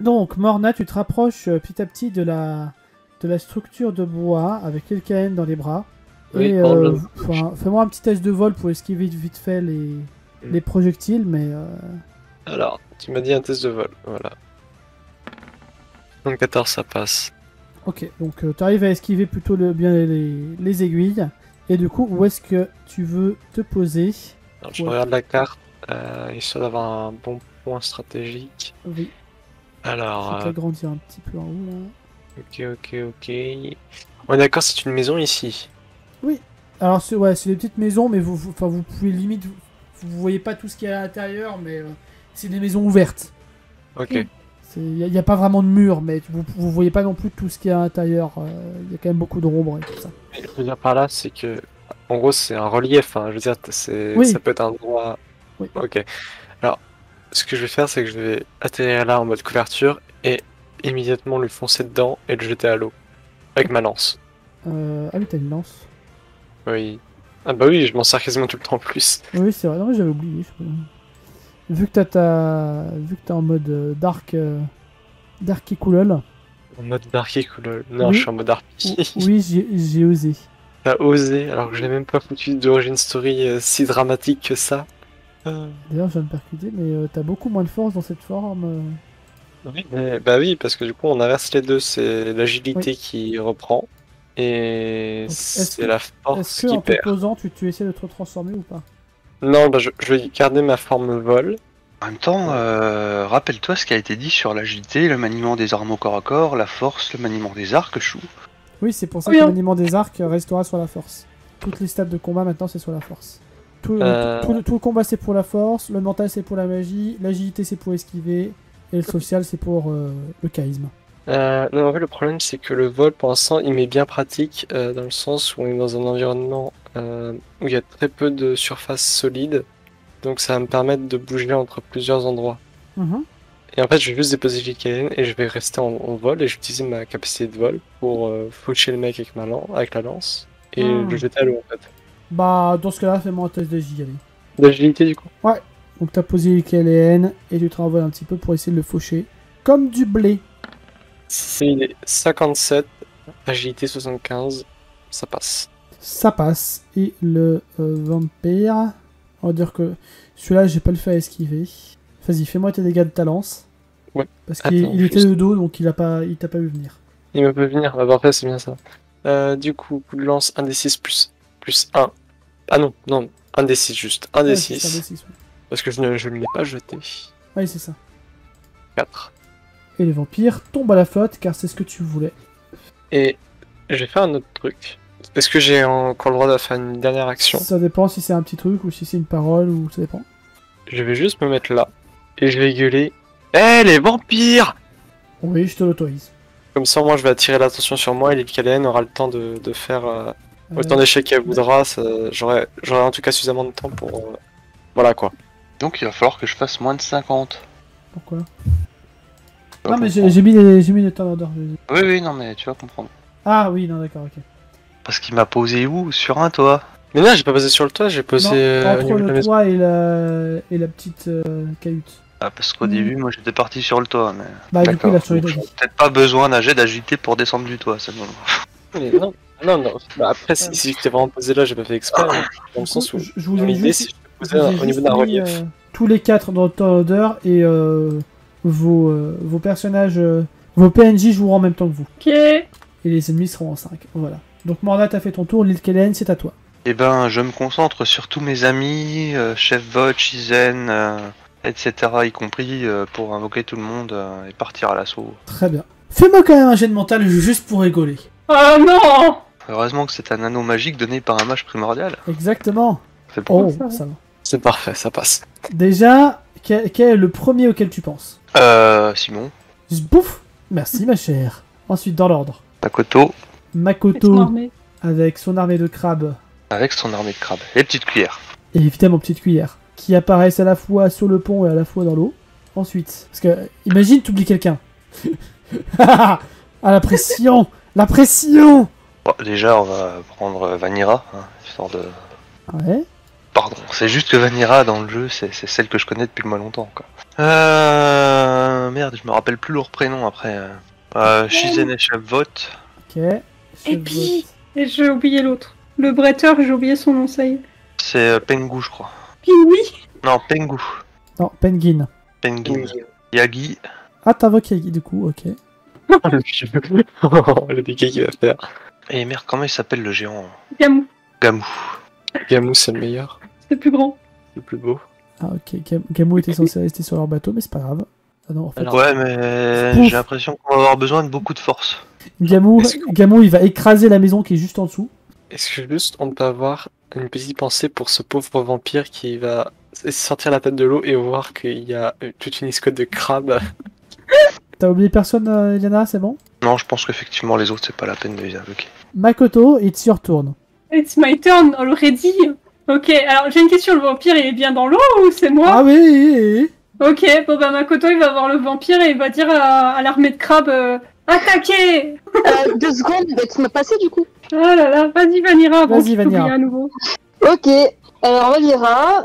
Donc, Morna, tu te rapproches petit à petit de la structure de bois avec Elkaen dans les bras. Oui, Et fais-moi un petit test de vol pour esquiver vite fait les projectiles, mais... Alors, tu m'as dit un test de vol, voilà. Donc 14, ça passe. Ok, donc tu arrives à esquiver plutôt bien les aiguilles. Et du coup, où est-ce que tu veux te poser? Alors, je Ouais. regarde la carte, histoire d'avoir un bon point stratégique. Oui, Alors, je vais t'agrandir un petit peu en haut là. ok. On est d'accord, c'est une maison ici. Oui, alors c'est ouais, c'est des petites maisons, mais vous pouvez limite... Vous voyez pas tout ce qu'il y a à l'intérieur, mais c'est des maisons ouvertes. Ok. Il n'y a pas vraiment de mur, mais vous voyez pas non plus tout ce qu'il y a à l'intérieur. Il y a quand même beaucoup d'ombre et tout ça. Ce que je veux dire par là, c'est que, en gros, c'est un relief. Hein. Je veux dire, Oui, ça peut être un endroit. oui. Ok. Alors, ce que je vais faire, c'est que je vais atterrir là en mode couverture et immédiatement lui foncer dedans et le jeter à l'eau avec ma lance. Ah oui, t'as une lance. Oui. Ah bah oui, je m'en sers quasiment tout le temps en plus. Oui, c'est vrai. Non, mais j'avais oublié. Vu que vu que t'es en mode Dark et Coolol. En mode Darky Cool. Non, je Oui, suis en mode Harpy. oui, j'ai osé. T'as osé, alors que je n'ai même pas foutu d'origine story si dramatique que ça. D'ailleurs, je viens de percuter, mais t'as beaucoup moins de force dans cette forme. Oui, bah oui, parce que du coup on inverse les deux, c'est Oui. l'agilité qui reprend et Donc, c'est la est-ce force que qui en te perd. posant, tu essaies de te transformer ou pas? Non, bah je vais garder ma forme vol. En même temps, rappelle-toi ce qui a été dit sur l'agilité, le maniement des armes au corps à corps, la force, le maniement des arcs, chou. Oui, c'est pour ça Oui, que le hein. maniement des arcs restera sur la force. Toutes les stats de combat maintenant, c'est sur la force. Tout le combat, c'est pour la force, le mental, c'est pour la magie, l'agilité, c'est pour esquiver, et le social, c'est pour le charisme. Non, en fait, le problème c'est que le vol pour l'instant il m'est bien pratique dans le sens où on est dans un environnement où il y a très peu de surface solide, donc ça va me permettre de bouger entre plusieurs endroits. Mhm. Et en fait, je vais juste déposer JKN et je vais rester en vol et je vais utiliser ma capacité de vol pour faucher le mec avec avec la lance et le jeter à l'eau en fait. Bah, dans ce cas-là, fais-moi un test de J, allez. D'agilité du coup. Ouais. Donc, t'as posé les KLN et tu te renvoies un petit peu pour essayer de le faucher. Comme du blé. C'est 57, agilité 75, ça passe. Ça passe. Et le vampire. On va dire que celui-là, j'ai pas le fait à esquiver. Vas-y, fais-moi tes dégâts de ta lance. Ouais. Parce Attends, qu'il était juste. de dos, donc il t'a pas vu venir. Il me peut venir, bah parfait, c'est bien ça. Du coup, coup de lance 1d6 plus 1. Ah non, non, 1d6 juste, Ouais, c'est ça, 1d6. D6. Ouais. Parce que je ne l'ai pas jeté. Ouais, c'est ça. 4. Et les vampires tombent à la flotte car c'est ce que tu voulais. Et je vais faire un autre truc. Est-ce que j'ai encore le droit de faire une dernière action? Ça dépend si c'est un petit truc ou si c'est une parole ou ça dépend. Je vais juste me mettre là. Et je vais gueuler. Eh les vampires! Oui, je te l'autorise. Comme ça, moi, je vais attirer l'attention sur moi et l'Ilkalen aura le temps de faire autant Euh, d'échecs qu'elle voudra. J'aurai en tout cas suffisamment de temps pour. Voilà quoi. Donc il va falloir que je fasse moins de 50. Pourquoi? Tu Non, vas mais comprendre. j'ai mis les temps d'ordre. Oui, non, mais tu vas comprendre. Ah oui, non, d'accord, ok. Parce qu'il m'a posé où? Sur un toit. Mais non, j'ai pas posé sur le toit, j'ai posé Non, au entre niveau de la le maison. toit et la petite cahute. Ah, parce qu'au Mhm. début, moi j'étais parti sur le toit, mais. Bah, du coup, il a changé Donc, d'avis. j'aurais peut-être pas besoin d'un jet d'agilité pour descendre du toit, c'est bon. Mais non, non. Bah, après, si j'étais vraiment posé là, j'ai pas fait exprès. Hein, dans le Du coup, sens où je vous ai l'idée, juste, c'est de je poser vous ai au niveau juste d'un mis relief. tous les quatre dans le temps d'ordre et vos personnages, vos PNJ joueront en même temps que vous. Ok. Et les ennemis seront en 5. Voilà. Donc Morna, t'as fait ton tour, l'île Kellen, c'est à toi. Eh ben, je me concentre sur tous mes amis, Chef Vought, Shizen, etc., y compris pour invoquer tout le monde et partir à l'assaut. Très bien. Fais-moi quand même un jet de mental juste pour rigoler. Oh non. Heureusement que c'est un anneau magique donné par un mage primordial. Exactement. C'est pour Oh, ça va. ça va. C'est parfait, ça passe. Déjà, quel est le premier auquel tu penses? Simon, Bouf. Merci ma chère. Ensuite, dans l'ordre. Makoto, Et ton Makoto armée. avec son armée de crabes avec son armée de crabes. Et petite cuillère. et évidemment petite cuillère qui apparaissent à la fois sur le pont et à la fois dans l'eau. Ensuite, parce que imagine t'oublies quelqu'un. Ah la pression, la pression. Bon, déjà, on va prendre Vanira, hein, histoire de... Ouais. Pardon, c'est juste que Vanira dans le jeu, c'est celle que je connais depuis le moins longtemps, quoi. Merde, je me rappelle plus leur prénom après. Shizen et Chef Vote. Ok. Et Chef puis, vote. et j'ai oublié l'autre. Le bretteur, j'ai oublié son nom, ça y est. C'est Pengu, je crois. Puis oui. Non, Pengu. Non, Penguin. Penguin. Yagi. Ah, t'invoques Yagi, du coup, ok. Le vieux. Le dégât qu'il va faire. Et merde, comment il s'appelle le géant? Gamou, Gamou. Gamou, c'est le meilleur. c'est le plus grand. Le plus beau. Ah, ok. Gamou était censé rester sur leur bateau, mais c'est pas grave. Ah non, en fait. Alors, Ouais, mais Pouf. j'ai l'impression qu'on va avoir besoin de beaucoup de force. Gamou, Est-ce que- Gamou, il va écraser la maison qui est juste en dessous. Est-ce que juste on peut avoir une petite pensée pour ce pauvre vampire qui va sortir la tête de l'eau et voir qu'il y a toute une escouade de crabes? T'as oublié personne, Eliana, c'est bon? Non, je pense qu'effectivement les autres, c'est pas la peine de les invoquer. Makoto, it's your turn. It's my turn already. Ok, alors j'ai une question, le vampire il est bien dans l'eau ou c'est moi? Ah oui. Ok, bon bah Makoto il va voir le vampire et il va dire à l'armée de crabes attaquez. 2 secondes, bah, tu m'as passé du coup. Ah là là, vas-y Vanira, bon, Vas-y, je t'oublie Vanira. à nouveau. Ok, alors on verra.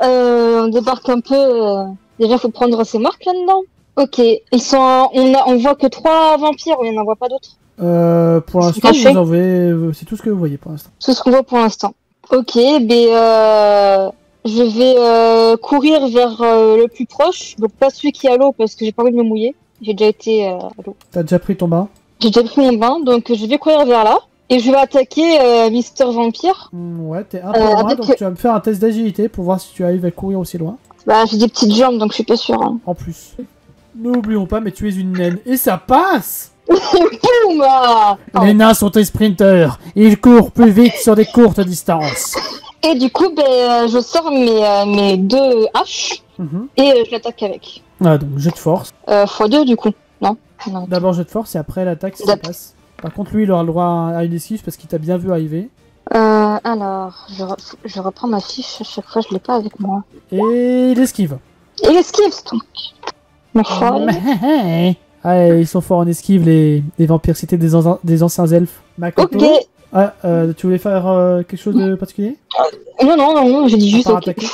On débarque un peu. Déjà, faut prendre ses marques là-dedans. Ok, ils sont. On voit que 3 vampires, on n'en voit pas d'autres. Pour Ils sont l'instant, cachés. vous en voyez, c'est tout ce que vous voyez pour l'instant. C'est ce qu'on voit pour l'instant. Ok, je vais courir vers le plus proche, donc pas celui qui est à l'eau parce que j'ai pas envie de me mouiller. J'ai déjà été à l'eau. T'as déjà pris ton bain? J'ai déjà pris mon bain, donc je vais courir vers là. Et je vais attaquer Mister Vampire. Ouais, t'es un peu loin, avec- donc tu vas me faire un test d'agilité pour voir si tu arrives à courir aussi loin. Bah, j'ai des petites jambes, donc je suis pas sûre. Hein. En plus. N'oublions pas, mais tu es une naine. Et ça passe! Boum ah Les nains sont des sprinteurs. Ils courent plus vite sur des courtes distances. Et du coup, je sors mes 2 haches et je l'attaque avec. Ah, donc jet de force. x2 du coup, non? Non. D'abord jet de force et après l'attaque si ça passe. Par contre, lui, il aura le droit à une esquive parce qu'il t'a bien vu arriver. Alors, je reprends ma fiche, à chaque fois je l'ai pas avec moi. Et il esquive. Et l'esquive, donc. Ma foi. Ah, ils sont forts en esquive, les vampires. C'était des anciens elfes. Makoto. Ok. Ah, tu voulais faire quelque chose de particulier? Non, j'ai dit juste part ok. attaquer.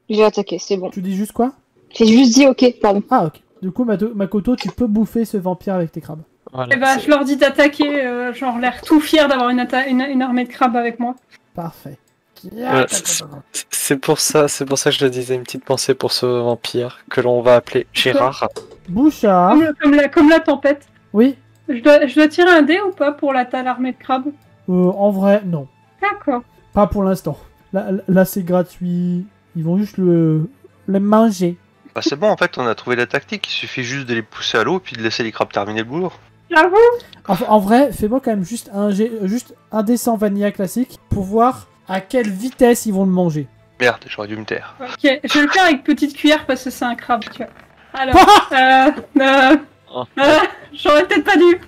J'ai attaqué, c'est bon. Tu dis juste quoi? J'ai juste dit ok, pardon. Ah, ok. Du coup, Makoto, tu peux bouffer ce vampire avec tes crabes. Voilà, Et bah c'est- je leur dis d'attaquer, genre l'air tout fier d'avoir une armée de crabes avec moi. Parfait. Voilà, c'est pour ça que je le disais, une petite pensée pour ce vampire que l'on va appeler Gérard. Bouchard. Comme la tempête. Oui. Je dois tirer un dé ou pas pour l'armée de crabes? En vrai, non. D'accord. Pas pour l'instant. Là, c'est gratuit. Ils vont juste le manger. Bah c'est bon, en fait, on a trouvé la tactique. Il suffit juste de les pousser à l'eau et puis de laisser les crabes terminer le boulot. J'avoue. En vrai, fais-moi quand même juste un dé sans vanilla classique pour voir à quelle vitesse ils vont le manger. Merde, j'aurais dû me taire. Ok, je vais le faire avec petite cuillère parce que c'est un crabe, tu vois. Alors, j'aurais peut-être pas dû.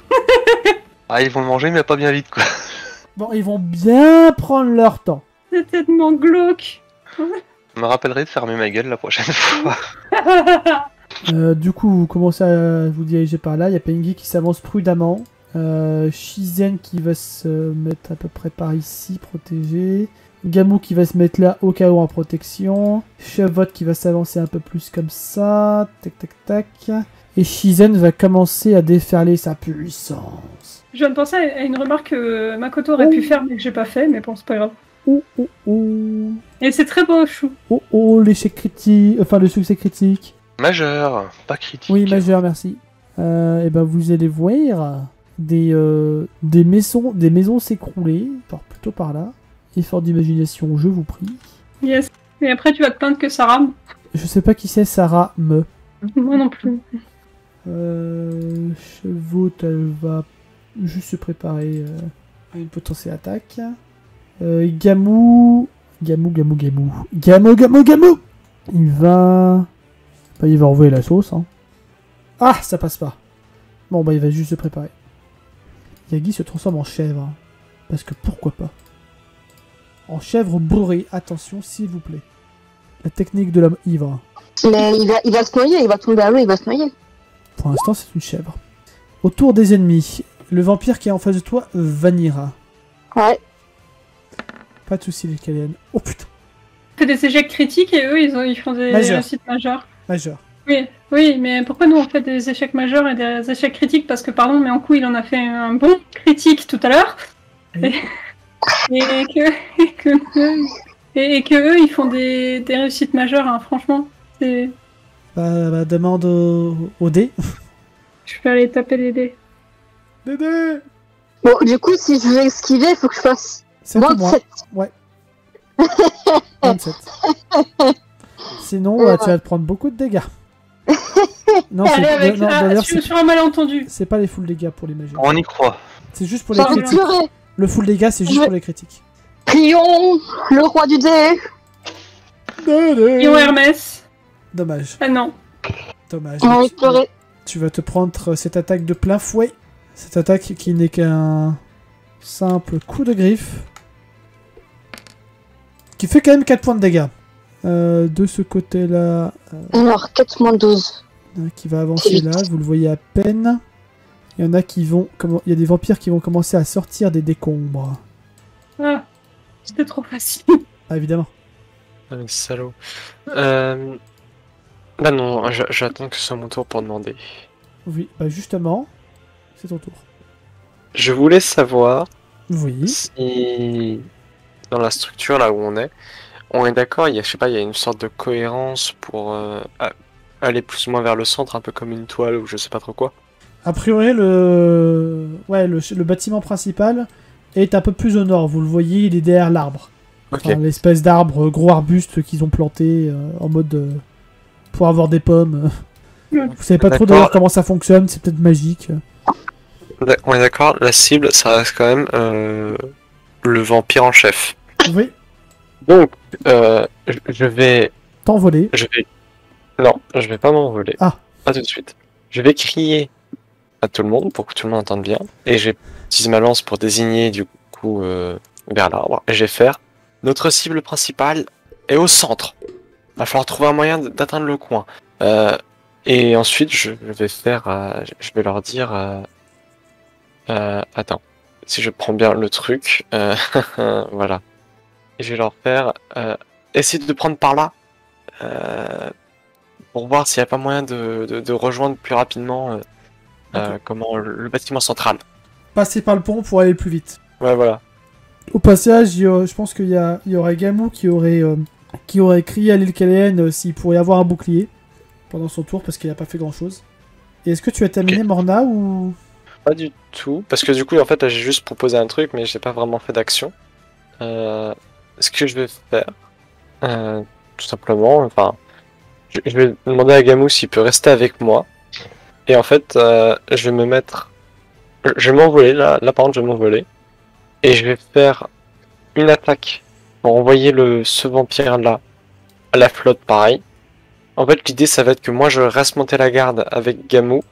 Ah, ils vont le manger, mais pas bien vite, quoi. Bon, ils vont bien prendre leur temps. C'est tellement glauque. Je me rappellerai de fermer ma gueule la prochaine fois. Du coup, vous commencez à vous diriger par là. Il y a Pengi qui s'avance prudemment. Shizen qui va se mettre à peu près par ici, protégé. Gamou qui va se mettre là au cas où en protection. Chevot qui va s'avancer un peu plus comme ça. Tac tac tac. Et Shizen va commencer à déferler sa puissance. Je viens de penser à une remarque que Makoto aurait pu faire mais que j'ai pas fait, mais bon, c'est pas grave. Oh oh oh. Et c'est très beau, chou. Oh oh, l'échec critique. Enfin, le succès critique. Majeur, pas critique. Oui, majeur, merci. Et ben vous allez voir des maisons s'écrouler, plutôt par là. Effort d'imagination, je vous prie. Yes. Et après, tu vas te plaindre que ça rame. Je sais pas qui c'est, Sarah me. Moi non plus. Chevaux, elle va juste se préparer à une potentielle attaque. Gamou. Il va envoyer la sauce. Hein. Ah, ça passe pas. Bon, bah il va juste se préparer. Yagi se transforme en chèvre. Parce que pourquoi pas. En chèvre bourrée. Attention, s'il vous plaît. La technique de l'homme ivre. Mais il va se noyer, il va tomber à l'eau, il va se noyer. Pour l'instant, c'est une chèvre. Autour des ennemis. Le vampire qui est en face de toi, Vanira. Ouais. Pas de soucis, les Kaliennes. Oh putain. fait des échecs critiques et eux, ils font des Majeur. réussites majeures. Majeur. Oui, mais pourquoi nous on fait des échecs majeurs et des échecs critiques? Parce que, pardon, mais en coup, il en a fait un bon critique tout à l'heure. Oui. Et que eux, ils font des réussites majeures, hein, franchement. C'est... Bah, demande au dé. Je vais aller taper les dés. Dédé. Bon, du coup, si je veux esquiver, il faut que je fasse C'est pour moi. 27. Ouais. 27. Sinon, tu vas te prendre beaucoup de dégâts. Non, Allez, avec non, d'ailleurs, sur un malentendu. c'est pas les full dégâts pour les magies. On y croit. C'est juste pour les J'ai envie de critiques. pleurer. Le full dégâts, c'est juste Je- pour les critiques. Prions le roi du dé. Ion Hermès. Dommage. Ah non. Dommage. J'ai envie de pleurer. Tu vas te prendre cette attaque de plein fouet. Cette attaque qui n'est qu'un simple coup de griffe. Qui fait quand même 4 points de dégâts. De ce côté-là, Alors, 4 moins 12. il y en a qui va avancer là, vous le voyez à peine. Il y en a qui vont... Il y a des vampires qui vont commencer à sortir des décombres. Ah, c'était trop facile. Ah, évidemment. Ah, le salaud. Bah non, j'attends que ce soit mon tour pour demander. Oui, bah justement, c'est ton tour. Je voulais savoir Oui. si dans la structure là où on est d'accord, il y a, je sais pas, il y a une sorte de cohérence pour aller plus ou moins vers le centre, un peu comme une toile ou je sais pas trop quoi. A priori, le bâtiment principal est un peu plus au nord. Vous le voyez, il est derrière l'arbre. Ok. Enfin, l'espèce d'arbre gros arbuste qu'ils ont planté en mode pour avoir des pommes. Vous savez pas trop D'accord. d'ailleurs comment ça fonctionne, c'est peut-être magique. On est d'accord, la cible, ça reste quand même le vampire en chef. Oui, Donc, je vais t'envoler. Non, je vais pas m'envoler. Ah. Pas tout de suite. Je vais crier à tout le monde pour que tout le monde entende bien. Et je vais utiliser ma lance pour désigner du coup vers l'arbre. Et je vais faire notre cible principale est au centre. Va falloir trouver un moyen d'atteindre le coin. Et ensuite, je vais faire. Je vais leur dire. Attends. Si je prends bien le truc. Voilà. Et je vais leur faire. Essayer de prendre par là. Pour voir s'il n'y a pas moyen de rejoindre plus rapidement comment le bâtiment central. Passer par le pont pour aller plus vite. Ouais, voilà. Au passage, je pense qu'il y aurait Gamou qui aurait crié à l'île Caléenne s'il pourrait avoir un bouclier pendant son tour parce qu'il n'a pas fait grand chose. Et est-ce que tu as terminé Morna ou... Pas du tout, parce que du coup, en fait, là, j'ai juste proposé un truc, mais j'ai pas vraiment fait d'action. Ce que je vais faire, tout simplement, enfin, je vais demander à Gamou s'il peut rester avec moi. Et en fait, je vais me mettre... Je vais m'envoler, là par contre, je vais m'envoler. Et je vais faire une attaque pour envoyer ce vampire-là à la flotte, pareil. En fait, l'idée, ça va être que moi, je reste monter la garde avec Gamou.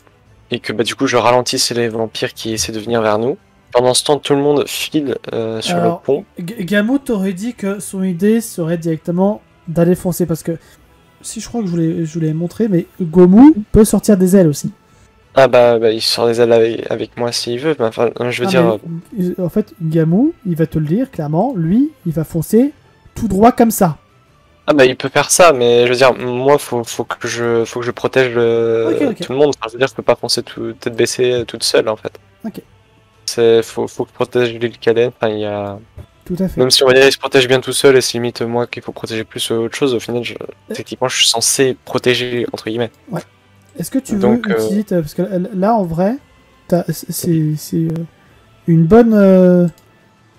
Et que du coup, je ralentisse les vampires qui essaient de venir vers nous. Pendant ce temps, tout le monde file sur le pont. Gamou t'aurait dit que son idée serait directement d'aller foncer parce que... Si je crois que je vous l'ai montré, mais Gomu peut sortir des ailes aussi. Ah il sort des ailes avec moi s'il veut. Mais enfin, je veux dire... En fait, Gamou, il va te le dire clairement, lui, il va foncer tout droit comme ça. Ah il peut faire ça, mais je veux dire, moi, faut que je protège Ok. tout le monde. Enfin, je veux dire, je peux pas foncer tête baissée toute seule, en fait. Ok. Faut que je protège l'île Caden. Enfin, il y a... Tout à fait. Même si on va dire il se protège bien tout seul et c'est limite moi qu'il faut protéger plus autre chose, au final, techniquement, je suis censé protéger, entre guillemets. Ouais. Est-ce que tu veux Donc, utiliser... Parce que là, en vrai, c'est une bonne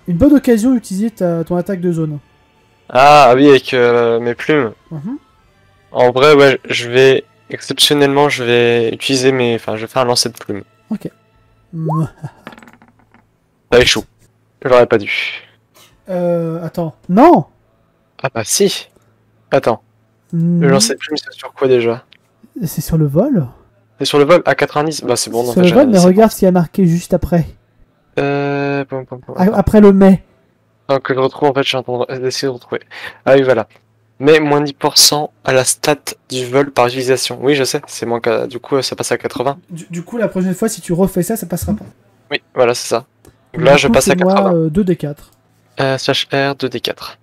occasion d'utiliser ton attaque de zone. Ah oui, avec mes plumes. Mhm. En vrai, ouais, exceptionnellement, je vais utiliser Enfin, je vais faire un lancer de plumes. Ok. Ça échoue. J'aurais pas dû. Attends. Non. Ah bah si. Attends. Le lancer de plumes, c'est sur quoi déjà? C'est sur le vol. C'est sur le vol à 90. Bah c'est bon. Sur le vol, mais regarde ce qu'il y a marqué juste après. Après le mai. Donc que je retrouve, en fait, je suis en train d'essayer de retrouver. Ah oui, voilà. Mais moins 10% à la stat du vol par utilisation. Oui, je sais, c'est moins que... Du coup, ça passe à 80. Du coup, la prochaine fois, si tu refais ça, ça passera pas. Oui, voilà, c'est ça. Donc là, je passe à 80. 2d4. /R 2d4.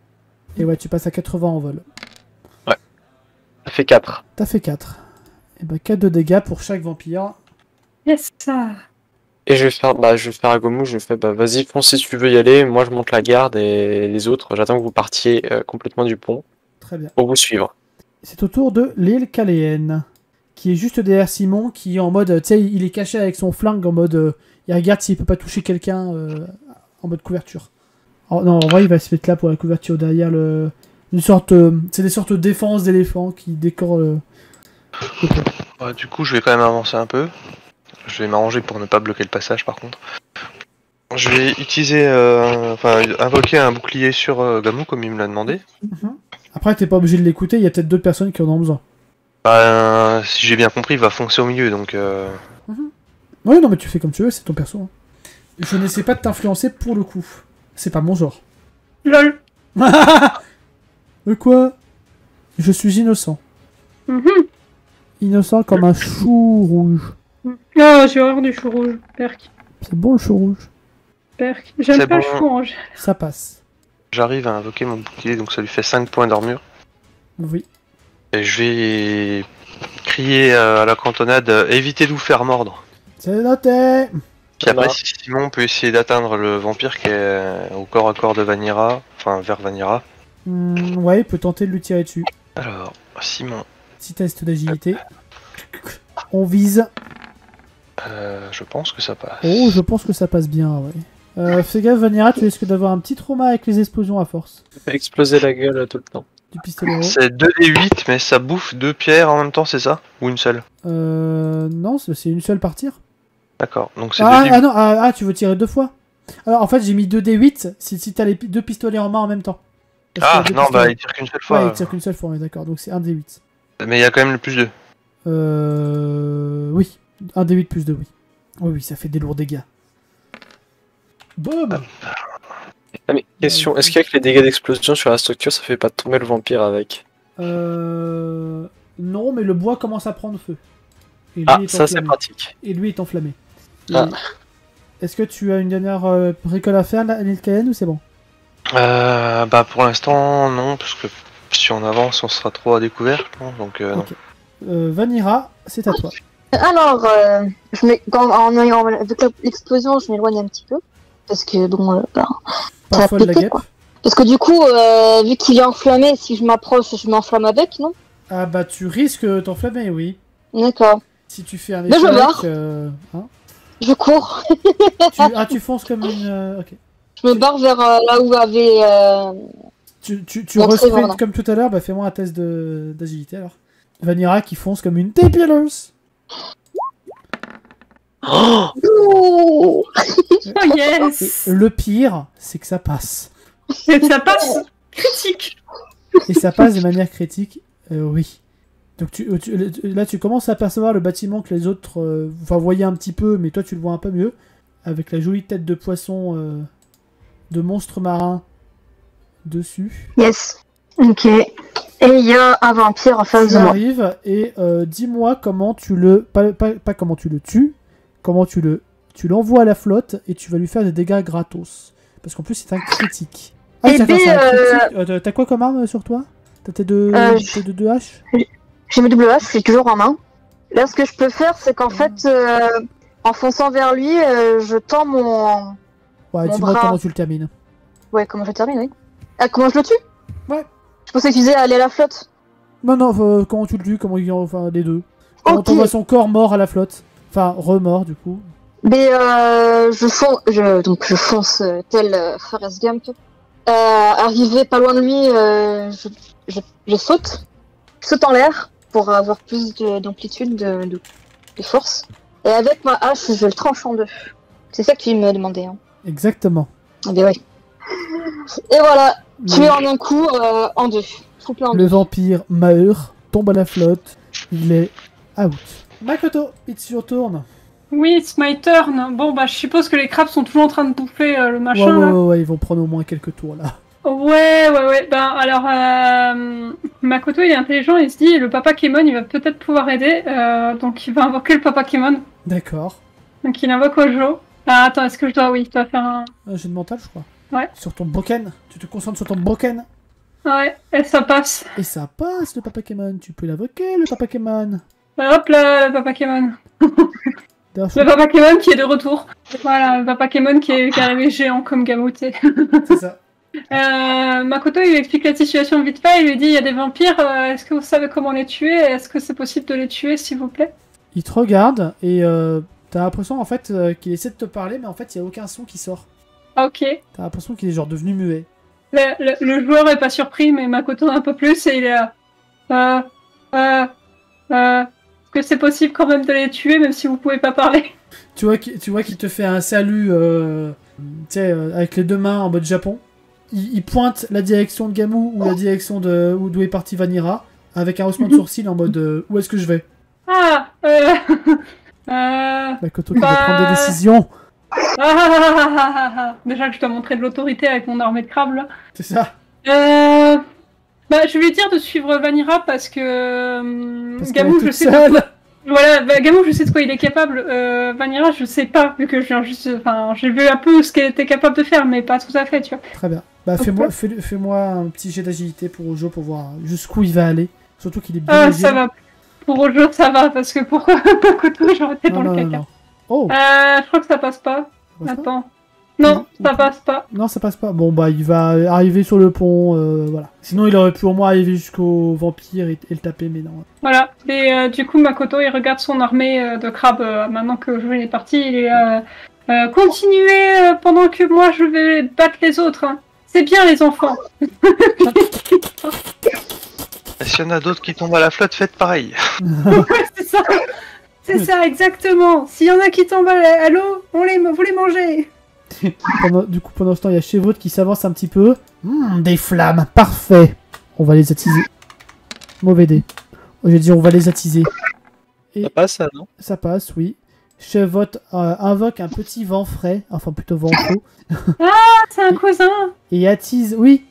Et ouais, tu passes à 80 en vol. Ça fait 4. T'as fait 4. Et bah 4 de dégâts pour chaque vampire. Yes, ça. Et je vais faire à Gomu, je fais vas-y, fonce si tu veux y aller, moi je monte la garde et les autres, j'attends que vous partiez complètement du pont Très bien. pour vous suivre. C'est au tour de l'île Caléenne, qui est juste derrière Simon, qui est en mode, tu sais, il est caché avec son flingue en mode, il regarde s'il peut pas toucher quelqu'un en mode couverture. Oh, non, en vrai, il va se mettre là pour la couverture derrière une sorte, c'est des sortes de défense d'éléphants qui décorent le pont. Ouais, du coup, je vais quand même avancer un peu. Je vais m'arranger pour ne pas bloquer le passage, par contre. Je vais utiliser, invoquer un bouclier sur Gamou, comme il me l'a demandé. Après, t'es pas obligé de l'écouter, il y a peut-être d'autres personnes qui en ont besoin. Si j'ai bien compris, il va foncer au milieu, donc... Oui, non, mais tu fais comme tu veux, c'est ton perso. Hein. Je n'essaie pas de t'influencer pour le coup. C'est pas mon genre. LOL. Quoi? Je suis innocent. Innocent comme un chou rouge. Ah, j'ai horreur du chou rouge. Perk. C'est bon le chou rouge. Perk. J'aime C'est pas bon. le chou rouge. Ça passe. J'arrive à invoquer mon bouclier, donc ça lui fait 5 points d'armure. Oui. Et je vais crier à la cantonade, évitez de vous faire mordre. C'est noté. Puis après, Voilà. si Simon peut essayer d'atteindre le vampire qui est au corps à corps de Vanira, enfin vers Vanira. Ouais, il peut tenter de lui tirer dessus. Alors, Simon, Petit test d'agilité. On vise. je pense que ça passe. Oh, je pense que ça passe bien, ouais. Fais gaffe, Vanira, tu risques d'avoir un petit trauma avec les explosions à force. Ça fait exploser la gueule tout le temps. Du pistolet. C'est 2d8, mais ça bouffe 2 pierres en même temps, c'est ça? Ou une seule? Non, c'est une seule partir. D'accord, donc c'est Ah, 2d8. ah non, ah, tu veux tirer 2 fois. Alors en fait, j'ai mis 2d8 si t'as les 2 pistolets en main en même temps. Parce Ah, qu'il y a deux non, bah pistolets. il tire qu'une seule fois. Ouais, il tire qu'une seule fois, on est d'accord. Donc c'est 1d8. Mais il y a quand même le plus 2. Oui. 1d8 plus 2, oui. Oui, oui, ça fait des lourds dégâts. Boum. Ah mais question, est-ce qu'avec les dégâts d'explosion sur la structure, ça fait pas tomber le vampire avec? Non, mais le bois commence à prendre feu. Et lui Ah, est ça c'est enflammé. pratique. Et lui est enflammé. Ah. Est-ce que tu as une dernière bricole à faire, là, l'île Cayenne, ou c'est bon? Bah pour l'instant, non, parce que si on avance, on sera trop à découvert, je pense, donc non. Ok. Vanira, c'est à toi. Alors, avec l'explosion, je m'éloigne un petit peu. Parce que, bon, ça Pas va folle la péter, guêpe. quoi. Parce que du coup, vu qu'il est enflammé, si je m'approche, je m'enflamme avec, non? Ah bah tu risques de t'enflammer, oui. D'accord. Si tu fais un Mais je échec... meurs. Hein Je cours. tu fonces comme une... ok. Je me barre vers là où avait... Tu Montrez, resprintes voilà. comme tout à l'heure, bah fais-moi un test d'agilité alors. Vanira qui fonce comme une débileuse. Oh Ouh. Oh yes. Et le pire, c'est que ça passe. Et ça passe critique. Et ça passe de manière critique, oui. Donc là, tu commences à apercevoir le bâtiment que les autres voyaient un petit peu, mais toi, tu le vois un peu mieux. Avec la jolie tête de poisson de monstre marin dessus. Yes. Ok. Et il y a un vampire en face Tu de moi. arrives et dis-moi comment tu le... Pas comment tu le tues, comment tu l'envoies à la flotte et tu vas lui faire des dégâts gratos. Parce qu'en plus, c'est un critique. Ah, Eh d'accord, c'est un ben, critique. T'as quoi comme arme sur toi? T'as tes deux haches? J'ai mes double haches, je suis toujours en main. Là, ce que je peux faire, c'est qu'en fait, en fonçant vers lui, je tends mon... Ouais, mon dis-moi bras. comment tu le termines. Ouais, comment je termine, oui. Ah, comment je le tue? Ouais. Je pensais que tu disais aller à la flotte. Non, comment tu le tues, enfin, les deux. Comment Ok. t'envoies son corps mort à la flotte. Enfin, remort, du coup. Mais je fonce tel Forrest Gump. Arrivé pas loin de lui, je saute. Je saute en l'air pour avoir plus d'amplitude, de force. Et avec ma hache, je le tranche en deux. C'est ça que tu me demandais. Hein. Exactement. Ah ben oui. Et voilà, Le, tué en un coup, en deux. Coupé en le deux. vampire meurt, tombe à la flotte, il est out. Makoto, it's your turn. Oui, it's my turn. Bon, bah, je suppose que les crabes sont toujours en train de bouffer le Ouais, machin, là. ouais, ils vont prendre au moins quelques tours, là. Ouais. Ben, alors, Makoto, il est intelligent, il se dit, le papa Kémon, il va peut-être pouvoir aider. Donc, il va invoquer le papa Kémon. D'accord. Donc, il invoque Ojo. Ah, attends, est-ce que je dois... Oui, je dois faire un... Un jet de mental, je crois. Ouais. Sur ton boken. Tu te concentres sur ton boken. Ouais, et ça passe. Et ça passe, le Papa Kémon. Tu peux l'invoquer, le Papa Kémon. Hop là, le Papa Kémon. D'ailleurs, Le Papa Kémon qui est de retour. Voilà, le Papa Kémon qui est arrivé géant comme Gamouté. c'est ça. Makoto, il lui explique la situation vite fait. Il lui dit, il y a des vampires, est-ce que vous savez comment les tuer? Est-ce que c'est possible de les tuer, s'il vous plaît? Il te regarde et t'as l'impression en fait qu'il essaie de te parler, mais en fait il n'y a aucun son qui sort. Ah, ok. T'as l'impression qu'il est genre devenu muet. Le joueur est pas surpris, mais Makoto un peu plus, et il est là. Est-ce que c'est possible quand même de les tuer, même si vous pouvez pas parler? Tu vois qu'il te fait un salut avec les deux mains en mode Japon. Il pointe la direction de Gamou ou la direction d'où est parti Vanira avec un haussement de sourcil en mode où est-ce que je vais? Makoto qui va prendre des décisions. Déjà que je dois montrer de l'autorité avec mon armée de crabes là. C'est ça. Je vais lui dire de suivre Vanira parce que Gamou, je sais seule. Voilà, Gamou, je sais de quoi il est capable. Vanira, je sais pas, vu que je viens juste. Enfin, j'ai vu un peu ce qu'elle était capable de faire, mais pas tout à fait, tu vois. Très bien. Bah, fais-moi un petit jet d'agilité pour Ojo pour voir jusqu'où il va aller. Surtout qu'il est bien léger. Ça va. Pour Ojo, ça va, parce que pour Makoto, j'aurais été dans le caca. Non. Oh. Je crois que ça passe pas. Attends. Non, ça passe pas. Non, ça passe pas. Bon, bah, il va arriver sur le pont, voilà. Sinon, il aurait pu au moins arriver jusqu'au vampire et le taper, mais non. Voilà. Et du coup, Makoto, il regarde son armée de crabes. Maintenant que Joël est parti, il est continuez pendant que moi, je vais battre les autres. Hein. C'est bien, les enfants. S'il y en a d'autres qui tombent à la flotte, faites pareil. Ouais, c'est ça. C'est ça, exactement. S'il y en a qui tombent à l'eau, vous les mangez. Pendant ce temps, il y a Chevrolet qui s'avance un petit peu. Des flammes, parfait. On va les attiser. Mauvais dé. J'ai dit on va les attiser. Et ça passe, ça, non? Ça passe, oui. Chevrolet invoque un petit vent frais, enfin plutôt vent chaud. Ah, c'est un cousin. Et attise, oui,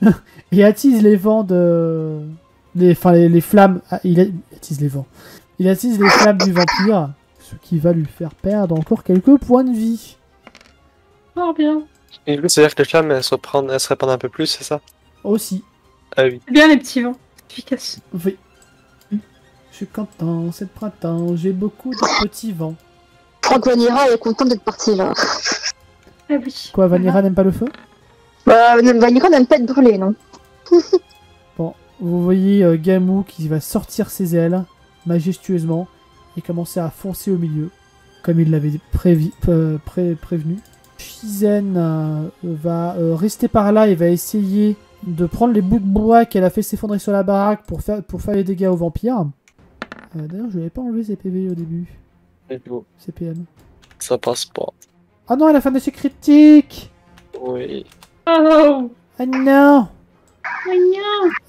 et attise les vents de... les flammes. Ah, il attise les vents. Il attise les flammes du vampire, ce qui va lui faire perdre encore quelques points de vie. Oh bien. Et du coup, c'est-à-dire que les flammes, elles se répandent un peu plus, c'est ça? Aussi. Ah oui. C'est bien les petits vents. Efficace. Oui. Je suis content, c'est le printemps, j'ai beaucoup de petits vents. Je crois que Vanira est contente d'être partie là. Ah oui. Quoi, Vanira n'aime pas le feu? Bah, Vanira n'aime pas être brûlée, non? Bon, vous voyez Gamou qui va sortir ses ailes majestueusement et commencer à foncer au milieu, comme il l'avait prévenu. Shizen va rester par là et va essayer de prendre les bouts de bois qu'elle a fait s'effondrer sur la baraque pour faire les dégâts aux vampires. D'ailleurs, je n'avais pas enlevé ses PV au début. CPM. Ça passe pas. Ah non, elle a fait un échec critique. Oui. Oh. Ah non.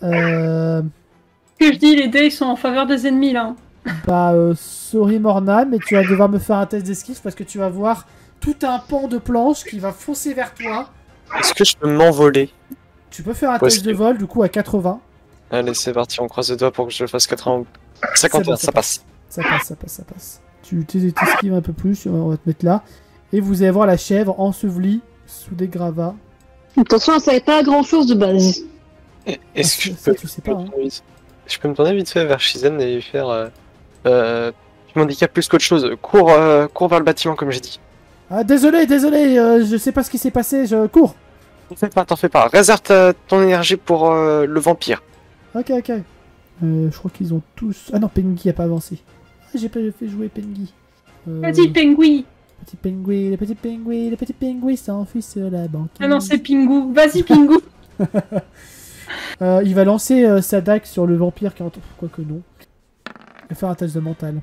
Ce que je dis, les dés ils sont en faveur des ennemis là. Bah, sorry Morna, mais tu vas devoir me faire un test d'esquive parce que tu vas voir tout un pan de planche qui va foncer vers toi. Est-ce que je peux m'envoler? Tu peux faire un test de vol du coup à 80. Allez, c'est parti, on croise les doigts pour que je le fasse 80. 51, bon, ça passe. Ça passe. Tu t'esquives un peu plus, on va te mettre là. Et vous allez voir la chèvre ensevelie sous des gravats. Attention, elle savait pas grand chose de base. Est-ce que ça, tu sais pas, hein. Je peux me tourner vite fait vers Shizen et lui faire... tu m'handicapes plus qu'autre chose. Cours vers le bâtiment comme j'ai dit. Ah, désolé, je sais pas ce qui s'est passé, je cours. T'en fais pas. Réserve ton énergie pour le vampire. Ok. Je crois qu'ils ont tous... Ah non, Pengi a pas avancé. Ah, j'ai pas fait jouer Pengi. Petit pingouin. Le petit pingouin s'enfuit sur la banquise. Ah non, c'est Pingu. Vas-y, Pingu. Il va lancer sa dague sur le vampire qui entend. Quoique non. Il va faire un test de mental.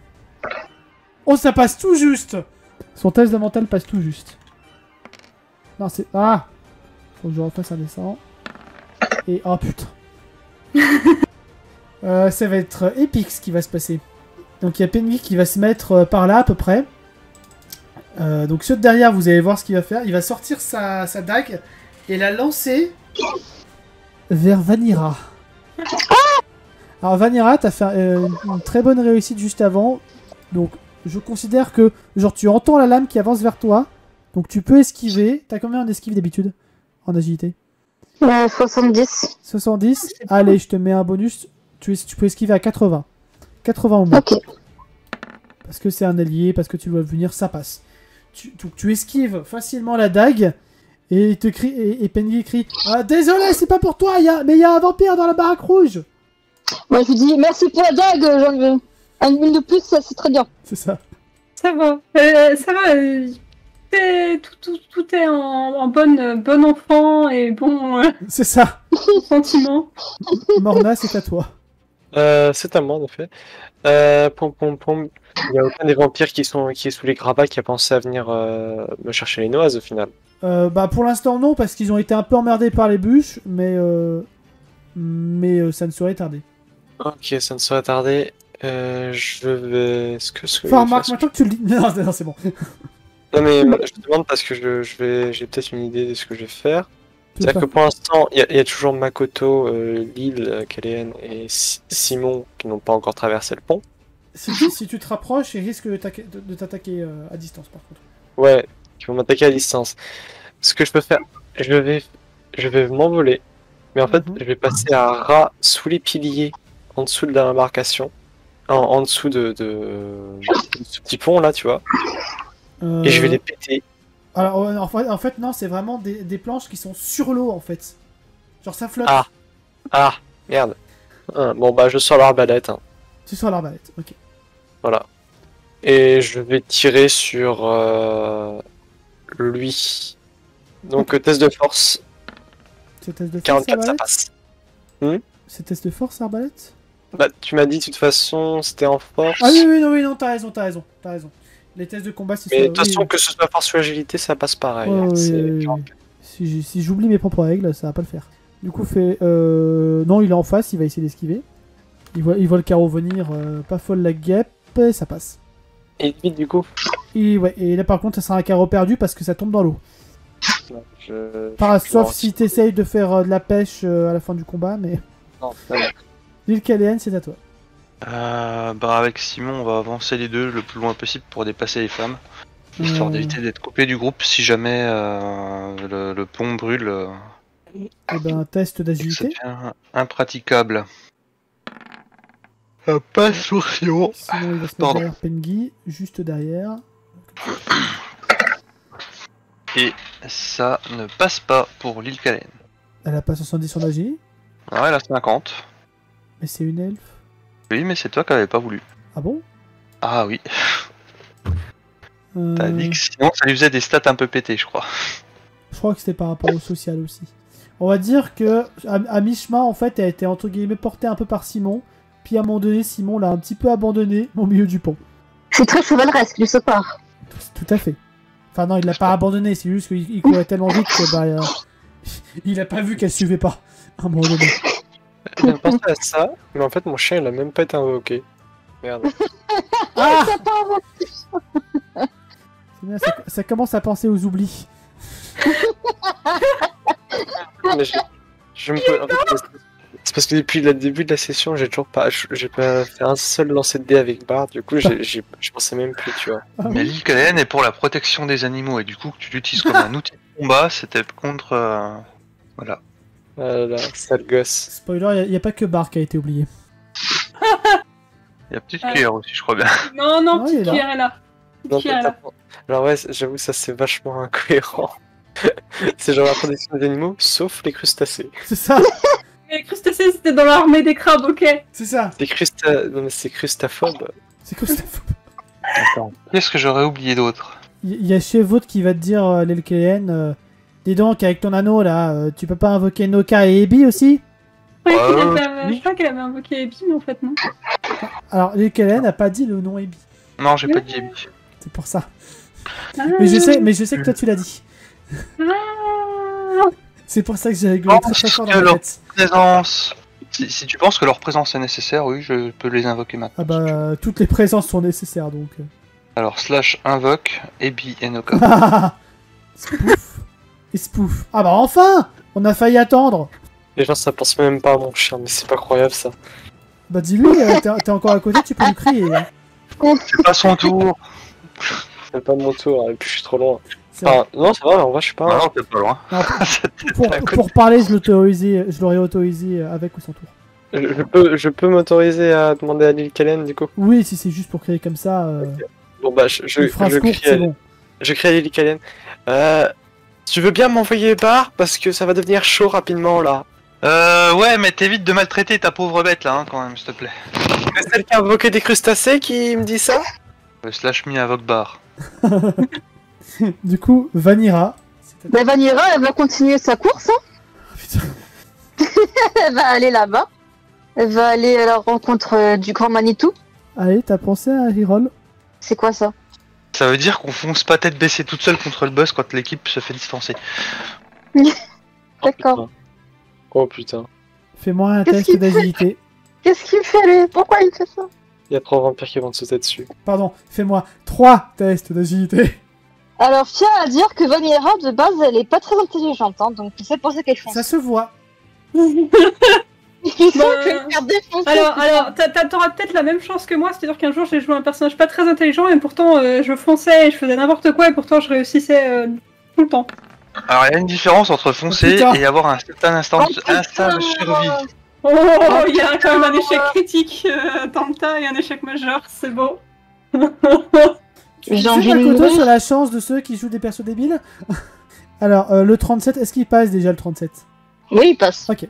Oh, ça passe tout juste. Son test de mental passe tout juste. Non, c'est... Ah. Faut que je refasse un dessin. Et... Oh, putain. Ça va être épique ce qui va se passer. Donc il y a Penguin qui va se mettre par là à peu près. Donc ceux de derrière, vous allez voir ce qu'il va faire. Il va sortir sa dague et la lancer vers Vanira. Alors Vanira, t'as fait une très bonne réussite juste avant. Donc je considère que genre tu entends la lame qui avance vers toi. Donc tu peux esquiver. T'as combien en esquive d'habitude? En agilité? 70. 70. Allez, je te mets un bonus. Tu peux esquiver à 80. 80 au moins. Ok. Parce que c'est un allié, parce que tu dois venir, ça passe. Tu esquives facilement la dague. Et il te crie, et Penguin crie ah, désolé, c'est pas pour toi, mais il y a un vampire dans la baraque rouge. Moi je lui dis merci pour la dague, j'en veux. Une de plus, ça, c'est très bien. C'est ça. Ça va. Ça va. Tout est en bon enfant et bon C'est ça. sentiment. Morna, c'est à toi. C'est à moi en effet. Il n'y a aucun des vampires qui est sous les gravats qui a pensé à venir me chercher les noises au final. Bah pour l'instant non, parce qu'ils ont été un peu emmerdés par les bûches, mais ça ne saurait tarder. Ok, ça ne saurait tarder. Je vais. Est-ce que Enfin, remarque, maintenant que tu le dis. Non, c'est bon. Non mais je demande parce que j'ai peut-être une idée de ce que je vais faire. Tu veux C'est-à-dire que faire- pour l'instant, il y a toujours Makoto, Lille, Kalean et Simon qui n'ont pas encore traversé le pont. Si tu te rapproches, il risque de t'attaquer à distance par contre. Ouais, qui vont m'attaquer à distance. Ce que je peux faire, je vais m'envoler. Mais en fait, Mhm. je vais passer à ras sous les piliers, en dessous de l'embarcation. En dessous de ce petit pont là, tu vois. Et je vais les péter. Alors, en fait, non, c'est vraiment des planches qui sont sur l'eau en fait. Genre ça flotte. Ah, merde. Bon bah je sors l'arbalète. Hein. Tu sors l'arbalète, ok. Voilà. Et je vais tirer sur lui. Donc test de force, C'est test de force 44 ça arbalète. passe. C'est test de force arbalète. Bah tu m'as dit de toute façon c'était en force. Ah oui, non, t'as raison. Les tests de combat, c'est Mais de sur- toute façon oui. que ce soit force ou agilité ça passe pareil. Ouais, hein. oui, C'est oui, oui. Si j'oublie mes propres règles, ça va pas le faire. Du coup, non, il est en face, il va essayer d'esquiver. Il voit le carreau venir, pas folle la guêpe, et ça passe. Et vite du coup. Et là par contre, ça sera un carreau perdu parce que ça tombe dans l'eau. Je Sauf si t'essayes de faire de la pêche à la fin du combat, mais. Non, non. L'île Caléenne, c'est à toi. Bah avec Simon, on va avancer les deux le plus loin possible pour dépasser les femmes, histoire d'éviter d'être coupé du groupe si jamais le pont brûle. Et ben, un test Ça d'agilité. devient impraticable. Pas sur Simon. Sinon, il va se mettre Pardon. derrière Pengi, juste derrière. Et ça ne passe pas pour l'île Calen. Elle a pas 70 en agi, Ouais, elle a 50. mais c'est une elfe. Oui, mais c'est toi qui avais pas voulu. Ah bon Ah oui, t'as dit que sinon ça lui faisait des stats un peu pétées, je crois. Je crois que c'était par rapport au social aussi. On va dire que à mi-chemin, en fait, elle a été entre guillemets portée un peu par Simon. Puis à un moment donné, Simon l'a un petit peu abandonné au milieu du pont. Je suis très chevaleresque de ce part. Tout à fait. Enfin non, il l'a pas abandonné, c'est juste qu'il courait tellement vite que il a pas vu qu'elle suivait pas. À un moment donné. J'ai pensé à ça, mais en fait mon chien il a même pas été invoqué. Merde. Ah c'est bien, ça commence à penser aux oublis. Mais je me pose. En fait, c'est parce que depuis le début de la session, j'ai pas fait un seul lancer de dés avec Bard, du coup je pensais même plus, tu vois. Ah Mais oui. l'île Calen est pour la protection des animaux et du coup que tu l'utilises comme un outil de combat, c'était contre... Voilà. Ah là, sale gosse. Spoiler, il n'y a pas que Bar qui a été oublié. Il y a petite Ouais. cuillère aussi, je crois bien. Non, Non, il est petite là. cuillère est là. Non, Qui est là. Alors ouais, j'avoue ça c'est vachement incohérent. C'est genre la protection des animaux, sauf les crustacés. C'est ça. Les crustacés, c'était dans l'armée des crabes, ok. C'est ça. Non mais c'est crustaphobe. C'est Christophe. Attends. Qu'est-ce que j'aurais oublié d'autre? Il y a Chevaude qui va te dire, l'Elkelen, dis donc, avec ton anneau là, tu peux pas invoquer Noka et Ebi aussi? Oui, oui. je crois qu'elle avait invoqué Ebi, mais en fait, non. Alors, l'Elkelen n'a pas dit le nom Ebi. Non, j'ai pas dit Ebi. C'est pour ça. Ah. Mais je sais que toi tu l'as dit. Ah. C'est pour ça que j'ai rigolé Oh, très fort dans que ma leur tête. présence. Si tu penses que leur présence est nécessaire, oui, je peux les invoquer maintenant. Ah bah, toutes les présences sont nécessaires donc. Alors, slash invoque, Ebi et Noka. Spoof. Et spoof. Ah bah enfin! On a failli attendre. Les gens ça pense même pas à mon chien, mais c'est pas croyable ça. Bah dis-lui, t'es encore à côté, tu peux lui crier. Hein. C'est pas son tour. C'est pas mon tour, et puis je suis trop loin. C'est vrai. Enfin, non, ça va, en vrai, je suis pas. Non, t'es pas loin. Non, pour parler, je l'aurais autorisé avec ou sans tour. Je peux m'autoriser à demander à Lil Kalen, du coup. Oui, si c'est juste pour créer comme ça. Bon, bah, Une phrase courte, c'est bon. je crie à Lil Kalen. Tu veux bien m'envoyer bar parce que ça va devenir chaud rapidement là. Ouais, mais t'évites de maltraiter ta pauvre bête là, hein, quand même, s'il te plaît. C'est celle qui a invoqué des crustacés qui me dit ça? Slash me invoque bar. Du coup, Vanira. Bah, Vanira, elle va continuer sa course. Hein. Putain. Elle va aller là-bas. Elle va aller à la rencontre du grand Manitou. Allez, t'as pensé à reroll? C'est quoi ça? Ça veut dire qu'on fonce pas tête baissée toute seule contre le boss quand l'équipe se fait distancer. D'accord. Oh putain. Fais-moi un Qu'est-ce test qu'il fait d'agilité. Qu'est-ce qu'il fait, lui? Pourquoi il fait ça? Il y a 3 vampires qui vont te sauter dessus. Pardon, fais-moi 3 tests d'agilité. Alors, tiens à dire que Vanira, de base, elle est pas très intelligente, hein, donc c'est pour ça qu'elle fonce. Ça se voit. Il faut Bah, que le faire défoncer. Alors, t'auras peut-être la même chance que moi, c'est-à-dire qu'un jour j'ai joué un personnage pas très intelligent et pourtant je fonçais et je faisais n'importe quoi et pourtant je réussissais tout le temps. Alors il y a une différence entre foncer putain. et avoir un certain instant de survie. Oh, il y a quand même un échec critique, Tanta, et un échec majeur, c'est beau. Tu sais, envie de Makoto, mourir. sur la chance de ceux qui jouent des persos débiles. Alors, le 37, est-ce qu'il passe déjà le 37? Oui, il passe. Ok.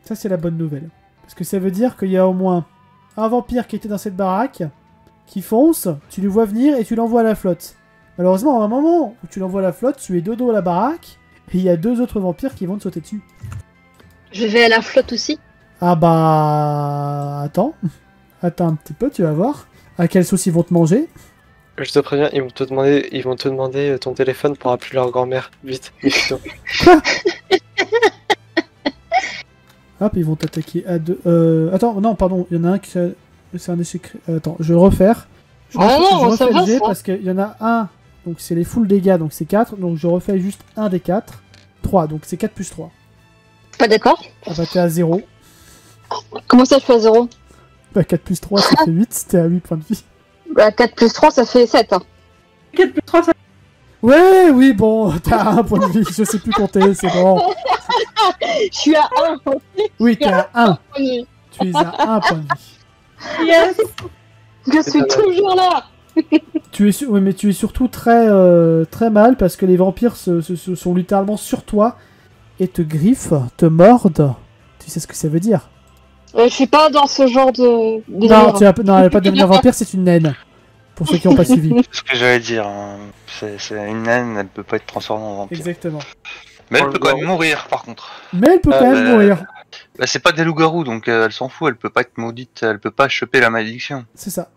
Ça, c'est la bonne nouvelle. Parce que ça veut dire qu'il y a au moins un vampire qui était dans cette baraque, qui fonce, tu le vois venir et tu l'envoies à la flotte. Malheureusement, à un moment où tu l'envoies à la flotte, tu es de dos à la baraque, et il y a 2 autres vampires qui vont te sauter dessus. Je vais à la flotte aussi. Ah bah... Attends. Attends un petit peu, tu vas voir. À quelle sauce ils vont te manger. Je te préviens, ils vont te demander ton téléphone pour appeler leur grand-mère. Vite, méfie-toi. Hop, ils vont t'attaquer à 2... Attends, non, pardon, il y en a un qui... C'est un échec... Attends, je vais le refaire. Je Ah non, refais ça le va, jet ça. parce qu'il y en a un, donc c'est les full dégâts, donc c'est 4, donc je refais juste un des 4. 3, donc c'est 4 plus 3. Pas d'accord. Ah bah t'es à 0. Comment ça, je fais à 0? Bah 4 plus 3, ça fait 8, t'es à 8 points de vie. Bah, 4 plus 3, ça fait 7. Hein. 4 plus 3, ça... Ouais, oui, bon, t'as 1 point de vie, je sais plus compter, c'est bon. Je suis à 1. Oui, t'es à 1, Je tu es à 1 point de vie. Yes. suis toujours là. Oui, mais tu es surtout très, très mal parce que les vampires sont littéralement sur toi et te griffent, te mordent. Tu sais ce que ça veut dire? Je suis pas dans ce genre de Non, délire. non, elle va pas devenir vampire, c'est une naine. Pour ceux qui n'ont pas suivi. C'est ce que j'allais dire. Hein. C'est une naine, elle peut pas être transformée en vampire. Exactement. Mais elle peut quand même mourir par contre. Mais elle peut quand même mourir. Bah, c'est pas des loups-garous donc elle s'en fout, elle peut pas être maudite, elle peut pas choper la malédiction. C'est ça.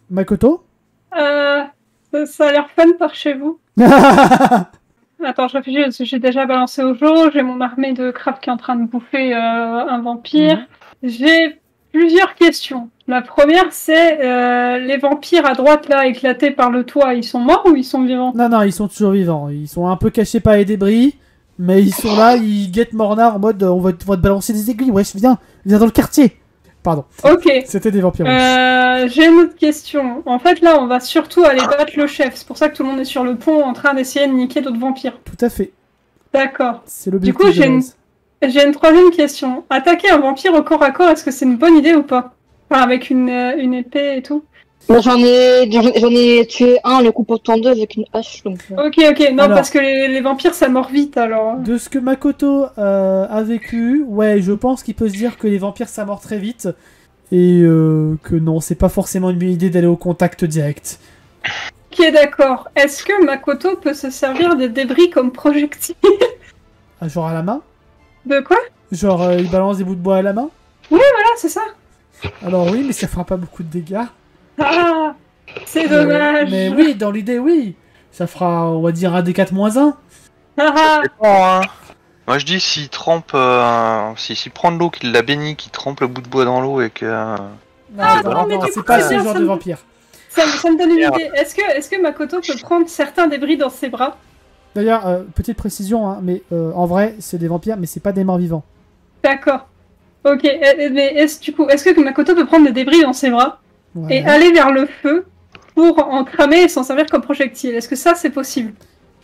Makoto? Ça a l'air fun par chez vous. Attends, je réfléchis, parce que j'ai déjà balancé au jour, j'ai mon armée de crabes qui est en train de bouffer un vampire. J'ai plusieurs questions. La première, c'est les vampires à droite, là, éclatés par le toit, ils sont morts ou ils sont vivants? Non, ils sont toujours vivants. Ils sont un peu cachés par les débris, mais ils sont là, ils guettent Mornar en mode on va te balancer des aiguilles, wesh, viens dans le quartier. Pardon. Ok. C'était des vampires. J'ai une autre question. En fait, là, on va surtout aller battre le chef. C'est pour ça que tout le monde est sur le pont en train d'essayer de niquer d'autres vampires. Tout à fait. D'accord. C'est l'objectif. Du coup, j'ai une troisième question. Attaquer un vampire au corps à corps, est-ce que c'est une bonne idée ou pas? Enfin, avec une épée et tout. Moi, j'en ai tué un, le coup pour 2 avec une hache. Donc, Ok, non, Alors. parce que les vampires, ça mord vite, alors. De ce que Makoto a vécu, ouais, je pense qu'il peut se dire que les vampires ça mord très vite. Et que non, c'est pas forcément une bonne idée d'aller au contact direct. Ok, d'accord. Est-ce que Makoto peut se servir des débris comme projectile? Ah, genre à la main? De quoi? Genre il balance des bouts de bois à la main? Ah, c'est ça. Alors oui, mais ça fera pas beaucoup de dégâts. Ah, c'est dommage. Mais oui, dans l'idée, oui. Ça fera, on va dire, un D4 moins 1. Ah, Bon, hein. Moi je dis s'il trempe, s'il prend de l'eau, qu'il la bénit, qu'il trempe le bout de bois dans l'eau et que... non, mais du c'est coup, pas c'est ce bien, genre ça de me- vampire. ça me donne une idée. Est-ce que Makoto peut prendre certains débris dans ses bras? D'ailleurs, petite précision, hein, mais en vrai, c'est des vampires, mais c'est pas des morts vivants. D'accord. Ok, mais est-ce que Makoto peut prendre des débris dans ses bras Ouais. et aller vers le feu pour en cramer et s'en servir comme projectile? Est-ce que ça, c'est possible?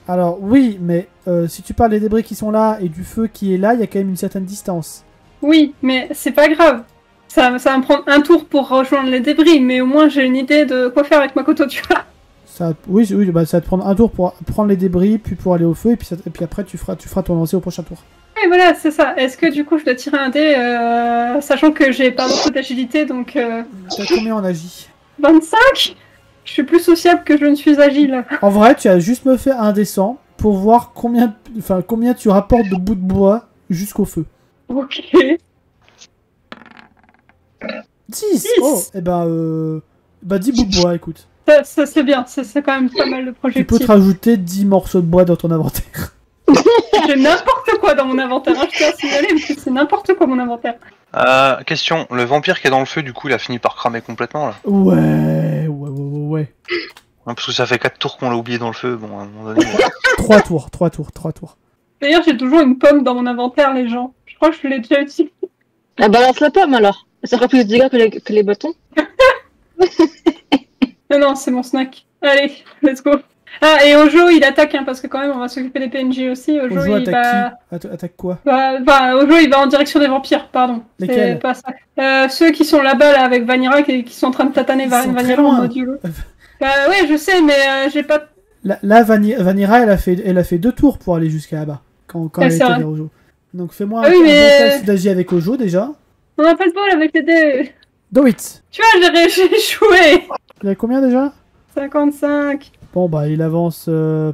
Alors, oui, mais si tu parles des débris qui sont là et du feu qui est là, il y a quand même une certaine distance. Oui, mais c'est pas grave. Ça va me prendre un tour pour rejoindre les débris, mais au moins j'ai une idée de quoi faire avec Makoto, tu vois. Oui, bah, ça va te prendre un tour pour prendre les débris, puis pour aller au feu, et puis après tu feras ton lancer au prochain tour. Oui, voilà, c'est ça. Est-ce que du coup je dois tirer un dé, sachant que j'ai pas beaucoup d'agilité, donc... T'as combien en agi? 25 ? Je suis plus sociable que je ne suis agile. En vrai, tu as juste me fait un descend pour voir combien tu rapportes de bouts de bois jusqu'au feu. Ok. 10 Oh, et bah 10 bouts de bois, écoute. Ça c'est bien, c'est quand même pas mal de projectiles. Tu peux te rajouter 10 morceaux de bois dans ton inventaire. J'ai n'importe quoi dans mon inventaire, hein, je tiens à signaler, parce que c'est n'importe quoi mon inventaire. Question, le vampire qui est dans le feu, du coup, il a fini par cramer complètement, là? Ouais. Parce que ça fait 4 tours qu'on l'a oublié dans le feu, bon, à un moment donné... 3 tours. D'ailleurs, j'ai toujours une pomme dans mon inventaire, les gens. Je crois que je l'ai déjà utilisée. Ah, balance la pomme alors. Ça fera plus de dégâts que les bâtons. Non, c'est mon snack. Allez, let's go. Ah, et Ojo, il attaque, hein, parce que quand même, on va s'occuper des PNJ aussi. Ojo, il va... Attaque quoi? Ojo, il va en direction des vampires, pardon. Lesquels? C'est pas ça. Ceux qui sont là-bas, là, avec Vanira, qui sont en train de tataner Vanira en modulo. Ouais, je sais, mais j'ai pas... Là, Vanira, elle a fait 2 tours pour aller jusqu'à là-bas, quand elle était avec Ojo. Donc fais-moi un bon test d'agir avec Ojo, déjà. On n'a pas le bol avec les dés. Do it! Tu vois, j'ai échoué. Il a combien déjà? 55. Bon, bah, il avance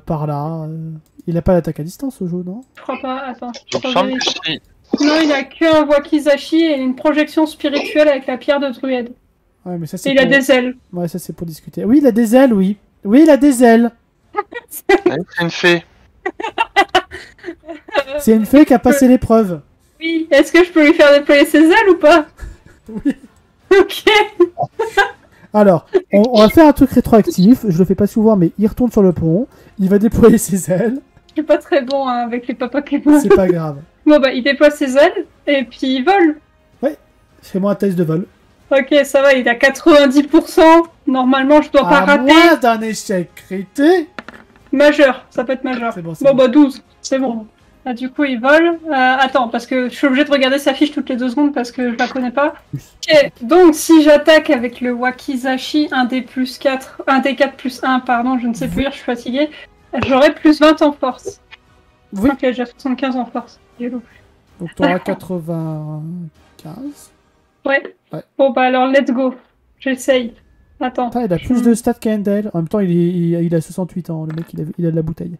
par là. Il a pas d'attaque à distance, Ojo, non? Je crois pas, attends. Il me semble que si. Non, il a qu'un wakizashi et une projection spirituelle avec la pierre de druide. Ouais, mais ça, c'est Et il a des ailes. Ouais, ça, c'est pour discuter. Oui, il a des ailes, oui. Oui, il a des ailes. C'est une fée. C'est une fée qui a passé l'épreuve. Oui, est-ce que je peux lui faire déployer ses ailes ou pas? Oui. Ok. Alors, on va faire un truc rétroactif. Je le fais pas souvent, mais il retourne sur le pont. Il va déployer ses ailes. Je suis pas très bon hein, avec les papas Pokémon. C'est pas grave. Bon, bah, il déploie ses ailes et puis il vole. Ouais. Fais-moi un test de vol. Ok, ça va, il a 90%. Normalement, je dois pas À rater. moins d'un échec critique. Majeur, ça peut être majeur. C'est bon, Bon, bah 12, c'est bon. Ah, du coup, il vole. Attends, parce que je suis obligée de regarder sa fiche toutes les 2 secondes parce que je la connais pas. Ok, donc si j'attaque avec le wakizashi, un D plus 4, un D4 plus 1, pardon, je ne sais plus lire, je suis fatiguée, j'aurai plus 20 en force. Oui. Je crois qu'il a déjà 75 en force. Donc t'auras 95. Ouais. Ouais. Bon, bah alors, let's go. J'essaye. Attends. Putain, il a plus de stats qu'Endel. En même temps, il a 68 ans. Le mec, il a de la bouteille.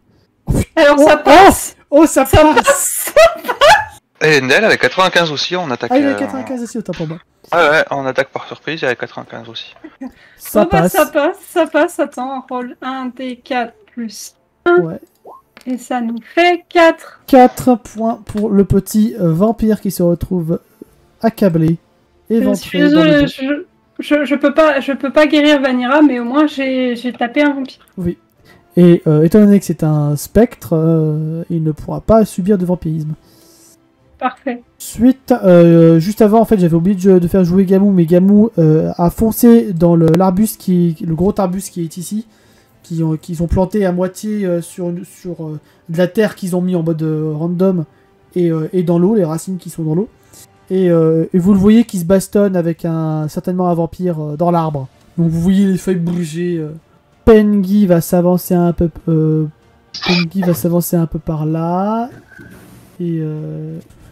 Alors, ça passe. Oh, ça passe. Et Endel avec 95 aussi, on attaque... Ah, il a 95 aussi, autant pour moi. Ouais, on attaque par surprise, il a 95 aussi. Ça Bon, bah, passe. ça passe. Attends, on roule 1 D4 plus 1. Ouais. Et ça nous fait 4. 4 points pour le petit vampire qui se retrouve accablé. Je suis désolée, je peux pas guérir Vanira, mais au moins j'ai tapé un vampire. Oui. Et étant donné que c'est un spectre, il ne pourra pas subir de vampirisme. Parfait. Suite, juste avant, en fait, j'avais oublié de faire jouer Gamou, mais Gamou a foncé dans l'arbuste le gros arbuste qui est ici, qu'ils ont planté à moitié sur de la terre qu'ils ont mis en mode random et dans l'eau, les racines qui sont dans l'eau. Et vous le voyez qui se bastonne avec certainement un vampire dans l'arbre. Donc vous voyez les feuilles bouger. Pengi va s'avancer un peu. Pengi va s'avancer un peu par là. Et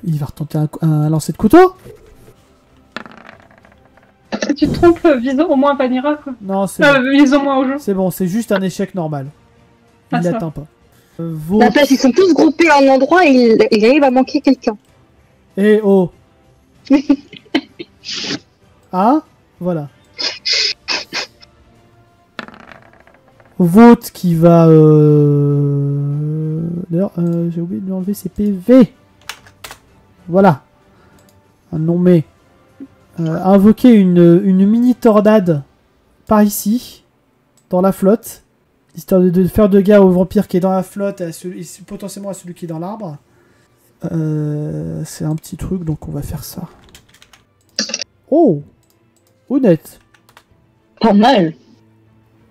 il va retenter un lancer de couteau. Si tu te trompes, vise au moins Vanira, quoi. Non, c'est Vise au moins au jeu. bon, c'est juste un échec normal. Il ça l'atteint pas. La place, ils sont tous groupés à un endroit et il arrive à manquer quelqu'un. Eh oh. Ah, voilà. Vote qui va... D'ailleurs, j'ai oublié de lui enlever ses PV. Voilà. Non mais... invoquer une mini tornade par ici, dans la flotte, histoire de faire de gars au vampire qui est dans la flotte et potentiellement à celui qui est dans l'arbre. C'est un petit truc, donc on va faire ça. Oh, honnête. Pas mal.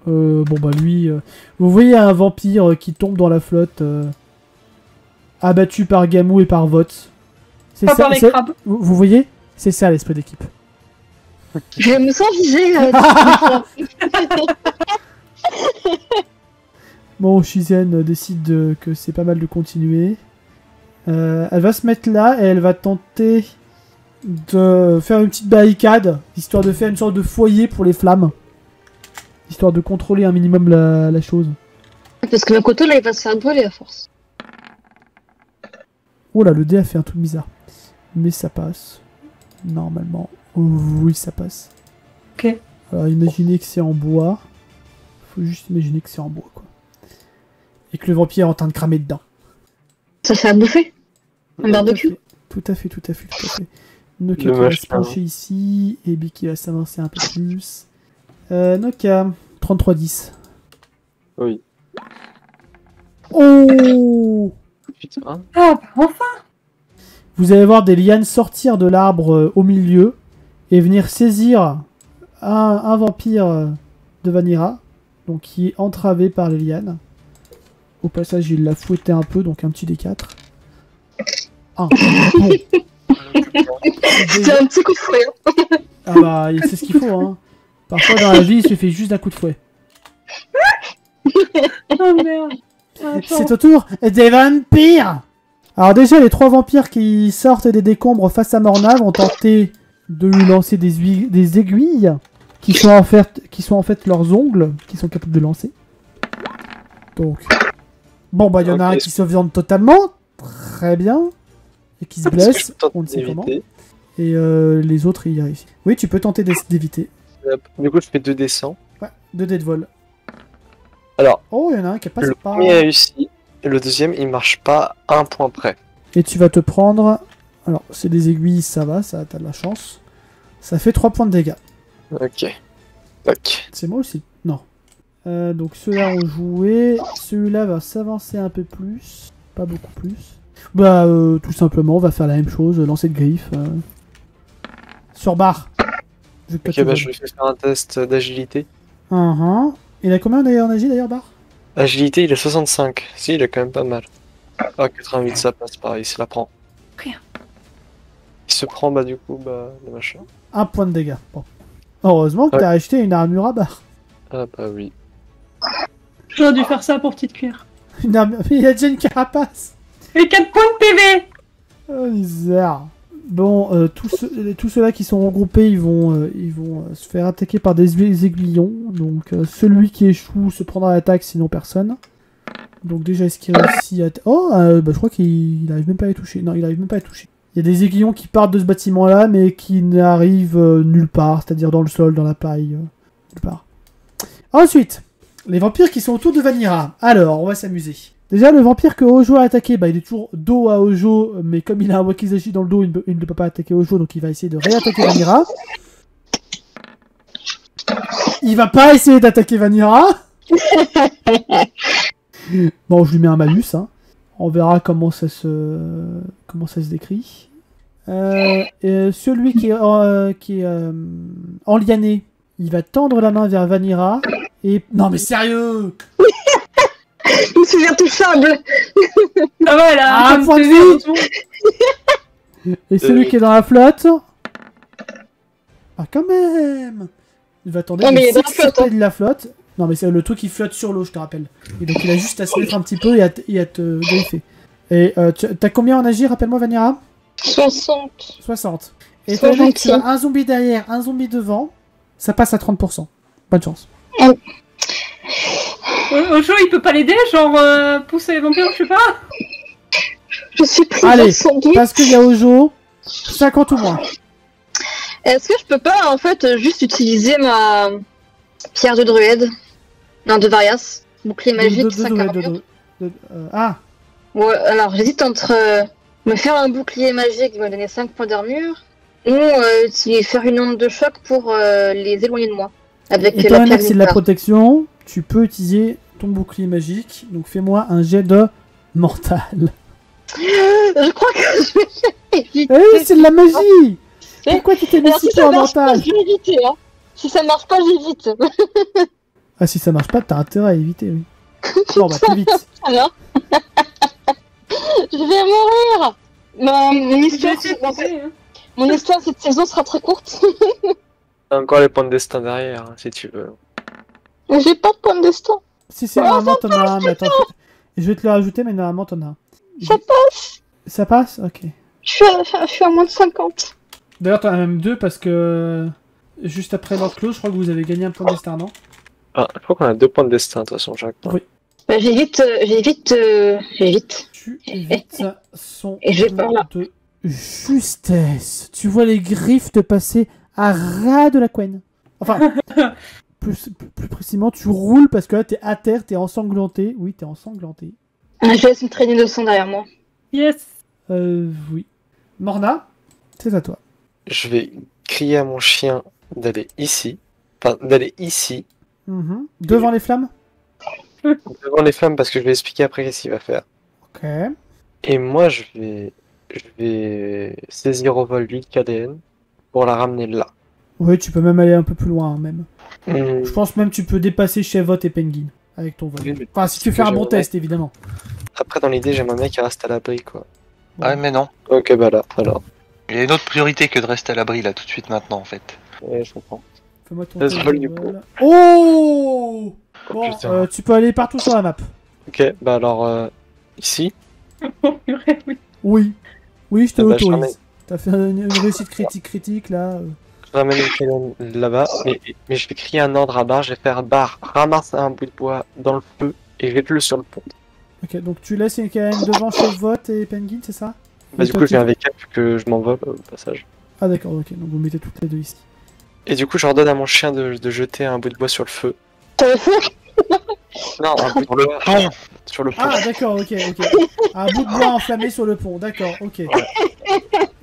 Bon bah lui... vous voyez un vampire qui tombe dans la flotte, abattu par Gamou et par Vote. C'est Pas ça, par les crabes. vous voyez? C'est ça l'esprit d'équipe. Je me sens visée. Bon, Shizen décide que c'est pas mal de continuer. Elle va se mettre là et elle va tenter de faire une petite barricade, histoire de faire une sorte de foyer pour les flammes. Histoire de contrôler un minimum la chose. Parce que le couteau là il va se faire brûler à force. Oh là, le dé a fait un truc bizarre. Mais ça passe. Normalement. Oui, ça passe. Ok. Alors imaginez que c'est en bois. Faut juste imaginer que c'est en bois, quoi. Et que le vampire est en train de cramer dedans. Ça fait à bouffer. Un barbecue. Tout à fait. Nokia Le qui va machin. se pencher ici. Ebi qui va s'avancer un peu plus. Nokia, 33-10. Oui. Oh! Putain. Ah, bah, enfin. Vous allez voir des lianes sortir de l'arbre au milieu et venir saisir un vampire de Vanira, donc qui est entravé par les lianes. Au passage, il l'a fouetté un peu, donc un petit D4. Ah, bon. C'est un petit coup de fouet. Ah bah, c'est ce qu'il faut, hein. Parfois, dans la vie, il suffit juste d'un coup de fouet. Oh merde. Attends. C'est au tour des vampires. Alors déjà, les 3 vampires qui sortent des décombres face à Morna vont tenter de lui lancer des aiguilles qui sont en fait leurs ongles qui sont capables de lancer. Donc, bon bah il y en a un qui se viande totalement, très bien, et qui se blesse, on ne sait comment. Et les autres ils réussissent. Oui, tu peux tenter d'éviter. Du coup, je fais 2 descends. Ouais, 2 dés de vol. Alors, Oh, il y en a un qui passe le par. premier réussi, et le deuxième, il marche pas à un point près. Et tu vas te prendre. Alors, c'est des aiguilles, ça va, ça t'as de la chance. Ça fait 3 points de dégâts. Ok. Tac. C'est moi aussi? Non. Donc ceux-là ont joué. Celui-là va s'avancer un peu plus. Pas beaucoup plus. Bah, tout simplement, on va faire la même chose. Lancer de griffe. Sur barre. Ok, bah je vais faire un test d'agilité. Il a combien d'ailleurs en agi d'ailleurs, barre? Agilité, il a 65. Si, il a quand même pas mal. Ah, 88, ça passe pareil, il se la prend. Ok. Il se prend, bah du coup, bah, le machin. 1 point de dégâts. Bon. Heureusement que Ouais. t'as acheté une armure à barre. Ah bah oui. J'aurais dû faire ça pour petite cuillère. Une armure... Il a déjà une carapace. Et 4 points de PV. Oh, misère. Bon, tous ceux-là qui sont regroupés, ils vont se faire attaquer par des aiguillons. Donc, celui qui échoue se prendra l'attaque, sinon personne. Donc déjà, est-ce qu'il réussit à... Oh, bah, je crois qu'il arrive même pas à les toucher. Non, il arrive même pas à les toucher. Il y a des aiguillons qui partent de ce bâtiment-là, mais qui n'arrivent nulle part. C'est-à-dire dans le sol, dans la paille. Nulle part. Ensuite, les vampires qui sont autour de Vanira. Alors, on va s'amuser. Déjà, le vampire que Hojo a attaqué, bah, il est toujours dos à Hojo, mais comme il a un Wakizashi dans le dos, il ne peut pas attaquer Hojo, donc il va essayer de réattaquer Vanira. Il va pas essayer d'attaquer Vanira. Bon, je lui mets un malus, hein. On verra comment ça se décrit. Et celui qui est enliané, il va tendre la main vers Vanira et... Non mais sérieux! Il se fait touchable. Ah ouais, là. Ah, comme point de PV, vie. attention. Et celui qui est dans la flotte... Ah quand même! Il va tenter Non, mais de il est dans la flotte, s'extirper de la flotte. Non mais c'est le truc qui flotte sur l'eau, je te rappelle. Et donc il a juste à se mettre un petit peu et à te griffer. Et t'as combien en agir, rappelle-moi Vanira? 60. 60. Et Sois t'as vu que tu gentil. as un zombie derrière, un zombie devant, ça passe à 30%. Bonne chance. Ojo, il peut pas l'aider, genre pousser les vampires, je sais pas. Je suis prise Allez, sans doute. parce qu'il y a Ojo, 50 ou moins. Est-ce que je peux pas en fait juste utiliser ma pierre de druide? Non, de Varias. Bouclier magique, 5 armures. Ah, Ouais, alors j'hésite entre me faire un bouclier magique qui va me donner 5 points d'armure ou faire une onde de choc pour les éloigner de moi. Avec étant la donné pierre que c'est de la militaire. protection, tu peux utiliser ton bouclier magique. Donc fais-moi un jet de mental. Je crois que je vais éviter. Eh oui, c'est de la magie! Pourquoi tu t'es mis Alors si si peu ça en marche pas, mental? je vais éviter. Hein. Si ça marche pas, j'évite. Ah, si ça marche pas, t'as intérêt à éviter, oui. Bon, bah, plus vite. Alors je vais mourir. Mon J'ai histoire, essayé de trouver, hein. mon histoire cette saison sera très courte. T'as encore les points de destin derrière, hein, si tu veux. J'ai pas de point de destin. Si, normalement, t'en as un, mais attends. Je vais te le rajouter, mais normalement, t'en as un. Ça passe. Ça passe? Ok. Je suis à moins de 50. D'ailleurs, t'en as même deux parce que. Juste après Lord Close, je crois que vous avez gagné un point de destin, non? Ah, je crois qu'on a 2 points de destin, de toute façon, Jacques. Oui. Bah, j'évite. Tu évites son Et je vais par là. de justesse. Tu vois les griffes te passer à ras de la couenne. Enfin, plus précisément, tu roules parce que là, t'es à terre, t'es ensanglanté. Oui, t'es ensanglanté. Je laisse une traînée de sang derrière moi. Yes. Oui. Morna, c'est à toi. Je vais crier à mon chien d'aller ici. Enfin, d'aller ici, Devant les flammes? devant les flammes, parce que je vais expliquer après qu'est-ce qu'il va faire. Ok. Et moi, je vais saisir au vol l'huile KDN pour la ramener là. Oui, tu peux même aller un peu plus loin, même. Hmm. Je pense même que tu peux dépasser Chevot et Penguin avec ton vol. Oui, mais Enfin, si tu c'est fais un que bon j'aimerais. test, évidemment. Après, dans l'idée, j'aimerais bien qu'il reste à l'abri, quoi. Ouais, mais non. Ok, bah là, alors. Il y a une autre priorité que de rester à l'abri là tout de suite maintenant en fait. Ouais, je comprends. Fais-moi ton Laisse test vol de du vol. Oh Bon, putain. tu peux aller partout sur la map. Ok, bah alors, ici. Oh, purée, oui. Oui. Oui, je te Ah bah, je l'autorise. T'as fait une réussite critique, là. Je ramène le KDN là-bas, mais je vais crier un ordre à Bar. Je vais faire Bar, ramasse un bout de bois dans le feu et jette-le sur le pont. Ok, donc tu laisses une KM devant Chevot et Penguin, c'est ça? Bah, Et du toi, coup, je tu- viens avec elle vu que je m'envole au passage. Ah d'accord, ok, donc vous mettez toutes les deux ici. Et du coup, j'ordonne à mon chien de jeter un bout de bois sur le feu. T'as le feu? Non, un bout de Sur le bois pont. sur le pont. Ah d'accord, ok. Un bout de bois enflammé sur le pont, d'accord, ok.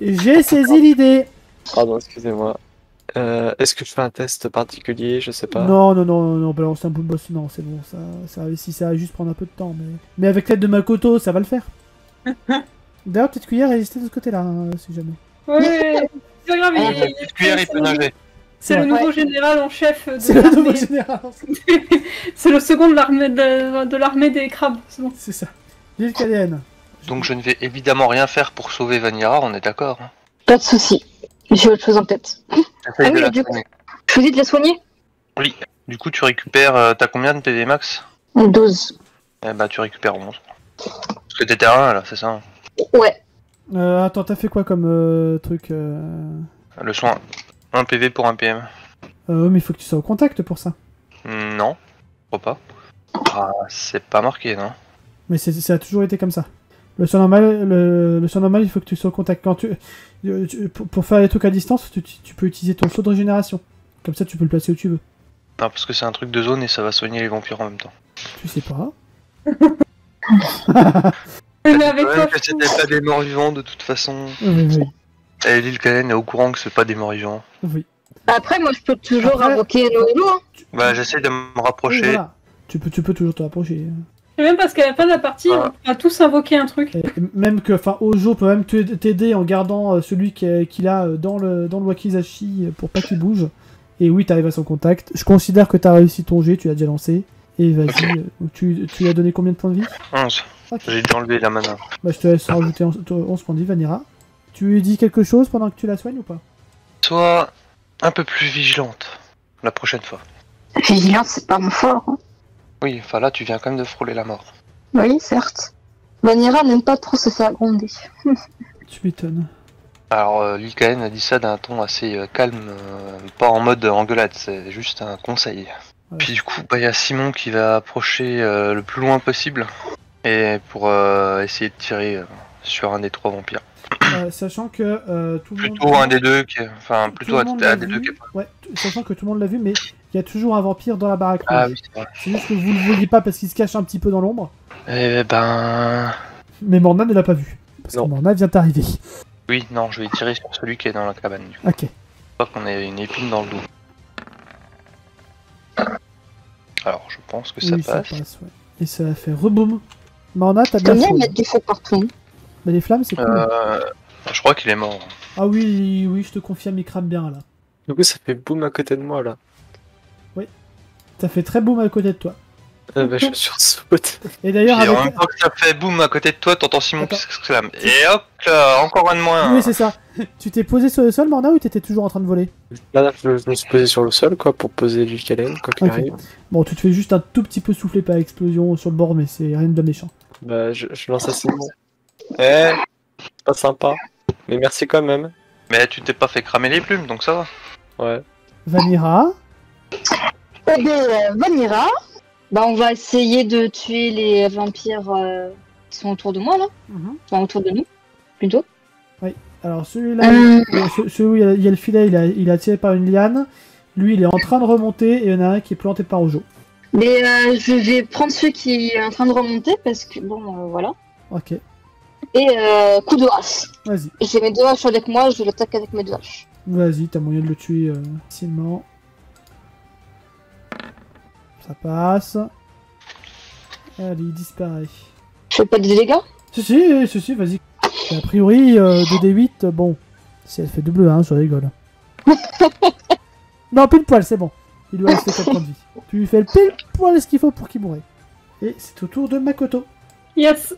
J'ai saisi l'idée. Pardon, excusez-moi. Est-ce que je fais un test particulier? Je sais pas. Non, balance un bout de bois, non, c'est bon, ça si ça va juste prendre un peu de temps, mais avec l'aide de Makoto, ça va le faire. D'ailleurs, petite cuillère résistez de ce côté-là, hein, si jamais. Ouais. C'est pas grave, Ah, La petite cuillère, il peut nager. C'est le Ouais. nouveau général en chef de C'est le nouveau l'armée. général. C'est le second de l'armée de l'armée des crabes. C'est bon. C'est ça. L'île Calienne. Donc je ne vais évidemment rien faire pour sauver Vanira, on est d'accord hein. Pas de soucis. J'ai autre chose en tête. J'essaye Ah de oui, la du coup. soigner. Je vous dis de la soigner? Oui. Du coup tu récupères, t'as combien de PV max? 12. Eh bah tu récupères 11. Parce que t'étais à 1 là, c'est ça hein. Ouais. Attends, t'as fait quoi comme truc Le soin. 1 PV pour un PM. Mais il faut que tu sois au contact pour ça. Non, je crois pas. Ah, c'est pas marqué, non? Mais ça a toujours été comme ça. Le soin normal, le soin normal, il faut que tu sois au contact. Quand pour faire les trucs à distance, tu peux utiliser ton saut de régénération. Comme ça, tu peux le placer où tu veux. Non, parce que c'est un truc de zone et ça va soigner les vampires en même temps. Tu sais pas. Mais avec Ouais, toi, que c'était pas des morts vivants de toute façon. Oui. Et l'île Kalen est au courant que c'est pas des morts vivants. Oui. Après, moi, je peux toujours Après- invoquer Noëlo, hein. Bah j'essaie de me Oui, rapprocher. voilà. Tu peux toujours te rapprocher. c'est même parce qu'à la fin de la partie, Ah. on va tous invoquer un truc. Et même que, enfin, Ojo peut même t'aider en gardant celui qu'il a dans le Wakizashi pour pas qu'il bouge. Et oui, t'arrives à son contact. Je considère que t'as réussi ton jet, tu l'as déjà lancé. Et vas-y, tu lui as donné combien de points de vie? 11. Ok. J'ai déjà enlevé la mana. Bah, je te laisse rajouter 11 points de vie, Vanira. Tu lui dis quelque chose pendant que tu la soignes ou pas? Sois un peu plus vigilante la prochaine fois. Vigilance, c'est pas mon fort, hein. Oui, enfin là tu viens quand même de frôler la mort. Oui, certes. Vanira n'aime pas trop se faire gronder. Tu m'étonnes. Alors l'île Kalen a dit ça d'un ton assez calme, pas en mode engueulade, c'est juste un conseil. Ouais. Puis du coup, bah y a Simon qui va approcher le plus loin possible et pour essayer de tirer sur un des 3 vampires. Sachant que tout le monde... Plutôt un des deux qui est... Enfin tout plutôt le un monde l'a des deux qui est vu. Ouais, sachant que tout le monde l'a vu, mais il y a toujours un vampire dans la baraque. Ah rouge. oui, c'est vrai. C'est juste que vous le voyez pas parce qu'il se cache un petit peu dans l'ombre. Eh ben... Mais Morna ne l'a pas vu. Parce Non. que Morna vient d'arriver. Oui, non, je vais tirer sur celui qui est dans la cabane. Du coup. Ok. Je crois qu'on a une épine dans le dos. Alors, je pense que ça Oui, passe. ça passe, ouais. Et ça a fait reboom. Morna, t'as bien J'aime bien fait. mettre du feu partout. Mais les flammes, c'est cool. Je crois qu'il est mort. Ah oui, je te confirme, il crame bien là. Du coup, ça fait boum à côté de moi là. Ça fait très boum à côté de toi. Bah, je sursaute. Et d'ailleurs, Et en avec... même temps que ça fait boum à côté de toi, t'entends Simon Attends. qui s'exclame. Et hop là, encore un de moins. Oui, c'est ça. Tu t'es posé sur le sol, Morna, ou t'étais toujours en train de voler? Là, je me suis posé sur le sol, quoi, pour poser du Kalen, quoi qu'il Ok. arrive. Bon, tu te fais juste un tout petit peu souffler par explosion sur le bord, mais c'est rien de méchant. Bah, je lance à Simon. C'est pas sympa. Mais merci quand même. Mais tu t'es pas fait cramer les plumes, donc ça va. Ouais. Vanira. Eh bien, Vanira, bah on va essayer de tuer les vampires qui sont autour de moi là, enfin autour de nous, plutôt. Alors celui-là, celui où il y a le filet, il est attiré par une liane. Lui, il est en train de remonter et il y en a un qui est planté par Ojo. Mais je vais prendre celui qui est en train de remonter parce que bon, voilà. Ok, Et coup de hache. vas-y. J'ai mes 2 haches avec moi, je l'attaque avec mes 2 haches. Vas-y, t'as moyen de le tuer facilement. Ça passe. Allez, il disparaît. Je fais pas de dégâts. Si, vas-y. Et a priori, 2d8, bon. Si elle fait double 1, je rigole. Non, pile poil, c'est bon. Il doit rester 4 points de vie. Tu lui fais le pile poil ce qu'il faut pour qu'il mourre. Et c'est au tour de Makoto. Yes.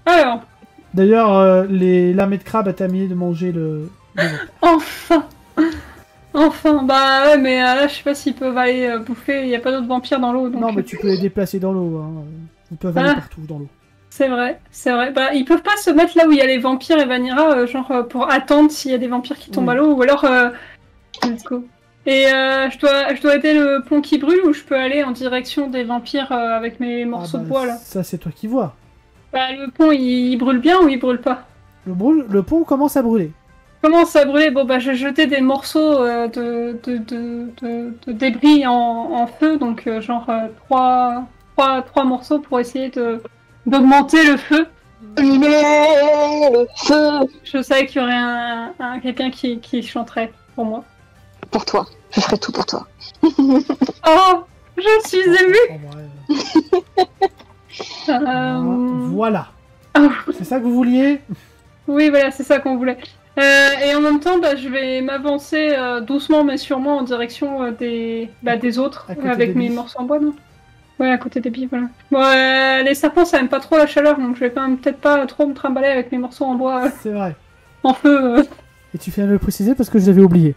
Alors, D'ailleurs, l'armée de crabes a terminé de manger le enfin. Enfin, bah ouais, mais là, je sais pas s'ils peuvent aller bouffer. Il y a pas d'autres vampires dans l'eau. Donc... Non, mais tu peux les déplacer dans l'eau. Hein. Ils peuvent aller Ah. partout dans l'eau. C'est vrai, c'est vrai. Bah, ils peuvent pas se mettre là où il y a les vampires et Vanira, pour attendre s'il y a des vampires qui tombent Oui. à l'eau, ou alors let's go. Et je dois aider le pont qui brûle ou je peux aller en direction des vampires avec mes morceaux Ah de bah, bois là. Ça, c'est toi qui vois. Bah, le pont il brûle bien ou il brûle pas? Le pont commence à brûler. Comment ça brûle? Bon bah je vais jeter des morceaux de débris en feu, donc trois morceaux pour essayer d'augmenter le feu. Mais le feu Je savais qu'il y aurait quelqu'un qui chanterait pour moi. pour toi. Je ferai tout pour toi. Oh, je suis émue. En vrai, voilà. Oh, C'est ça que vous vouliez? oui, voilà, c'est ça qu'on voulait. Et en même temps, bah, je vais m'avancer doucement mais sûrement en direction des autres À côté avec des mes billes. morceaux en bois, non? Ouais, à côté des billes, voilà. Bon, les serpents, ça aime pas trop la chaleur, donc je vais peut-être pas trop me trimballer avec mes morceaux en bois C'est vrai. en feu. Et tu fais à me le préciser parce que je l'avais oublié.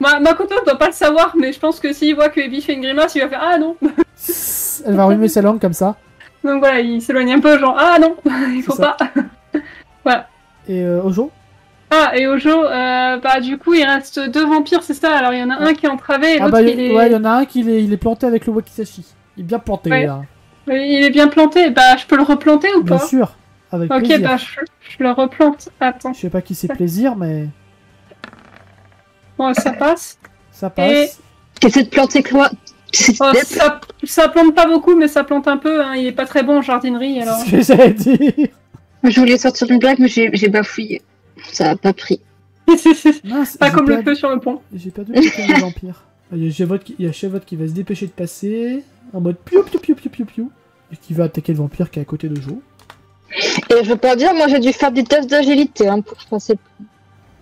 Makoto doit pas le savoir, mais je pense que s'il voit que Ebi fait une grimace, il va faire ah non. Elle va remuer sa langue comme ça. Donc voilà, il s'éloigne un peu, genre ah non, il faut C'est ça. pas. Voilà. Et Ojo? Ah, et Ojo, bah du coup, il reste 2 vampires, c'est ça. Alors il y en a un qui est entravé et Ah l'autre bah, il est... ouais, il y en a un qui il est planté avec le wakizashi. Il est bien planté, Ouais. là. Il est bien planté. Bah je peux le replanter ou Bien pas? sûr. Avec Ok, plaisir. bah je le replante. Attends. Je sais pas qui c'est plaisir, mais Bon, ça passe. ça passe. T'essaies de planter quoi? Oh, ça plante pas beaucoup, mais ça plante un peu. Hein. Il est pas très bon en jardinerie, alors. C'est ce que j'allais dire. Je voulais sortir une blague, mais j'ai bafouillé. Ça a pas pris. Mince, Pas j'ai comme le perdu- feu sur le pont. J'ai perdu le totem de vampire. Il y a Chevot qui va se dépêcher de passer en mode piou piou piou piou piou piou et qui va attaquer le vampire qui est à côté de Jo. Et je veux pas dire, moi j'ai dû faire des tests d'agilité hein, pour passer.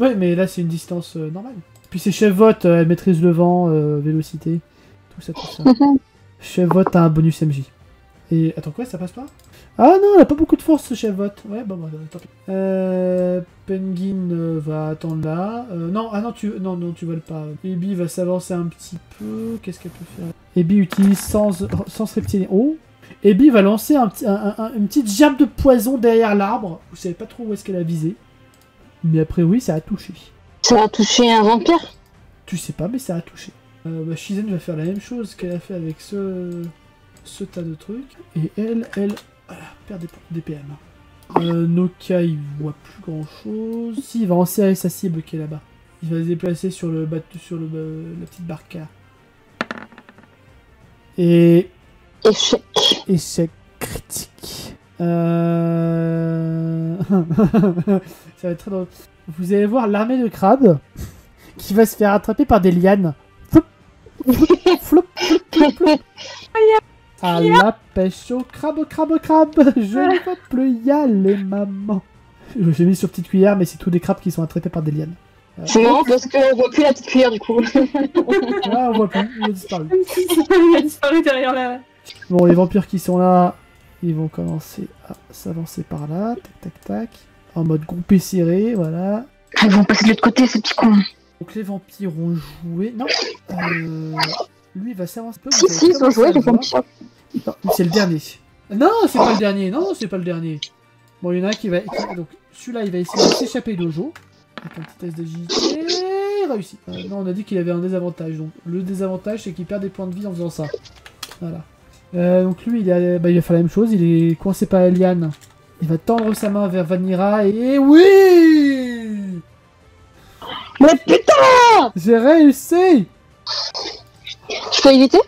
Ouais, mais là c'est une distance normale. Puis c'est Chevot, elle maîtrise le vent, vélocité, tout ça, tout ça. Chevot a un bonus MJ. Et attends quoi, ça passe pas? Ah non, elle a pas beaucoup de force ce Chevot. Ouais, bon, bah, tant pis. Penguin va attendre là. Non, ah non, tu voles pas. Ebi va s'avancer un petit peu. Qu'est-ce qu'elle peut faire? Ebi utilise sens reptilien. Oh! Ebi va lancer une petite gerbe de poison derrière l'arbre. Vous savez pas trop où est-ce qu'elle a visé. Mais après, oui, ça a touché. Ça a touché un vampire? Tu sais pas, mais ça a touché. Bah, Shizen va faire la même chose qu'elle a fait avec ce tas de trucs. Et elle voilà, perd des PM. Nokia, il voit plus grand chose. Si, il va enserrer sa cible qui est là-bas. Il va se déplacer sur la petite barque. Et Échec. échec critique. Ça va être très drôle. Vous allez voir l'armée de crabes qui va se faire attraper par des lianes. Flop, flop, flop, flop, flop. À la pêche au crabe, je ne veux plus y aller, maman. J'ai mis sur petite cuillère, mais c'est tous des crabes qui sont attrapés par des lianes. C'est marrant parce qu'on voit plus la petite cuillère du coup. Ouais, on voit plus, il a disparu. Il a disparu derrière la... Bon, les vampires qui sont là, ils vont commencer à s'avancer par là, tac tac tac, en mode groupé serré, voilà. Ils vont passer de l'autre côté, ces petits cons. Donc les vampires ont joué. Non, lui il va s'avancer un peu. Si, ils ont joué, les vampires. Non, lui, c'est le dernier. Non, c'est pas le dernier. Non, c'est pas le dernier. Bon, il y en a un qui va. Donc celui-là, il va essayer de s'échapper d'Ojo. Avec un petit test d'agilité. Réussi. Non, on a dit qu'il avait un désavantage. Donc le désavantage, c'est qu'il perd des points de vie en faisant ça. Voilà. Donc lui, il va faire la même chose. Il est coincé par la liane. Il va tendre sa main vers Vanira et oui! Mais putain! J'ai réussi! Je peux éviter?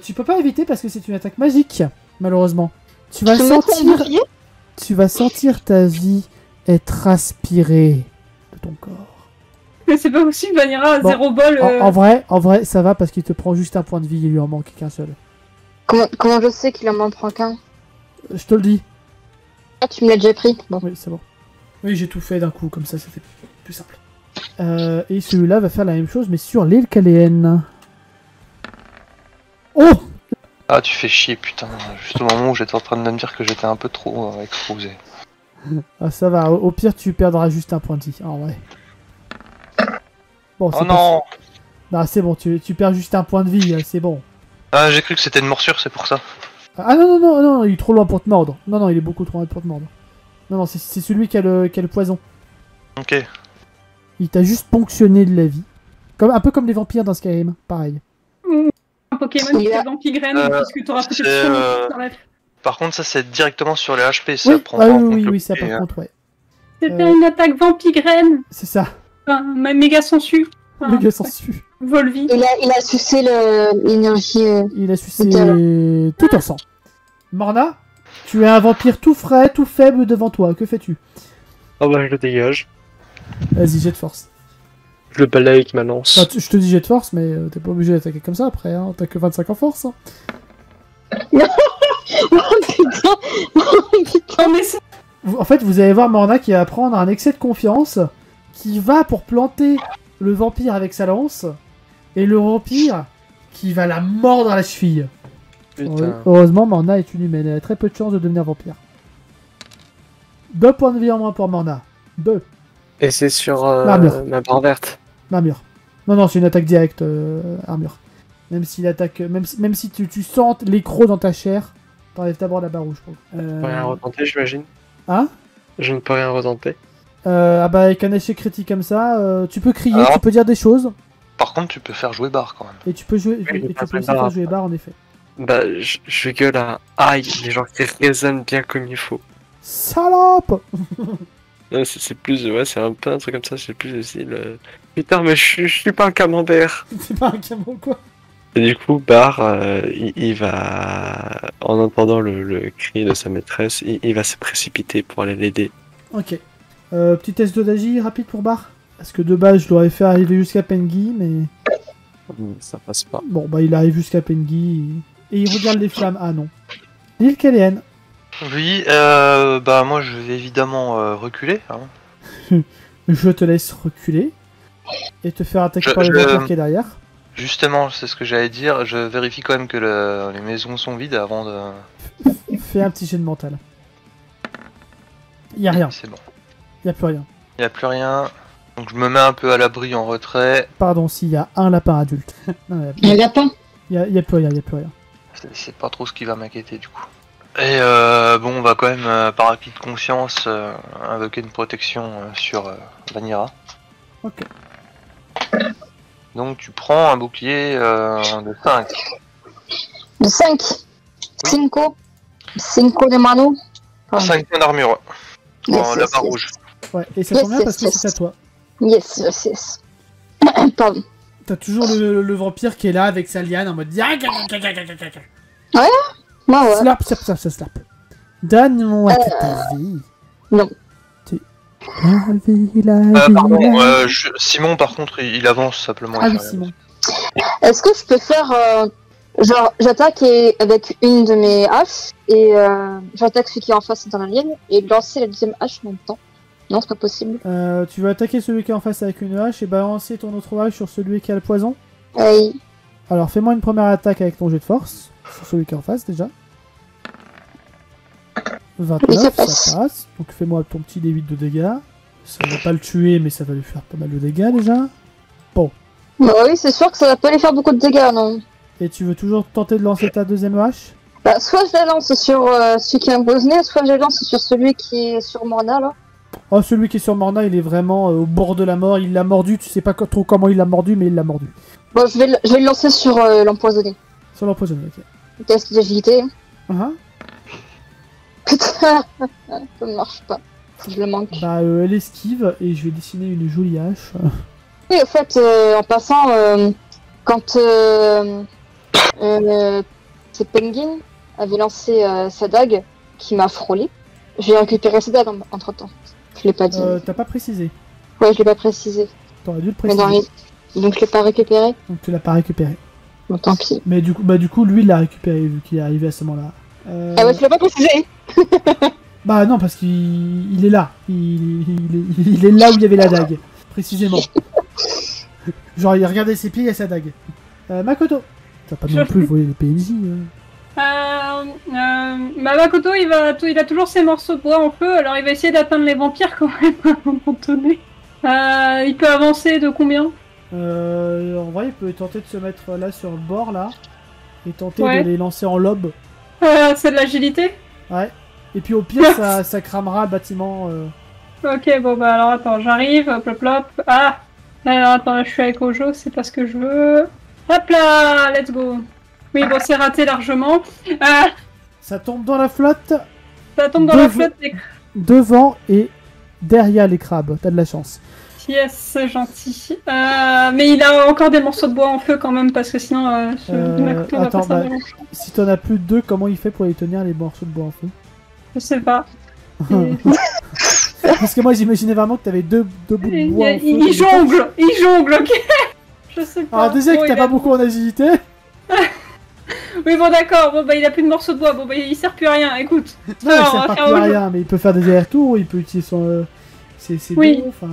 Tu peux pas éviter parce que c'est une attaque magique, malheureusement. Tu vas sentir ta vie être aspirée de ton corps. Mais c'est pas possible, Vanira a Bon, 0 bol. En vrai, ça va parce qu'il te prend juste un point de vie, il lui en manque qu'un seul. Comment je sais qu'il en m'en prend qu'un? Je te le dis. Ah, tu me l'as déjà pris. Bon. Oui, c'est bon. Oui, j'ai tout fait d'un coup, comme ça, c'était plus simple. Et celui-là va faire la même chose, mais sur l'île Caléenne. Oh! Ah, tu fais chier, putain. Juste au moment où j'étais en train de me dire que j'étais un peu trop exposé. Ah, ça va, au pire, tu perdras juste un point de vie, en vrai. Bon, Oh non! Non, c'est bon, tu perds juste un point de vie, c'est bon. Ah, j'ai cru que c'était une morsure, c'est pour ça. Ah non, il est trop loin pour te mordre. Non, il est beaucoup trop loin pour te mordre. Non, c'est celui qui a le poison. Ok. Il t'a juste ponctionné de la vie. Un peu comme les vampires dans Skyrim, pareil. Un Pokémon qui a Vampigraine, puisque t'auras peut-être son... Par contre, ça c'est directement sur les HP, ça Oui, prend pas en compte oui, le ça bouclier, par contre, ouais. C'était une attaque Vampigraine. C'est ça. Enfin, méga sensu. Le gars s'en suit. Volvi. Il a sucé l'énergie. Il a sucé tout en sang. Morna, tu es un vampire tout frais, tout faible devant toi. Que fais-tu? Oh bah je le dégage. Vas-y, jet de force. Je le balaye avec ma lance. Enfin, je te dis jet de force, mais t'es pas obligé d'attaquer comme ça après. Hein. T'as que 25 en force. Hein. Oh putain! Oh putain! Mais c'est... En fait, vous allez voir Morna qui va prendre un excès de confiance, qui va pour planter le vampire avec sa lance, et le vampire qui va la mordre à la cheville. Putain. Heureusement, Morna est une humaine, elle a très peu de chances de devenir vampire. 2 points de vie en moins pour Morna. 2. Et c'est sur ma barre verte. Armure. Non, c'est une attaque directe, armure. Même si l'attaque, même si tu sens les crocs dans ta chair, t'enlèves d'abord la barre rouge. Je ne peux rien retenter, j'imagine. Hein? Je ne peux rien retenter. Ah bah avec un échec critique comme ça, tu peux crier, Alors, tu peux dire des choses. Par contre, tu peux faire jouer barre quand même. Et tu peux jouer, Oui, et tu peux aussi faire jouer barre en effet. Bah je gueule à aïe, les gens qui raisonnent bien comme il faut. Salope! Non, c'est plus, ouais, c'est un peu un truc comme ça, c'est plus aussi le... Putain, mais je suis pas un camembert. C'est pas un camion quoi. Et du coup, Bar, il va, en entendant le cri de sa maîtresse, il va se précipiter pour aller l'aider. Ok. Petit test de d'agi rapide pour Bar. Parce que de base je l'aurais fait arriver jusqu'à Pengi, mais... Ça passe pas. Bon bah il arrive jusqu'à Pengi et il regarde les flammes. Ah non. L'île Caléenne. Oui, bah moi je vais évidemment reculer. Hein. Je te laisse reculer et te faire attaquer par le vampire qui est derrière. Justement, c'est ce que j'allais dire. Je vérifie quand même que les maisons sont vides avant de... Fais un petit jet de mental. Y a rien. C'est bon. Y a plus rien. Y a plus rien. Donc je me mets un peu à l'abri en retrait. Pardon, s'il y a un lapin adulte. Non, Un lapin? y a plus rien, y a plus rien. C'est pas trop ce qui va m'inquiéter du coup. Et bon, on va quand même, par acquis de conscience, invoquer une protection sur Vanira. Ok. Donc tu prends un bouclier de 5. De 5? 5? 5 de mano? 5 points d'armure. Yes, La barre rouge. Ouais, et ça tombe bien parce que c'est à toi. Yes. Pardon. T'as toujours le vampire qui est là avec sa liane en mode... Moi, ouais. Slap. Donne-moi ta vie. Non. La vie. Pardon, Simon par contre il avance simplement. Ah il oui, fait rien. Simon. Est-ce que je peux faire... genre, j'attaque avec une de mes haches, et j'attaque celui qui est en face dans la ligne, et lancer la deuxième hache en même temps. Non, c'est pas possible. Tu vas attaquer celui qui est en face avec une hache et balancer ton autre hache sur celui qui a le poison. Oui. Alors fais-moi une première attaque avec ton jet de force. Sur celui qui est en face déjà. 29, Oui, ça ça passe. Donc fais-moi ton petit D8 de dégâts. Ça va pas le tuer, mais ça va lui faire pas mal de dégâts déjà. Bah oui, c'est sûr que ça va pas lui faire beaucoup de dégâts, non. Et tu veux toujours tenter de lancer ta deuxième hache? Bah, soit je la lance sur celui qui est empoisonné, soit je la lance sur celui qui est sur Morna, là. Oh, celui qui est sur Morna, il est vraiment au bord de la mort. Il l'a mordu, tu sais pas trop comment il l'a mordu, mais il l'a mordu. Bon, je vais le lancer sur l'empoisonné. Sur l'empoisonné, ok. Test d'agilité. Uh-huh. Putain, ça ne marche pas. Je le manque. Bah, elle esquive et je vais dessiner une jolie hache. Oui, en fait, en passant, quand c'est Penguin avait lancé sa dague qui m'a frôlé, j'ai récupéré sa dague entre temps. Je l'ai pas dit. T'as pas précisé. Ouais, je l'ai pas précisé. T'aurais dû le Mais préciser. Donc je l'ai pas récupéré. Donc tu l'as pas récupéré. Bon, tant pis. Mais du coup, lui, il l'a récupéré vu qu'il est arrivé à ce moment-là. Ah ouais, tu l'as pas précisé. Bah non, parce qu'il est là. Il est là où il y avait la dague. Précisément. Genre, il regardait ses pieds, il y a sa dague. Makoto. T'as pas non plus volé les PNJ. Makoto, il a toujours ses morceaux de bois en feu, alors il va essayer d'atteindre les vampires quand même à un moment donné. Il peut avancer de combien? En vrai, il peut tenter de se mettre là sur le bord là et tenter Ouais. de les lancer en lobe. C'est de l'agilité? Ouais. Et puis au pire, ça cramera le bâtiment. Ok, bon bah alors attends, j'arrive, hop hop hop. Ah! Alors attends, là, je suis avec Ojo, c'est pas ce que je veux. Hop là, let's go. Oui, bon, c'est raté largement. Ça tombe dans la flotte Ça tombe dans la flotte des... devant et derrière les crabes. T'as de la chance. Yes, c'est gentil. Mais il a encore des morceaux de bois en feu quand même, parce que sinon, Makoto va attends, pas servir. si t'en as plus de deux, comment il fait pour les tenir les morceaux de bois en feu? Je sais pas. Parce que moi j'imaginais vraiment que t'avais deux bouts de bois en feu. Il jongle, ok. Je sais pas. Alors déjà Bon, que t'as pas beaucoup en agilité. Oui, bon, d'accord. Bon, bah, il a plus de morceaux de bois. Bon, bah, il sert plus à rien. Écoute. Non, Alors, il on sert va pas faire plus à autre rien, mais il peut faire des allers-retours, il peut utiliser son... ses Oui. dos, enfin...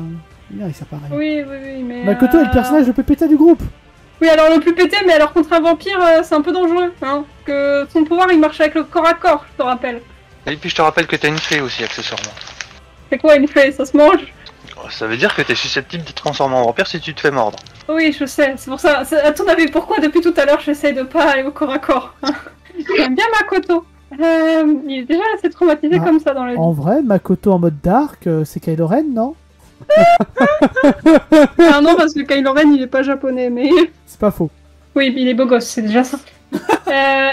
Non, il sert pas à rien. Oui, mais... Makoto est le personnage le plus pété du groupe. Oui, alors le plus pété, mais alors contre un vampire, c'est un peu dangereux, hein. Que son pouvoir, il marche avec le corps à corps, je te rappelle. Et puis je te rappelle que t'as une fée aussi, accessoirement. C'est quoi une fée? Ça se mange? Ça veut dire que t'es susceptible de te transformer en vampire si tu te fais mordre. Oui, je sais, c'est pour ça. À ton avis, pourquoi depuis tout à l'heure, j'essaye de pas aller au corps à corps? J'aime bien Makoto. Il est déjà assez traumatisé comme ça dans la vie. En vrai, Makoto en mode dark, c'est Kylo Ren, non? Ah non, parce que Kylo Ren, il est pas japonais, mais... C'est pas faux. Oui, il est beau gosse, c'est déjà ça.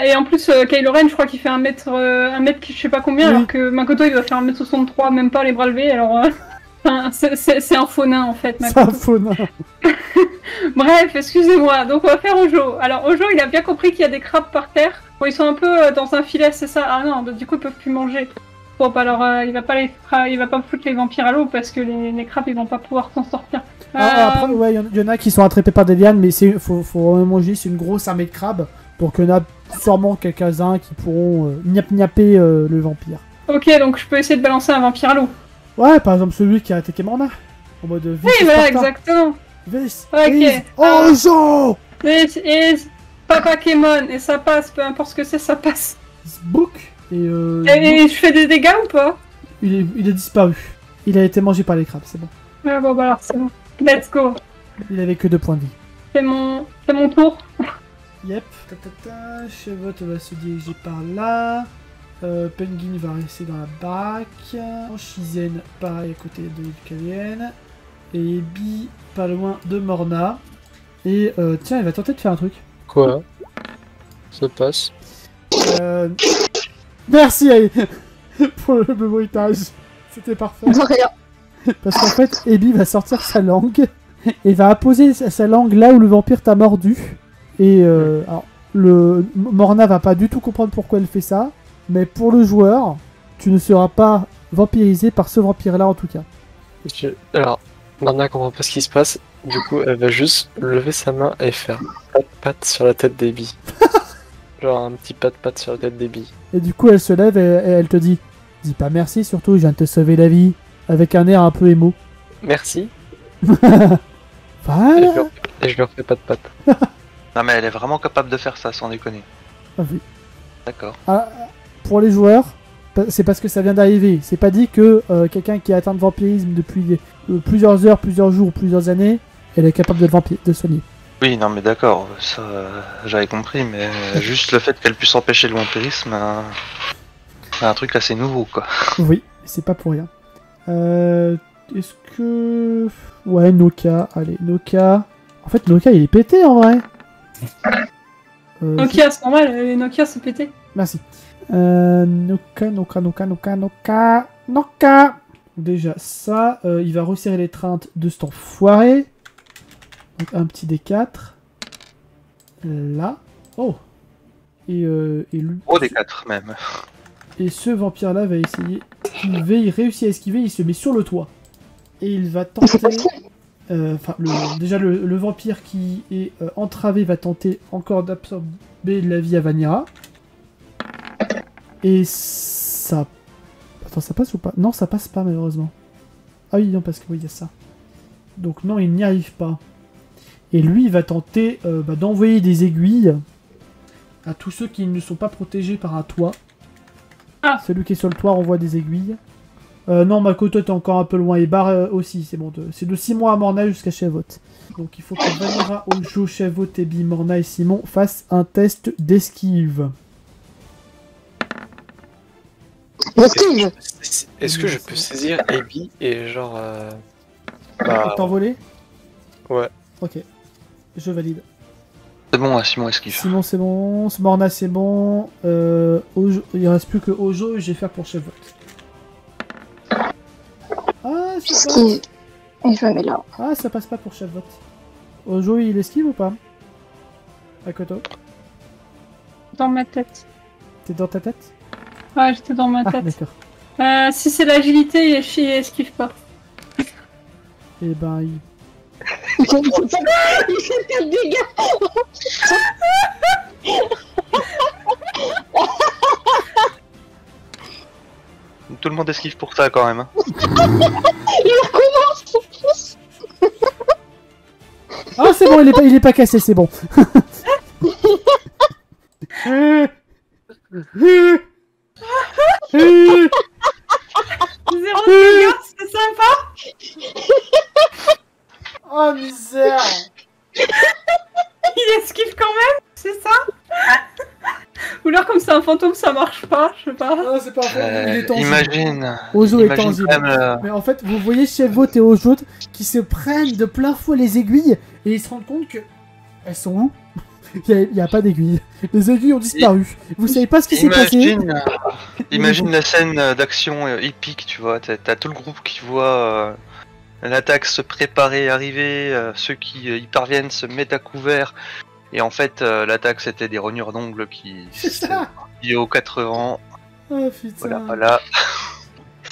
Et en plus, Kylo Ren, je crois qu'il fait 1 mètre, je sais pas combien, Oui. alors que Makoto, il va faire 1m63, même pas les bras levés, alors... c'est un faux nain, en fait, C'est Makoto. un faux nain. Bref, excusez-moi, donc on va faire Ojo. Alors Ojo, il a bien compris qu'il y a des crabes par terre. Bon, ils sont un peu dans un filet, c'est ça? Ah non, du coup, ils peuvent plus manger. Bon, bah alors, il va pas foutre les vampires à l'eau, parce que les crabes, ils vont pas pouvoir s'en sortir. Après, ouais, il y en a qui sont attrapés par des lianes, mais faut vraiment dire c'est une grosse armée de crabes. Donc il y en a sûrement quelques-uns qui pourront gnapper le vampire. Ok, donc je peux essayer de balancer un vampire à l'eau. Ouais, par exemple celui qui a attaqué Morna. En mode Oui, voilà, exactement. This Ok. is Ojo! This is Papa Kémon, et ça passe, peu importe ce que c'est, ça passe. This book. Et Et je fais des dégâts ou pas? il a disparu. Il a été mangé par les crabes, c'est bon. Ouais, bon, bah alors, c'est bon. Let's go. Il avait que 2 points de vie. C'est mon tour. Yep. Chevot va se diriger par là. Penguin va rester dans la baraque. Shizen pareil à côté de Kalien. Et Bi pas loin de Morna. Et tiens, il va tenter de faire un truc. Quoi? Ça passe. Merci Aïe, pour le bruitage. C'était parfait. De rien. Parce qu'en fait, Ebi va sortir sa langue et va apposer sa langue là où le vampire t'a mordu. Et alors, Morna va pas du tout comprendre pourquoi elle fait ça, mais pour le joueur, tu ne seras pas vampirisé par ce vampire-là en tout cas. Alors, Marna comprend pas ce qui se passe, du coup elle va juste lever sa main et faire pat sur la tête d'Ebi. Genre un petit pat sur la tête d'Ebi. Et du coup, elle se lève et elle te dit « Dis pas merci surtout, je viens de te sauver la vie. avec un air un peu émo. Merci. Voilà. Et je leur fais pas de patte. Non mais elle est vraiment capable de faire ça sans déconner. Ah oui. D'accord. Ah, pour les joueurs, c'est parce que ça vient d'arriver. C'est pas dit que quelqu'un qui est atteint de vampirisme depuis plusieurs heures, plusieurs jours, plusieurs années, elle est capable de soigner. Oui, non mais d'accord, ça j'avais compris, mais juste le fait qu'elle puisse empêcher le vampirisme, c'est un truc assez nouveau quoi. Oui, c'est pas pour rien. Est-ce que... Ouais, Noka. Allez, Noka. En fait, Noka, il est pété, en vrai. Nokia, c'est normal, les Nokia, c'est pété. Merci. Noka. Déjà, ça, il va resserrer l'étreinte de cet enfoiré. Donc, un petit D4. Là. Oh. Et lui... Oh, des 4 même. Et ce vampire-là va essayer... Il réussit à esquiver, il se met sur le toit. Et il va tenter... déjà, le vampire qui est entravé va tenter encore d'absorber de la vie à Vanira. Et ça... Attends, ça passe ou pas? Non, ça passe pas, malheureusement. Ah oui, non, parce que oui, il y a ça. Donc non, il n'y arrive pas. Et lui, il va tenter d'envoyer des aiguilles à tous ceux qui ne sont pas protégés par un toit. Ah. Celui qui est sur le toit renvoie des aiguilles. Non, Makoto est encore un peu loin. Et Barre aussi, c'est bon. C'est de Simon à Morna jusqu'à Chevot. Donc il faut que Vanira, Ojo, Chevot, Ebi, Morna et Simon fassent un test d'esquive. Esquive. Est-ce que je peux saisir Ebi et genre... T'envoler? Ouais. Ok. Je valide. C'est bon, Simon esquive. Simon, c'est bon. Morna, c'est bon. Ojo... Il reste plus que Ojo et je vais faire pour Chevot. Ah, Esquive. Et je me mets là. Ah, ça passe pas pour Chevot. Ojo, il esquive ou pas? Makoto, Dans ma tête. t'es dans ta tête? Ouais, j'étais dans ma Ah, tête. d'accord. Si c'est l'agilité, il esquive pas. Et ben, Il fait 4 dégâts. Tout le monde esquive pour ça quand même. Hein. Il recommence. Ah, c'est bon, il est pas cassé, c'est bon. Zéro dégâts, c'est sympa. Oh, misère. Il esquive quand même, c'est ça? Ou alors comme c'est un fantôme, ça marche pas, je sais pas. Non, c'est pas vrai, il est tangible. Imagine. Ojo est Imagine tangible. quand même, Mais en fait, vous voyez Chevot et Ojo qui se prennent de plein fouet les aiguilles et ils se rendent compte que... Elles sont où? Il n'y a pas d'aiguilles. Les aiguilles ont disparu. Vous savez pas ce qui s'est passé? Imagine la scène d'action épique, tu vois. T'as tout le groupe qui voit l'attaque se préparer, arriver. Ceux qui y parviennent se mettent à couvert. Et en fait, l'attaque c'était des rognures d'ongles qui aux 4 rangs. Oh putain. Voilà.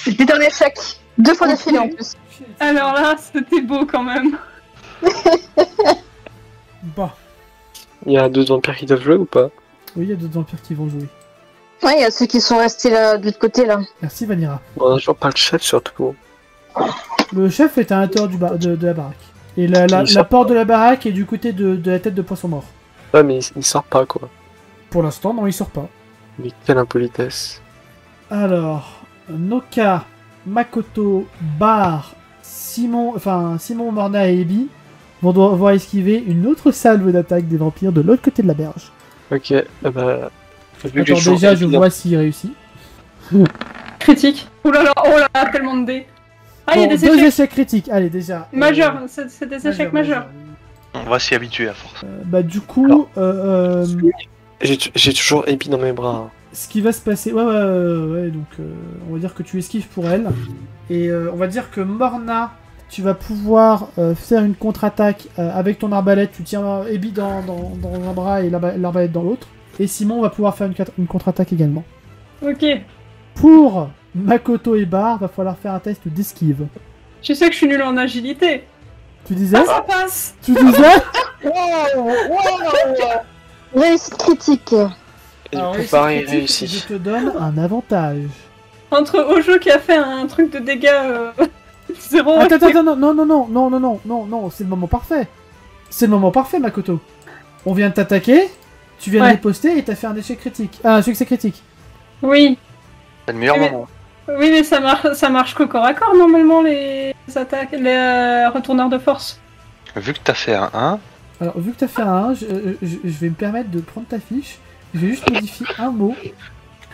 C'était un échec. 2 fois d'affilée en plus. Alors là, c'était beau quand même. Bah. Il y a 2 vampires qui doivent jouer ou pas? Oui, il y a d'autres vampires qui vont jouer. Ouais, il y a ceux qui sont restés là, de l'autre côté là. Merci Vanira. On a toujours pas le chef surtout. Le chef est à l'intérieur de la baraque. Et la porte de la baraque est du côté de la tête de poisson mort. Ouais, mais il sort pas quoi. Pour l'instant, non, il sort pas. Mais quelle impolitesse. Alors, Noka, Makoto, Bar, Simon, Morna et Ebi vont devoir esquiver une autre salve d'attaque des vampires de l'autre côté de la berge. Ok, bah... Vu que Attends, j'ai déjà, je toujours vois s'il réussit. Critique. Oh là là, tellement de dés. Ah, il y a Bon, des 2 échecs échecs critiques, allez, déjà. majeurs, c'est des échecs majeurs. On va s'y habituer à force. Bah, du coup, J'ai toujours Ebi dans mes bras. ce qui va se passer... Ouais, donc on va dire que tu esquives pour elle. Et on va dire que Morna, tu vas pouvoir faire une contre-attaque avec ton arbalète. Tu tiens Ebi dans un bras et l'arbalète dans l'autre. Et Simon va pouvoir faire une contre-attaque également. Ok. Pour Makoto et Bar, va falloir faire un test d'esquive. Je sais que je suis nulle en agilité. Tu disais? Ah, ça passe. Tu disais? Réussite critique. Et Alors, du coup, pareil, critique, réussi. je te donne un avantage. Entre Ojo qui a fait un truc de dégâts 0. Attends, non, c'est le moment parfait. C'est le moment parfait, Makoto. On vient de t'attaquer, tu viens de riposter et t'as fait un échec critique. Ah, un succès critique. Oui. C'est le meilleur moment. Oui, mais ça marche que corps à corps normalement les attaques, les retourneurs de force. Vu que t'as fait un 1. Alors, vu que t'as fait un 1, je vais me permettre de prendre ta fiche. Je vais juste modifier un mot.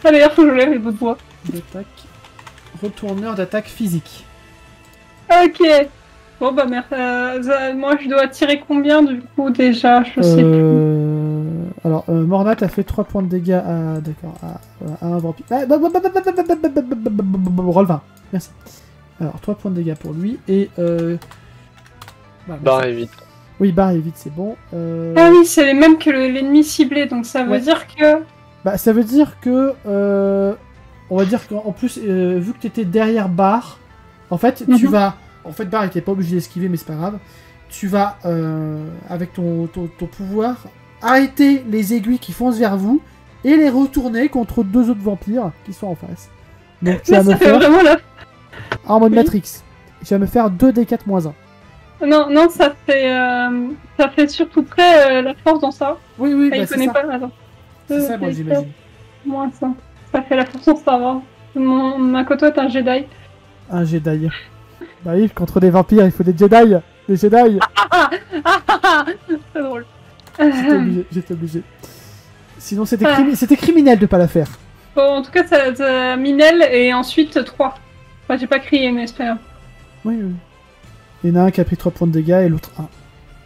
Ah d'ailleurs, faut que je lève les bouts de bois. D'attaque. Retourneur d'attaque physique. Ok. Bon bah merde. Moi je dois tirer combien du coup déjà? Je sais plus. Alors, Morna, t'as fait 3 points de dégâts à. D'accord, à un vampire. Roll 20. Merci. Alors, 3 points de dégâts pour lui et. Barre et vite. Oui, barre et vite, c'est bon. Ah oui, c'est les mêmes que l'ennemi ciblé, donc ça veut dire que. Bah, ça veut dire que. On va dire qu'en plus, vu que t'étais derrière barre, en fait, tu vas. En fait, barre était pas obligé d'esquiver, mais c'est pas grave. Tu vas, avec ton pouvoir, arrêter les aiguilles qui foncent vers vous et les retourner contre 2 autres vampires qui sont en face. Donc, tu vas me faire. Vraiment là. En mode Matrix. Tu vas me faire 2d4-1. Non, ça fait surtout très la force dans ça. Oui, Ah, bah, il connaît pas, attends. C'est ça, moi, j'imagine. Moins ça. Ça fait la force dans Star Wars. Makoto est un Jedi. Un Jedi. Bah oui, contre des vampires, il faut des Jedi. Des Jedi. C'est drôle. J'étais obligé. Sinon, c'était criminel de pas la faire. Bon, en tout cas, ça Minel et ensuite 3. Enfin, j'ai pas crié, mais c'est pas grave. Oui. Il y en a un qui a pris 3 points de dégâts et l'autre 1.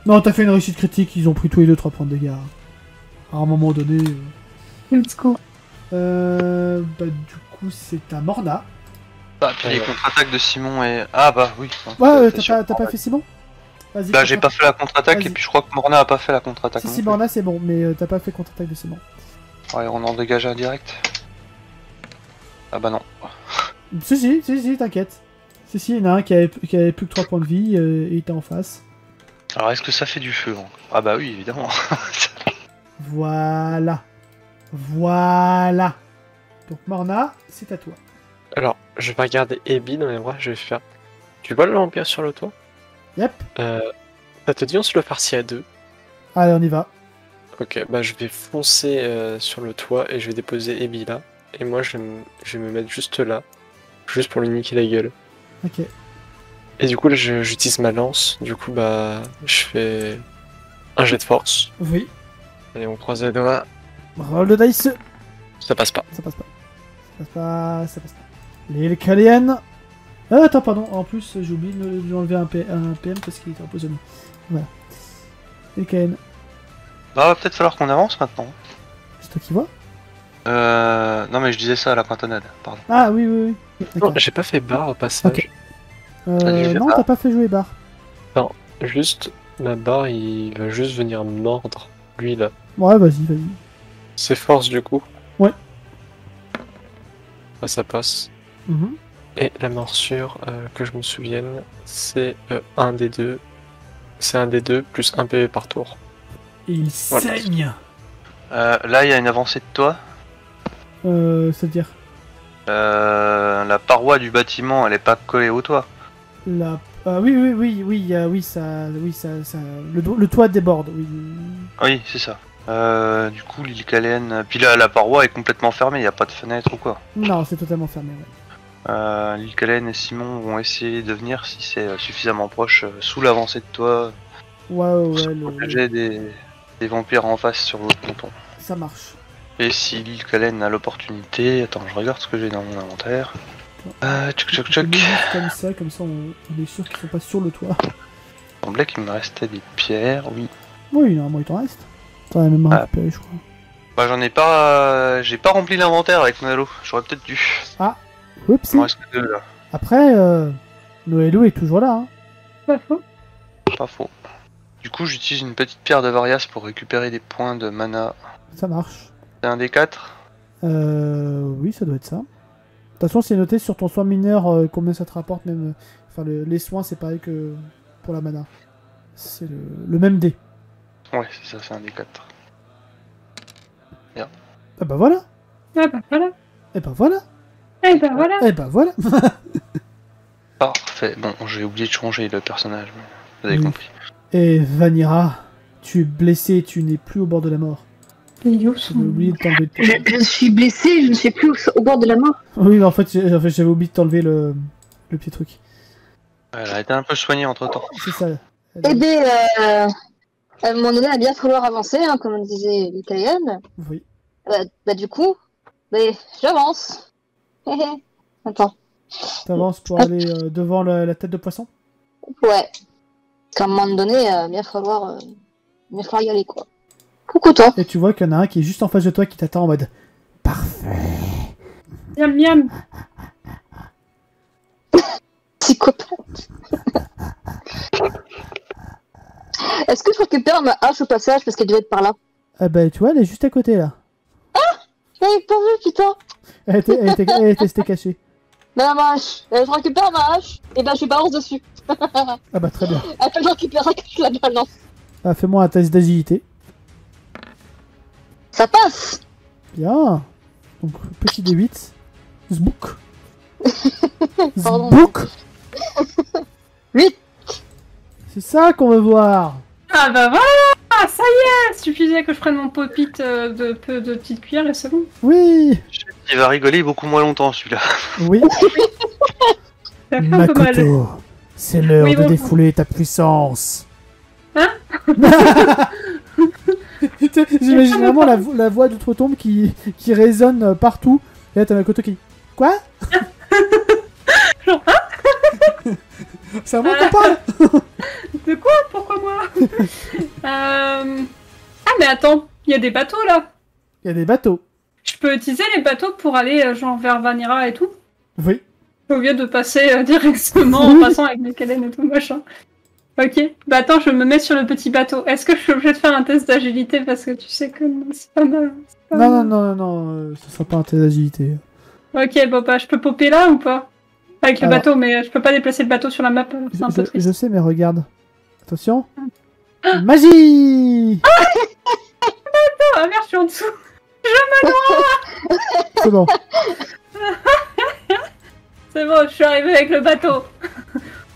Non, t'as fait une réussite critique, ils ont pris tous les deux 3 points de dégâts. À un moment donné. Let's go. Bah, du coup, c'est à Morna. Ah, puis les contre-attaques de Simon et. Ah, bah oui. Ouais, t'as pas fait Simon? Vas-y. Bah, j'ai pas fait la contre-attaque et puis je crois que Morna a pas fait la contre-attaque. Si, Morna, c'est bon, mais t'as pas fait contre-attaque de Simon. Ouais, on en dégage un direct. Ah, bah non. Si, t'inquiète. Si, il y en a un qui avait plus que 3 points de vie et il était en face. Alors, est-ce que ça fait du feu hein? Ah, bah oui, évidemment. Voilà. Donc, Morna, c'est à toi. Alors, je vais regarder Abby dans les bras, je vais faire. Tu vois le vampire sur le toit? Yep. Ça te dit on se le farcit à 2? Allez, on y va. Ok, bah je vais foncer sur le toit et je vais déposer Abby là. Et moi je vais me mettre juste là. Juste pour lui niquer la gueule. Ok. Et du coup là j'utilise ma lance. Du coup bah je fais un jet de force. Oui. Allez, on croise les doigts. Roll de dice. Ça passe pas. Ça passe pas. Les Kaliens. Ah, attends, pardon. En plus, j'ai oublié de lui enlever un PM parce qu'il était empoisonné. Voilà. Les Kaliens. Bah, va peut-être falloir qu'on avance maintenant. C'est toi qui vois? Non, mais je disais ça à la cantonade, pardon. Ah, oui. Non, D'accord. j'ai pas fait barre au passage. Ok. Vas-y, Non, t'as pas fait jouer barre. Non, juste ma barre il va juste venir mordre. Lui là. Ouais, vas-y. C'est force du coup. Ouais. Bah, ça passe. Mhm. Et la morsure, que je me souvienne, c'est un des deux. C'est un des deux plus un PV par tour. Et il Voilà. saigne. Là, il y a une avancée de toi. C'est-à-dire La paroi du bâtiment, elle est pas collée au toit. Oui, ça, le toit déborde, oui. Oui, c'est ça. Du coup, l'île Kalen. Puis là, la paroi est complètement fermée, il n'y a pas de fenêtre ou quoi. Non, c'est totalement fermé, ouais. L'île Kalen et Simon vont essayer de venir, si c'est suffisamment proche, sous l'avancée de toi, pour se protéger des vampires en face sur l'autre ponton. Ça marche. Et si l'île Kalen a l'opportunité, attends, je regarde ce que j'ai dans mon inventaire. Tchouk. Comme ça, on est sûr qu'ils sont pas sur le toit. Il semblait qu'il me restait des pierres, oui. Oui, normalement, il t'en reste. T'en as même récupéré, je crois. Bah, j'en ai pas. J'ai pas rempli l'inventaire avec Noëlo, j'aurais peut-être dû. Oups. Il me reste que 2 là. Après, Noëlou est toujours là, hein. Pas faux. Pas faux. Du coup, j'utilise une petite pierre de Varias pour récupérer des points de mana. Ça marche. C'est un des 4. Oui, ça doit être ça. De toute façon, c'est noté sur ton soin mineur combien ça te rapporte, même. Enfin, les soins, c'est pareil que pour la mana. C'est le même dé. Ouais, c'est ça, c'est un des 4. Ah bah voilà. Ah bah voilà. Et bah voilà. Eh ben voilà. Eh ben voilà. Parfait. Bon, j'ai oublié de changer le personnage, mais vous avez Oui. compris. Et Vanira, tu es blessé, tu n'es plus au bord de la mort. Les yo J'ai sont... oublié de t'enlever le... Je suis blessée, je ne suis plus au bord de la mort. Oui, mais en fait, j'avais oublié de t'enlever le petit truc. Elle a été un peu soignée entre temps. C'est ça. Eh bien, à un moment donné, il va bien falloir avancer, hein, comme disait Michael. Oui. Du coup, j'avance. Attends. T'avances pour aller devant la tête de poisson. Ouais. Qu'à un moment donné, il va bien falloir y aller, quoi. Coucou, toi. Et tu vois qu'il y en a un qui est juste en face de toi qui t'attend en mode parfait. Miam miam. Psychopathe. Est-ce que je récupère ma hache au passage parce qu'elle devait être par là? Ah bah tu vois, elle est juste à côté là. J'avais pas vu, putain. Elle était cachée. Ma hache. Je récupère ma hache et je balance dessus. Ah bah très bien. Attends, je récupère que je la balance. Ah, fais-moi un test d'agilité. Ça passe. Bien. Donc petit D8. Zbouk. Pardon. Zbouk. 8. C'est ça qu'on veut voir. Ah bah voilà, ça y est. Suffisait que je prenne mon pop-it de petites cuillères et c'est bon. Oui. Il va rigoler beaucoup moins longtemps celui-là. Oui. Ça fait un peu mal. Makoto, c'est l'heure Oui, de bon. défouler ta puissance. Hein? J'imagine vraiment la voix d'outre-tombe qui résonne partout. Et là, t'as Makoto qui... Quoi? Genre, C'est à moi qu'on parle. de quoi? Pourquoi moi? Ah mais attends, il y a des bateaux là. Il y a des bateaux. Je peux utiliser les bateaux pour aller genre vers Vanira et tout, Oui. au lieu de passer directement en passant avec mes Kellen et tout machin. Ok, bah attends, je me mets sur le petit bateau. Est-ce que je suis obligée de faire un test d'agilité parce que tu sais que c'est pas mal. c'est pas Non, mal. non, ce sera pas un test d'agilité. Ok, bon bah je peux popper là ou pas? Avec le Alors- bateau, mais je peux pas déplacer le bateau sur la map, c'est un peu triste. Je sais, mais regarde. Attention. Magie. Ah merde, je suis en dessous. C'est bon. C'est bon, je suis arrivée avec le bateau.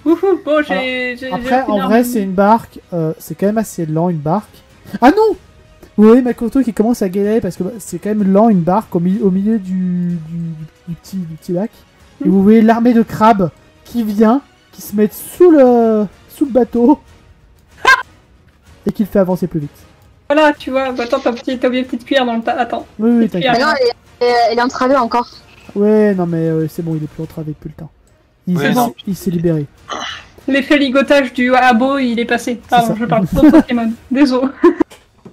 Ouhou, bon, j'ai Après, aucune en vrai, arme. c'est une barque. C'est quand même assez lent, une barque. Ah non! Vous voyez Makoto qui commence à galérer parce que c'est quand même lent, une barque au milieu du petit lac. Et vous voyez l'armée de crabes qui vient, qui se met sous le bateau et qui le fait avancer plus vite. Voilà, tu vois, bah, attends, t'as oublié une petite cuillère dans le tas. Attends. Oui, Et puis, t'inquiète. Mais non, elle est entravée encore. Ouais, non, mais c'est bon, il est plus entravé depuis le temps. Ouais, non. Il s'est libéré. L'effet ligotage du abo, il est passé. Pardon, ça. je parle trop de Pokémon. Désolé.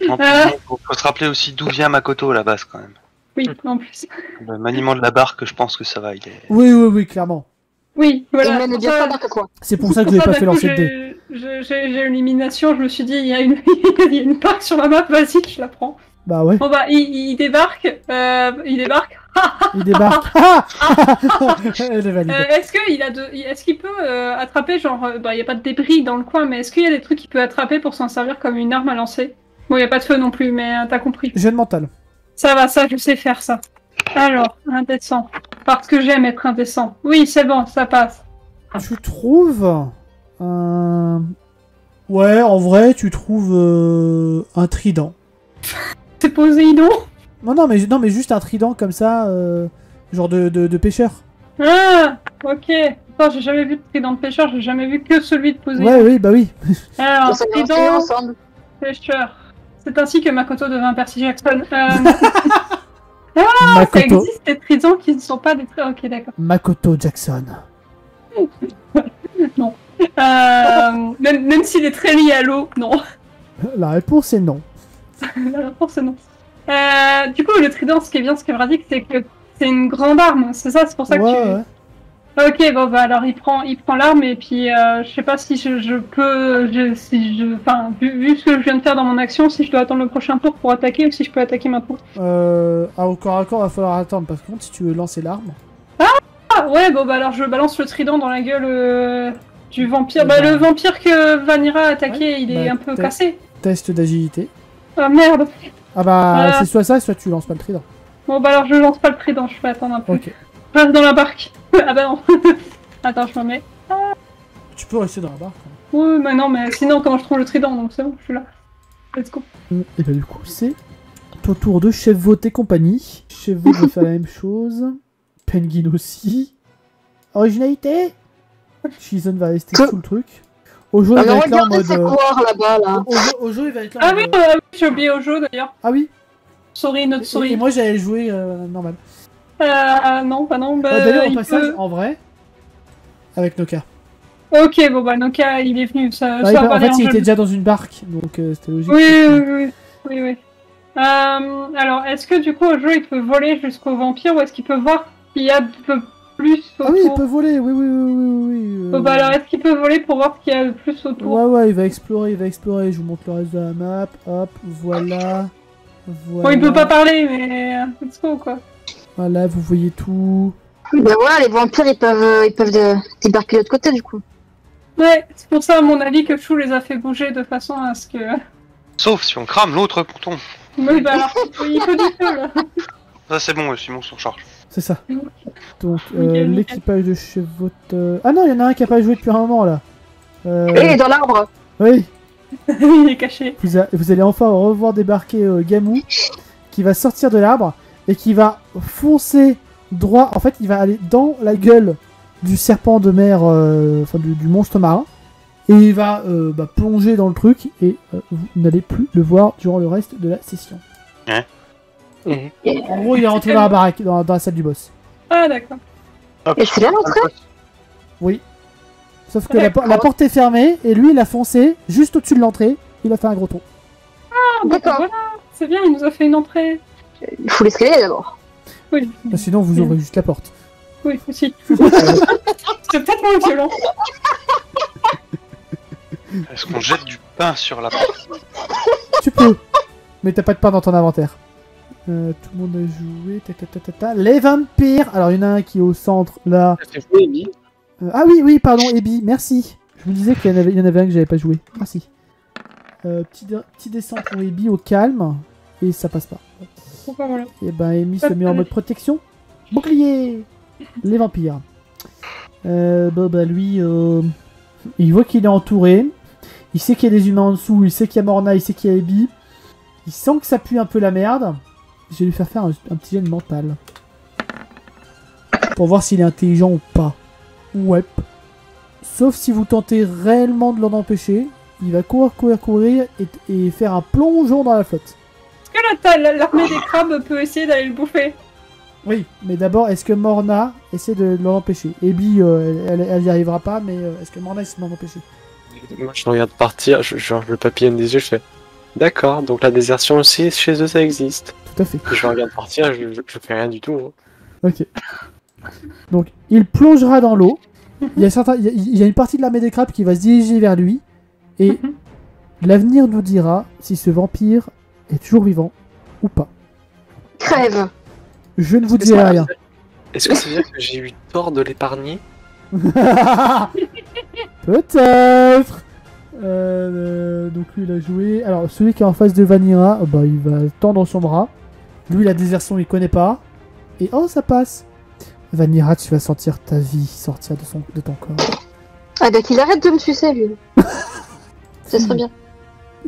En plus, faut se rappeler aussi d'où vient Makoto à la base quand même. Oui, en plus. Le maniement de la barque, je pense que ça va. Il est... Oui, clairement. Oui, voilà. Il mène bien Ça- pas que quoi. C'est pour ça que je n'ai pas fait lancer de dés. J'ai l'élimination, je me suis dit, il y a une barque sur la map, vas-y, je la prends. Bah ouais, Bon bah, il débarque, il débarque. il débarque. Ah Elle est valide. Est-ce qu'il peut attraper, genre, bah, y a pas de débris dans le coin, mais est-ce qu'il y a des trucs qu'il peut attraper pour s'en servir comme une arme à lancer? Bon, y a pas de feu non plus, mais t'as compris. Jeune mental. Ça va, ça, je sais faire ça. Alors, indécent. Parce que j'aime être indécent. Oui, c'est bon, ça passe. Tu trouves Ouais, en vrai, tu trouves un trident. C'est Poséidon. Non, mais juste un trident comme ça, genre de pêcheur. Ah, ok. Attends, j'ai jamais vu de trident de pêcheur, j'ai jamais vu que celui de Poséidon. Ouais, oui, bah oui. Alors, On s'est lancé trident, ensemble. pêcheur. C'est ainsi que Makoto devint Percy Jackson. Ça Makoto. existe des tridents qui ne sont pas des tridents. Ok, d'accord. Makoto Jackson. Même s'il est très lié à l'eau, non. La réponse est non. La réponse est non. Du coup, le trident, ce qui est bien, ce qui est pratique, c'est que c'est une grande arme, c'est ça, c'est pour ça que Ouais, tu... ouais. Ok, bon bah alors il prend l'arme et puis je sais pas si je peux, enfin vu ce que je viens de faire dans mon action, si je dois attendre le prochain tour pour attaquer ou si je peux attaquer maintenant. Au corps à corps, va falloir attendre. Par contre, si tu veux lancer l'arme, Ah ouais, bon bah alors je balance le trident dans la gueule du vampire. Eh Bah ben. le vampire que Vanira a attaqué, Ouais, il est bah, un peu t'as- cassé. test d'agilité. Ah merde. Ah bah, Ah. c'est soit ça, soit tu lances pas le trident. Bon bah alors je lance pas le trident, je vais attendre un peu. Ok. Je reste dans la barque. Ah bah non. Attends, je me mets. Tu peux rester dans la barque. Oui, mais non, mais sinon, comment je trouve le trident? Donc c'est bon, je suis là. Let's go. Et bah du coup, c'est ton tour de Chevvot et compagnie. Chevvot va faire la même chose. Penguin aussi. Originalité. Shizun va rester sous le truc. Ojo, il va être là en mode... là-bas, là. Ojo, il va être là Ah en oui, mode... j'ai oublié Ojo d'ailleurs. Ah oui. Sorry, notre Et souris. moi, j'allais jouer normal. Non, pas non. Bah, D'ailleurs, en il passage, peut... en vrai, avec Noka. Ok, bon bah Noka, il est venu. Ça, Ouais, ça va en aller fait, il jeu. était déjà dans une barque, donc c'était logique. Oui. Alors, est-ce que du coup, Ojo, il peut voler jusqu'au vampire ou est-ce qu'il peut voir s'il y a un peu plus autour? Ah oui, il peut voler, oui. Bon, bah alors, est-ce qu'il peut voler pour voir ce qu'il y a de plus autour? Ouais, il va explorer. Je vous montre le reste de la map. Hop, voilà. Bon, il peut pas parler, mais let's go, quoi. Voilà, vous voyez tout. Bah voilà, les vampires, ils peuvent débarquer de l'autre côté, du coup. Ouais, c'est pour ça, à mon avis, que Chou les a fait bouger de façon à ce que... Sauf si on crame l'autre bouton. Oui, bah alors, il faut du feu, là. Ça c'est bon, Simon s'en charge. C'est ça. Donc, Nickel. l'équipage de Chevvot... Ah non, il y en a un qui a pas joué depuis un moment, là. Et il est dans l'arbre. Oui, Il est caché. vous allez enfin revoir débarquer Gamou, qui va sortir de l'arbre, et qui va foncer droit... En fait, il va aller dans la gueule du serpent de mer, enfin du monstre marin, et il va plonger dans le truc, et vous n'allez plus le voir durant le reste de la session. En gros, il est rentré dans la baraque, dans la salle du boss. Ah, d'accord. Et c'est là l'entrée? Oui. Sauf que la porte est fermée, et lui, il a foncé juste au-dessus de l'entrée, il a fait un gros trou. Ah, D'accord. Voilà, c'est bien, il nous a fait une entrée. Il faut l'escalier d'abord. Oui, Sinon, vous ouvrez juste la porte. oui, aussi. C'est peut-être moins violent. Est-ce qu'on jette du pain sur la porte? Tu peux, mais t'as pas de pain dans ton inventaire. Tout le monde a joué. Les vampires. Alors, il y en a un qui est au centre, là. Ah oui, pardon, Ebi, merci. Je me disais qu'il y en avait un que j'avais pas joué. Merci. Petit descend pour Ebi au calme. Et ça passe pas. Pourquoi, voilà. Et ben, Amy se met en mode protection. Bouclier. Les vampires. Lui, il voit qu'il est entouré. Il sait qu'il y a des humains en dessous. Il sait qu'il y a Morna. Il sait qu'il y a Ebi. Il sent que ça pue un peu la merde. Je vais lui faire un petit jet de mental. Pour voir s'il est intelligent ou pas. Ouais. Sauf si vous tentez réellement de l'en empêcher. Il va courir et faire un plongeon dans la flotte. Est-ce que l'armée des crabes peut essayer d'aller le bouffer? Oui, mais d'abord, est-ce que Morna essaie de l'en empêcher? Ebi, elle y arrivera pas, mais est-ce que Morna essaie de l'en empêcher? Moi, je le regarde partir, genre le papillonne des yeux, je fais d'accord, donc la désertion aussi, chez eux, ça existe. Tout à fait. Je le regarde partir, je fais rien du tout. Hein. Ok. Donc, il plongera dans l'eau. Il y a une partie de l'armée des crabes qui va se diriger vers lui. Et l'avenir nous dira si ce vampire est toujours vivant ou pas. Crève. Je ne vous dirai rien. Est-ce que ça veut dire que j'ai eu tort de l'épargner? Peut-être. Donc lui il a joué. Alors celui qui est en face de Vanilla, il va tendre son bras. Lui la désertion il connaît pas. Et oh ça passe. Vanilla, tu vas sentir ta vie sortir de ton corps. Ah bah qu'il arrête de me sucer lui. Ça serait bien.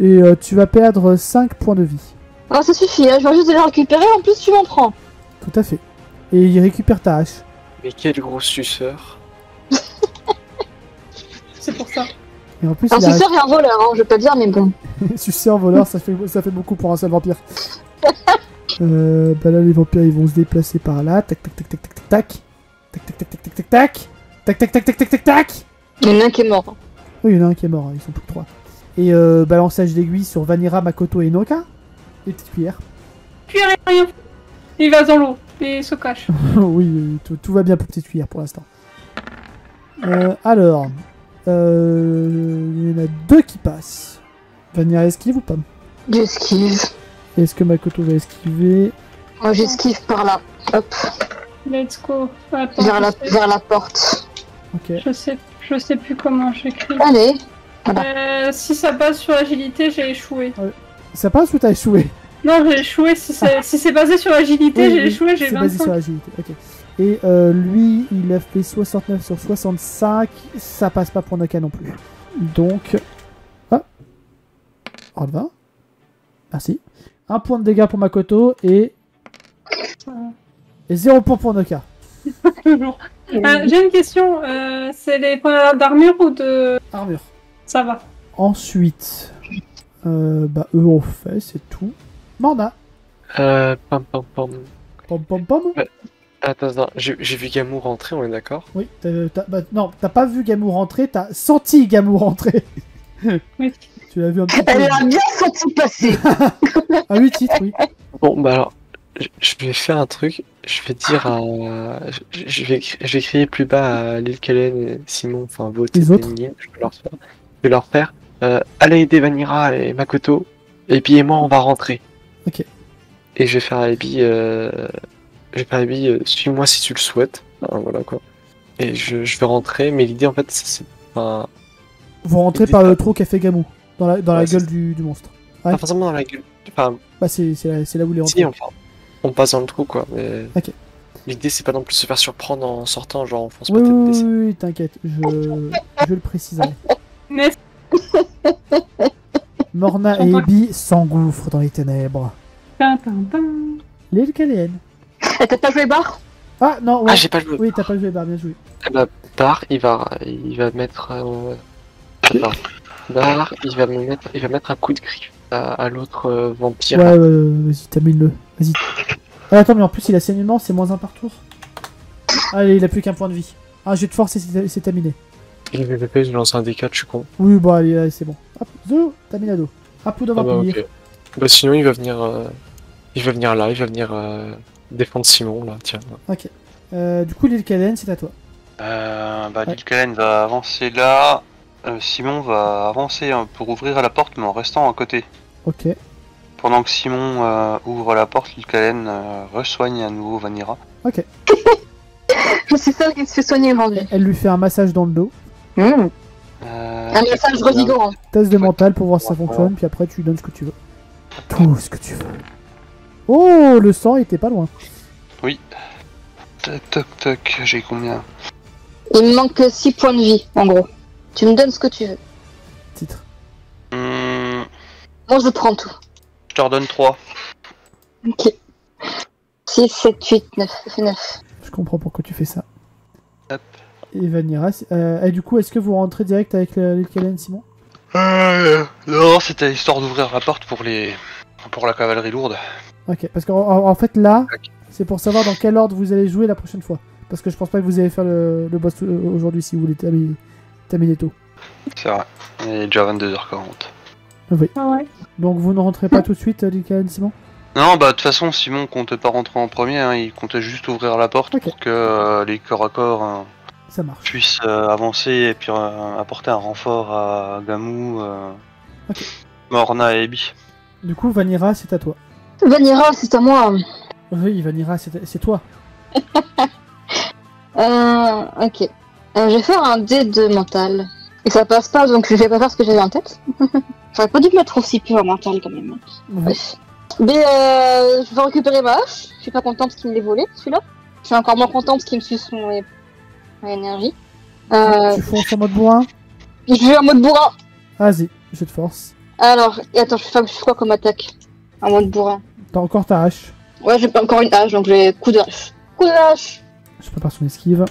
Et tu vas perdre 5 points de vie. Ah ça suffit, hein. Je viens juste de les récupérer, en plus tu m'en prends. Tout à fait. Et il récupère ta hache. Mais quel gros suceur. C'est pour ça. Et en plus, Un suceur et un voleur, hein, je vais pas dire, mais bon. Suceur, voleur, ça fait beaucoup pour un seul vampire. Là, les vampires, ils vont se déplacer par là. Tac, tac, tac, tac, tac, tac. Tac, tac, tac, tac, tac, tac, tac. Tac, tac, tac, tac, tac, tac, tac. Il y en a un qui est mort. Oui, il y en a un qui est mort, ils sont plus que 3. Et balançage d'aiguille sur Vanilla, Makoto et Noka. Les petites cuillères. Puis rien. Il va dans l'eau et se cache. Oui, tout va bien pour petite cuillère pour l'instant. Alors, il y en a 2 qui passent. Vanilla esquive ou pas? J'esquive. Est-ce que Makoto va esquiver? Moi j'esquive par là. Hop. Let's go. Attends, Vers la porte. Ok. Je sais plus comment j'écris. Allez. Si ça passe sur agilité, j'ai échoué. Ça passe ou t'as échoué? Non, j'ai échoué. Si c'est basé sur agilité, j'ai échoué, j'ai 25. C'est basé sur l'agilité, ok. Et lui, il a fait 69 sur 65. Ça passe pas pour Noka non plus. Donc... Ah. On le va. Merci. 1 point de dégâts pour Makoto et 0 point pour Noka. Toujours. J'ai une question. C'est les points d'armure ou de... Armure. Ça va. Ensuite, eux ont fait, c'est tout. Morna. Pam pam pam. Pom pom pom. Ouais. Attends, j'ai vu Gamou rentrer, on est d'accord? Oui, non, t'as pas vu Gamou rentrer, t'as senti Gamou rentrer. Oui. Tu l'as vu un petit peu. Elle a bien senti passer. À 8 titres, oui. Bon, bah alors, je vais faire un truc. Je vais dire à. Je vais crier plus bas à Lil Kellen et Simon, enfin Vote Les et autres. Miguel, je vais leur faire. Allez aider Vanira et Makoto. Et puis et moi, on va rentrer. Ok. Et je vais faire à Abby. Suis-moi si tu le souhaites. Enfin, voilà quoi. Et je vais rentrer, mais l'idée en fait, c'est. Enfin, Vous rentrez par le trou qu'a fait Gamou, dans la Ouais, gueule c'est- du monstre. Ouais. pas forcément dans la gueule. Enfin, Bah, c'est là où il est rentré. si, enfin, on passe dans le trou quoi. Mais Ok. l'idée, c'est pas non plus se faire surprendre en sortant, genre on fonce Oui, peut-être oui, des. oui, oui, t'inquiète, je le préciserai. Mais Morna et Ebi s'engouffrent dans les ténèbres. tin, tin, tin. Lil Kellen. T'as pas joué bar? Ah, non, ouais. Ah, j'ai pas joué. Oui, t'as pas joué, bah, bien joué. Eh bah, Bar, il va mettre. Attends. Bar, il va mettre un coup de griffe à l'autre vampire. Ouais, vas-y, termine-le. Vas-y. Ah, attends, mais en plus, il a saignement, c'est -1 par tour. Allez, il a plus qu'un point de vie. Ah, je vais te forcer, c'est terminé. Je lance un D4, je suis con. Oui, bon, allez, c'est bon. Hop, Zo, terminado. Rapoud de Ah bah, vampire. ok. Bah, sinon, il va venir là, il va venir défendre Simon, là, tiens. Ok. Du coup, Lil Kellen, c'est à toi. Lil Kellen va avancer là. Simon va avancer pour ouvrir la porte, mais en restant à côté. Ok. Pendant que Simon ouvre la porte, Lil Kellen resoigne à nouveau Vanira. Ok. Je suis celle qui se fait soigner aujourd'hui. Elle lui fait un massage dans le dos. Un message revigorant. Test de mental pour voir si ça fonctionne, puis après, tu lui donnes ce que tu veux. Tout ce que tu veux. Oh, le sang était pas loin. Toc toc toc, j'ai combien? Il me manque 6 points de vie, en gros. Tu me donnes ce que tu veux. Titre. Moi, je prends tout. Je te redonne 3. Ok. 6, 7, 8, 9. Ça fait 9. Je comprends pourquoi tu fais ça. Hop. Et Vanira, et du coup, est-ce que vous rentrez direct avec Lil Kellen, Simon? Non, c'était histoire d'ouvrir la porte pour la cavalerie lourde. Ok, parce qu'en fait, là, Ok. c'est pour savoir dans quel ordre vous allez jouer la prochaine fois. Parce que je pense pas que vous allez faire le boss aujourd'hui si vous voulez terminer tôt. C'est vrai. Il est déjà 22h40. Ah ouais. Donc vous ne rentrez pas tout de suite, Lil Kellen, Simon? Non, bah de toute façon, Simon comptait pas rentrer en premier, hein, il comptait juste ouvrir la porte Ok. pour que les corps à corps Ça marche. puissent avancer et puis apporter un renfort à Gamou, Ok. Morna et Ebi. Du coup, Vanira, c'est à toi. Vanira, c'est à moi. Oui, Vanira, c'est toi. Ok. Je vais faire un dé de mental. Et ça passe pas, donc je vais pas faire ce que j'avais en tête. J'aurais pas dû me mettre aussi peu en mental quand même. Oui. Bref. Mais je vais récupérer ma hache. Je suis pas contente parce qu'il me l'ait volé, celui-là. Je suis encore moins contente parce qu'il me suce mon énergie. Tu fonces en mode bourrin? Je vais en mode bourrin. Vas-y, je te force. Alors, et attends, je fais quoi comme attaque? En mode bourrin. T'as encore ta hache. Ouais, j'ai pas encore une hache, donc j'ai coup de hache. Coup de hache. Je prépare son esquive.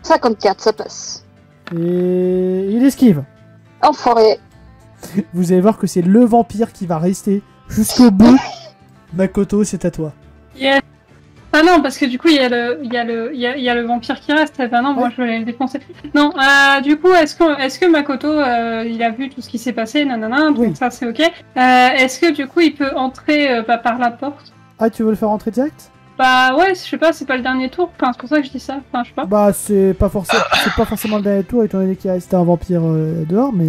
54, ça passe. Et il esquive. Enfoiré. Vous allez voir que c'est le vampire qui va rester jusqu'au bout. Makoto, c'est à toi. Yes. Ah non, parce que du coup, il y a le vampire qui reste. Eh ben non, moi je voulais le défoncer. Non, du coup, est-ce que Makoto, il a vu tout ce qui s'est passé, nanana, donc Oui. ça c'est ok. Est-ce que du coup, il peut entrer par la porte? Ah, tu veux le faire rentrer direct? Bah ouais, je sais pas, c'est pas le dernier tour. Enfin, c'est pour ça que je dis ça. Enfin, je sais pas. Bah, c'est pas forcément le dernier tour, étant donné qu'il restait un vampire dehors, mais...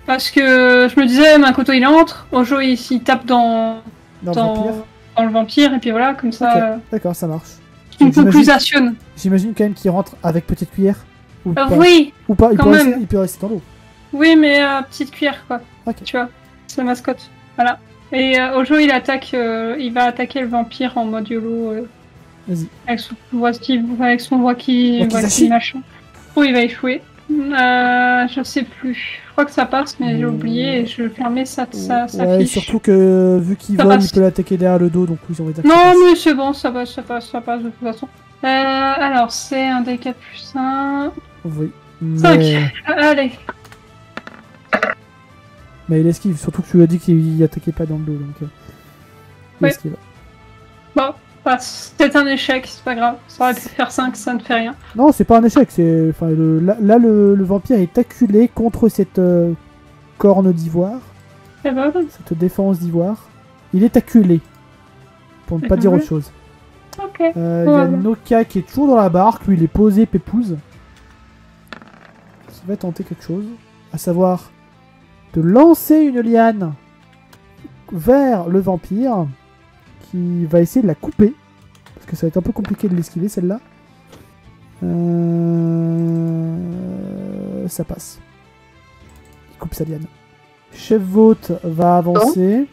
Parce que je me disais, Makoto il entre, Ojo il tape dans le vampire. dans le vampire, et puis voilà, comme ça, D'accord, ça marche. une J'imagine- conclusion. J'imagine quand même qu'il rentre avec petite cuillère. Ou pas. Oui, Ou pas, quand même. il peut rester dans l'eau. oui, mais petite cuillère quoi. Ok. Tu vois, c'est la mascotte. Voilà. Et Ojo il va attaquer le vampire en mode YOLO. Vas-y. Avec son voix qui Wakizashi. machin. Oh, il va échouer. Je sais plus. Je crois que ça passe, mais j'ai oublié et je fermais sa Ouais, fiche. surtout que vu qu'il Ça vole, passe. il peut l'attaquer derrière le dos, donc oui, on va dire que Non, ça passe. mais c'est bon, ça passe de toute façon. Alors, c'est un D4 plus 1. Oui. 5. Mais... Allez. mais il esquive, surtout que tu lui as dit qu'il attaquait pas dans le dos, donc... il Ouais. esquive. Bon, passe. C'est un échec, c'est pas grave. Ça aurait pu faire 5, ça ne fait rien. Non, c'est pas un échec, c'est... Enfin, là, le vampire est acculé contre cette corne d'ivoire, Eh ben, cette défense d'ivoire. Il est acculé, pour ne pas dire autre chose. ok. Il y a Noka qui est toujours dans la barque, lui il est posé pépouze. Qui va tenter quelque chose, à savoir de lancer une liane vers le vampire, qui va essayer de la couper, parce que ça va être un peu compliqué de l'esquiver celle-là. Ça passe. Il coupe sa liane. Chef Vote va avancer.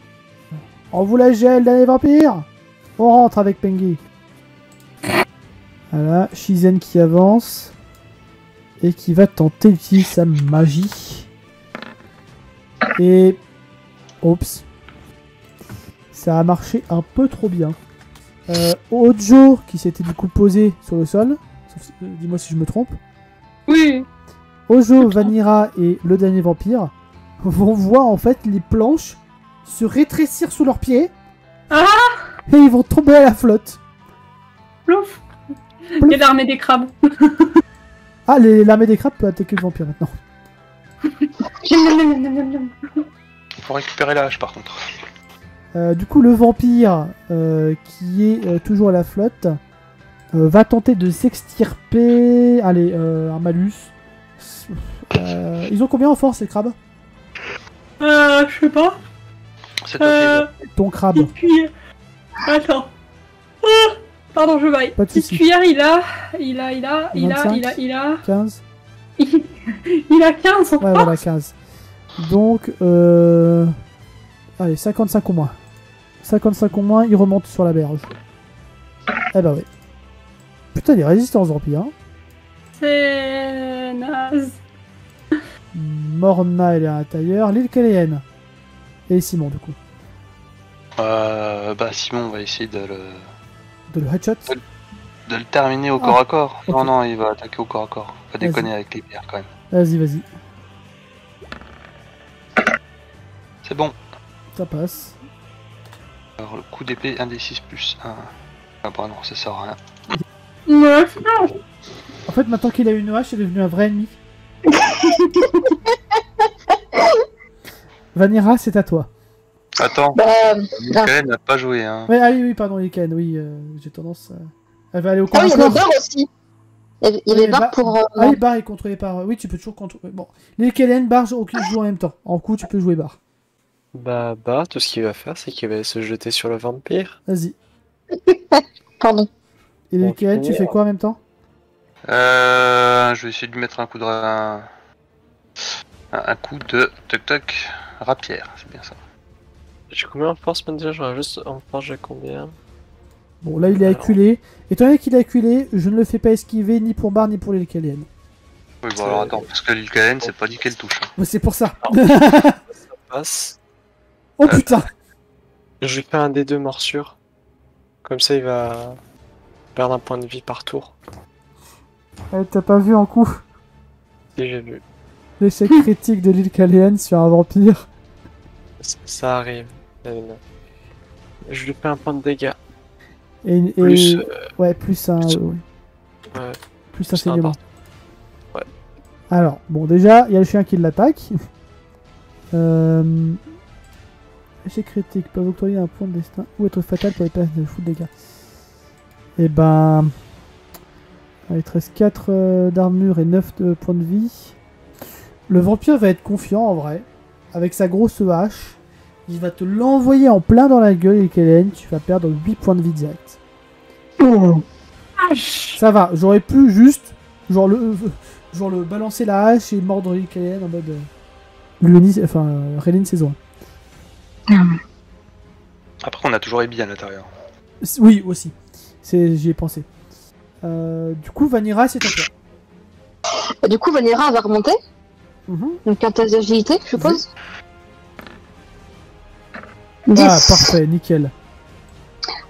On vous la gèle, dernier vampire. On rentre avec Pengi. Voilà, Shizen qui avance. Et qui va tenter d'utiliser sa magie. Et... Oups. Ça a marché un peu trop bien. Ojo, qui s'était du coup posé sur le sol. Dis-moi si je me trompe. Oui. Ojo, Vanira et le dernier vampire vont voir en fait les planches se rétrécir sous leurs pieds. Ah. Et ils vont tomber à la flotte. Plouf. Il y a l'armée des crabes. Ah, l'armée des crabes peut attaquer le vampire maintenant. Faut récupérer la hache par contre. Du coup, le vampire qui est toujours à la flotte va tenter de s'extirper. Allez, un malus. Ils ont combien en force, ces crabes? Je sais pas. C'est toi Ton crabe. Petite cuillère. Attends. Ah, pardon, je vaille. Pas de Petite soucis. cuillère, il a 15. il a 15 en Ouais, force. voilà, 15. Donc, allez, 55 au moins. 55 au moins, il remonte sur la berge. Eh bah oui. Putain, il est résistant ce vampire. Hein. C'est naze. Morna, elle est à l'intérieur. L'île Kéléenne. Et Simon, du coup. Bah Simon, on va essayer de De le headshot. le terminer au corps à corps. ok. Non, il va attaquer au corps à corps. Pas Vas-y. déconner avec les pierres quand même. Vas-y, vas-y. C'est bon. Ça passe. Alors le coup d'épée 1d6 plus 1. Ah bah non, ça sert à rien. Ouais, En fait, maintenant qu'il a une hache, il est devenu un vrai ennemi. Vanira, c'est à toi. Attends, Bah, Michael n'a pas joué hein. Ouais, ah oui, pardon, Iken, oui, j'ai tendance à... Elle va aller au ah oui, il y corps à avait corps. barre aussi. Il y avait barre pour. Ah oui, barre est contrôlé par... Oui, tu peux toujours contrôler... Bon. Les Kellen, barre, aucun joue en même temps. En coup, tu peux jouer barre. Bah, tout ce qu'il va faire, c'est qu'il va se jeter sur le vampire. Vas-y. Pardon. Et les Ok. Kellen, tu fais quoi en même temps? Je vais essayer de lui mettre un coup de un coup de toc rapière, c'est bien ça. J'ai combien en force maintenant? J'aurais juste en force, j'ai combien? Bon, là, il est Alors. acculé. Étant donné qu'il est acculé, je ne le fais pas esquiver ni pour barre ni pour les Kellen. Oui, bon alors attends, parce que l'Ilkalen, c'est pas dit qu'elle touche. Hein. Mais c'est pour ça. Ça passe. Oh putain. Je lui fais un D2 morsure. Comme ça, il va perdre un point de vie par tour. T'as pas vu en coup Si j'ai vu. l'échec critique de l'île Caléenne sur un vampire? Ça arrive. Je lui fais un point de dégâts. Et Plus. ouais, plus un... plus- ouais. Ouais. Plus C'est enseignement. important. Ouais. Alors, bon, déjà, il y a le chien qui l'attaque. Échec critique, peut octroyer un point de destin ou être fatal pour les places de fou de dégâts. Et ben... il te reste 4 d'armure et 9 de points de vie. Le vampire va être confiant en vrai. Avec sa grosse hache. Il va te l'envoyer en plein dans la gueule et Kellen, tu vas perdre 8 points de vie direct. Ça va, j'aurais pu juste genre le balancer la hache et mordre l'île Kellen en mode Réline saison 1. Après, on a toujours Ebi à l'intérieur. Oui, aussi. J'y ai pensé. Du coup, Vanira, c'est à toi. Du coup, Vanera va remonter. Mhm. Donc un test d'agilité, je suppose. 10. Ah, parfait, nickel.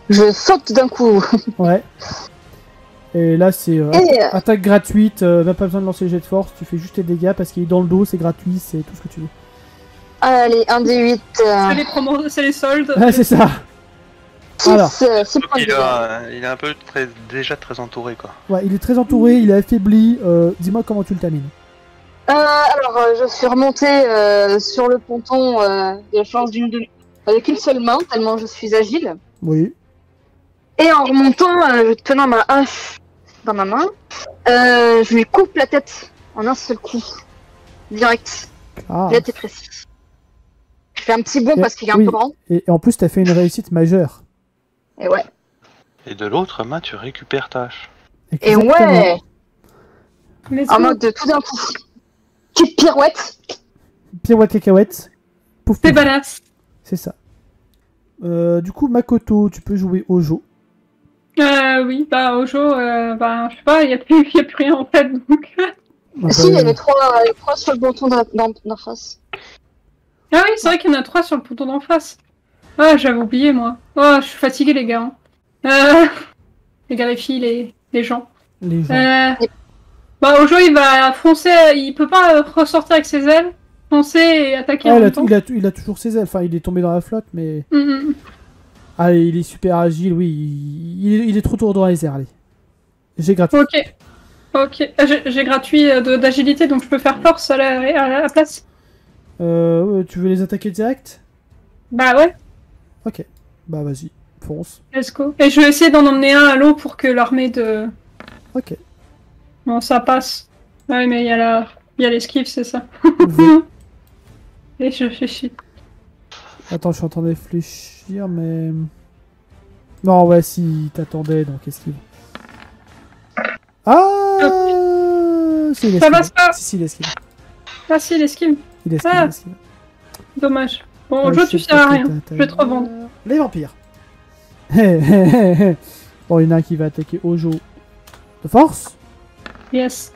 Je saute d'un coup. Ouais. Et là, c'est attaque gratuite, même pas besoin de lancer le jet de force, tu fais juste tes dégâts parce qu'il est dans le dos, c'est gratuit, c'est tout ce que tu veux. Allez, 1 des 8. C'est les soldes. Ouais, c'est ça. 6, Alors. 6 points de Il, dégâts. il est un peu déjà très entouré, quoi. Ouais, il est très entouré, il est affaibli. Dis-moi comment tu le termines. Alors, je suis remontée sur le ponton de la chance avec une seule main, tellement je suis agile. Oui. Et en remontant, tenant ma hache dans ma main, je lui coupe la tête en un seul coup. Direct. Ah. Net et précis. Je fais un petit bond Et- parce qu'il est un oui. peu grand. Et en plus, t'as fait une réussite majeure. Et ouais. Et de l'autre main, tu récupères ta hache. Et Exactement. ouais. Mais En mode de tout d'un coup. Petite pirouette. Pirouette cacahuète. Pouf, c'est pouf. badass. C'est ça. Du coup, Makoto, tu peux jouer Ojo. Oui, bah Ojo, bah je sais pas, il y a plus rien en fait, donc. Ah, Si, il y bah, a les trois sur le ponton d'en face. Ah oui, c'est vrai qu'il y en a 3 sur le ponton d'en face. Ah, j'avais oublié moi. Oh, je suis fatiguée les gars. Les gars, les filles, les gens. les gens. Bah Ojo il va foncer, il peut pas ressortir avec ses ailes, foncer et attaquer Ah, en il, même a, temps. il a toujours ses ailes. Enfin, il est tombé dans la flotte, mais. Mhm. Ah, il est super agile, oui. Il est trop tour dans les airs, allez. J'ai gratuit. Ok. Ok. J'ai gratuit d'agilité donc je peux faire force à la place. Tu veux les attaquer direct? Bah ouais, Ok. Bah, vas-y. Fonce. let's go. Et je vais essayer d'en emmener un à l'eau pour que l'armée de. Ok. Bon, ça passe. Ah oui, mais il y a l'esquive, c'est ça. V. Et je réfléchis. Attends, je suis en train de réfléchir, mais... Non, ouais, si, t'attendais, donc esquive. Ah si, il Ça esquive. passe pas. Si, il esquive. Ah si, l'esquive. Il esquive, Ah. il esquive. Dommage. Bon, Ah, Ojo, je tu sais sers à pas rien. que Je vais te revendre. Les vampires. Bon, il y en a un qui va attaquer Ojo de force. Yes.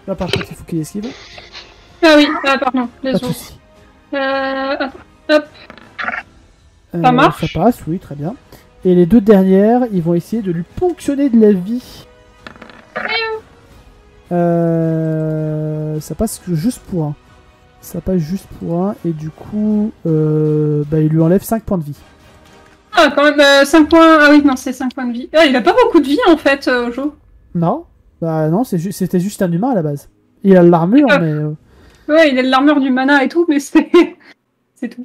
Là, par contre, il faut qu'il esquive. Ah oui, pardon, Pas de désolé. soucis. Attends, hop. Ça marche. Ça passe, oui, très bien. Et les deux derrière, ils vont essayer de lui ponctionner de la vie. Ça passe juste pour un. Ça passe juste pour un. Et du coup, bah, il lui enlève 5 points de vie. Ah, quand même, 5 points. Ah oui, non, c'est 5 points de vie. Ah, il a pas beaucoup de vie en fait, Ojo. Non. Bah non, c'était juste un humain à la base. Il a l'armure, mais... Ouais, il a de l'armure, du mana et tout, mais c'est. C'est tout.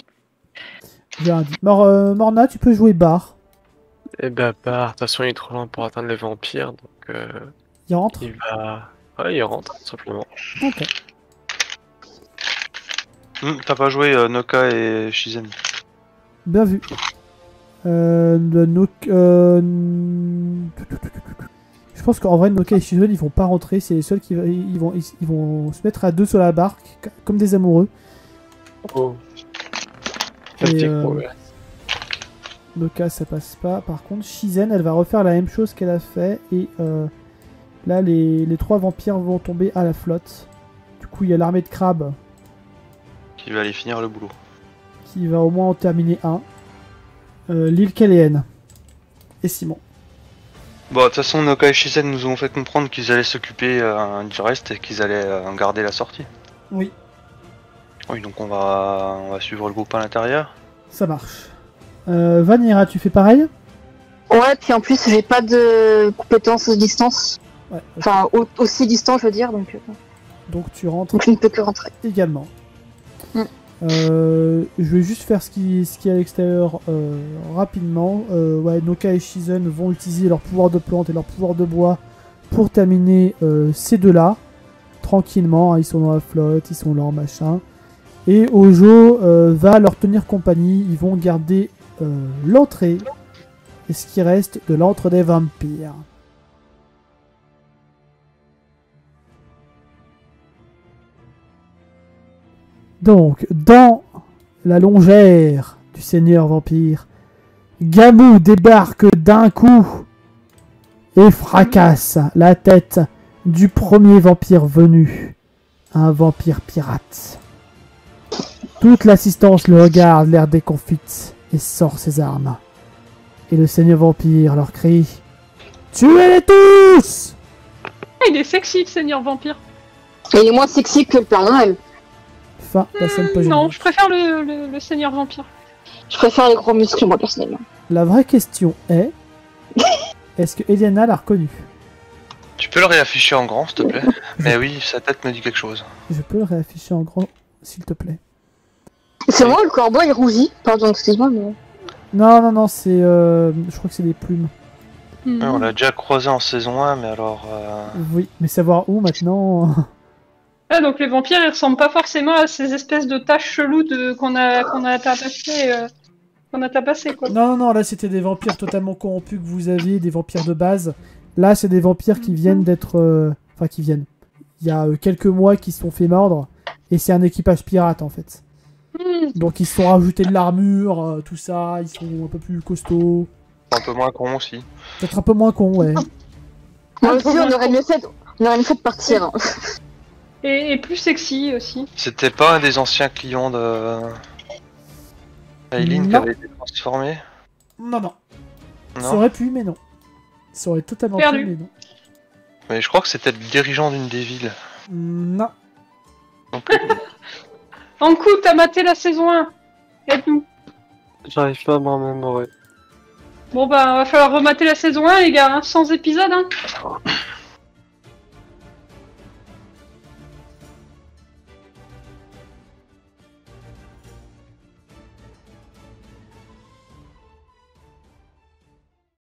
j'ai rien dit. Morna, tu peux jouer Bar. Et bah, de toute façon, il est trop loin pour atteindre les vampires, donc Il rentre. il va. Ouais, il rentre, tout simplement. Ok. T'as pas joué Noka et Shizen. Bien vu. Je pense qu'en vrai, Noka et Shizuan, ils vont pas rentrer. C'est les seuls qui ils vont se mettre à deux sur la barque, comme des amoureux. Oh. Et, Ouais. Noka, ça passe pas. Par contre, Shizen, elle va refaire la même chose qu'elle a fait. Et là, les 3 vampires vont tomber à la flotte. Du coup, il y a l'armée de crabes Qui va aller finir le boulot. qui va au moins en terminer un. L'île Caléenne. Et Simon. Bon, de toute façon, Noka et Shizen nous ont fait comprendre qu'ils allaient s'occuper du reste et qu'ils allaient garder la sortie. Oui. Oui, donc on va suivre le groupe à l'intérieur. Ça marche. Vanira, tu fais pareil? Ouais, puis en plus, j'ai pas de compétences de distance. Ouais. Enfin, aussi distant, je veux dire, donc Donc tu rentres je ne peux que rentrer. également. Mm. Je vais juste faire ce qui est à l'extérieur rapidement. Ouais, Noka et Shizen vont utiliser leur pouvoir de plante et leur pouvoir de bois pour terminer ces deux-là. Tranquillement, hein, ils sont dans la flotte, ils sont là, machin. Et Ojo va leur tenir compagnie. Ils vont garder l'entrée et ce qui reste de l'antre des vampires. Donc, dans la longère du seigneur vampire, Gamou débarque d'un coup et fracasse la tête du premier vampire venu. Un vampire pirate. Toute l'assistance le regarde, l'air déconfite, et sort ses armes. Et le seigneur vampire leur crie « Tuez-les tous !» Il est sexy, le seigneur vampire. Et il est moins sexy que le Père Noël. Fin, la scène pas Non, géniale. je préfère le seigneur vampire. Je préfère les gros muscles, moi, personnellement. La vraie question est est-ce que Eliana l'a reconnu? Tu peux le réafficher en grand, s'il te plaît? Mais oui, sa tête me dit quelque chose. Je peux le réafficher en grand, s'il te plaît. C'est moi, le corbeau, il rougit. Pardon, excuse-moi, mais... Non, c'est... je crois que c'est des plumes. Ouais, on l'a déjà croisé en saison 1, mais alors... Oui, mais savoir où maintenant... Ah, donc les vampires, ils ressemblent pas forcément à ces espèces de taches cheloues qu'on a tabassé, quoi. Non, là c'était des vampires totalement corrompus que vous aviez, des vampires de base. Là c'est des vampires qui viennent d'être... Enfin, qui viennent. Il y a quelques mois qu'ils se sont fait mordre, et c'est un équipage pirate en fait. Donc ils se sont rajoutés de l'armure, tout ça, ils sont un peu plus costauds. Un peu moins con aussi. Peut-être un peu moins cons, ouais. Moi aussi, on aurait mieux fait de partir. Hein. Et plus sexy aussi. C'était pas un des anciens clients de... Aileen qui Non. avait été transformé? Non. Ça Non. aurait pu, mais non. Ça aurait totalement Perdu. pu, mais non. Mais je crois que c'était le dirigeant d'une des villes. Non. Non plus. Ankou, t'as maté la saison 1. Aide-nous. J'arrive pas à m'en remémorer. Bon bah, va falloir remater la saison 1, les gars, hein, 100 épisodes, hein.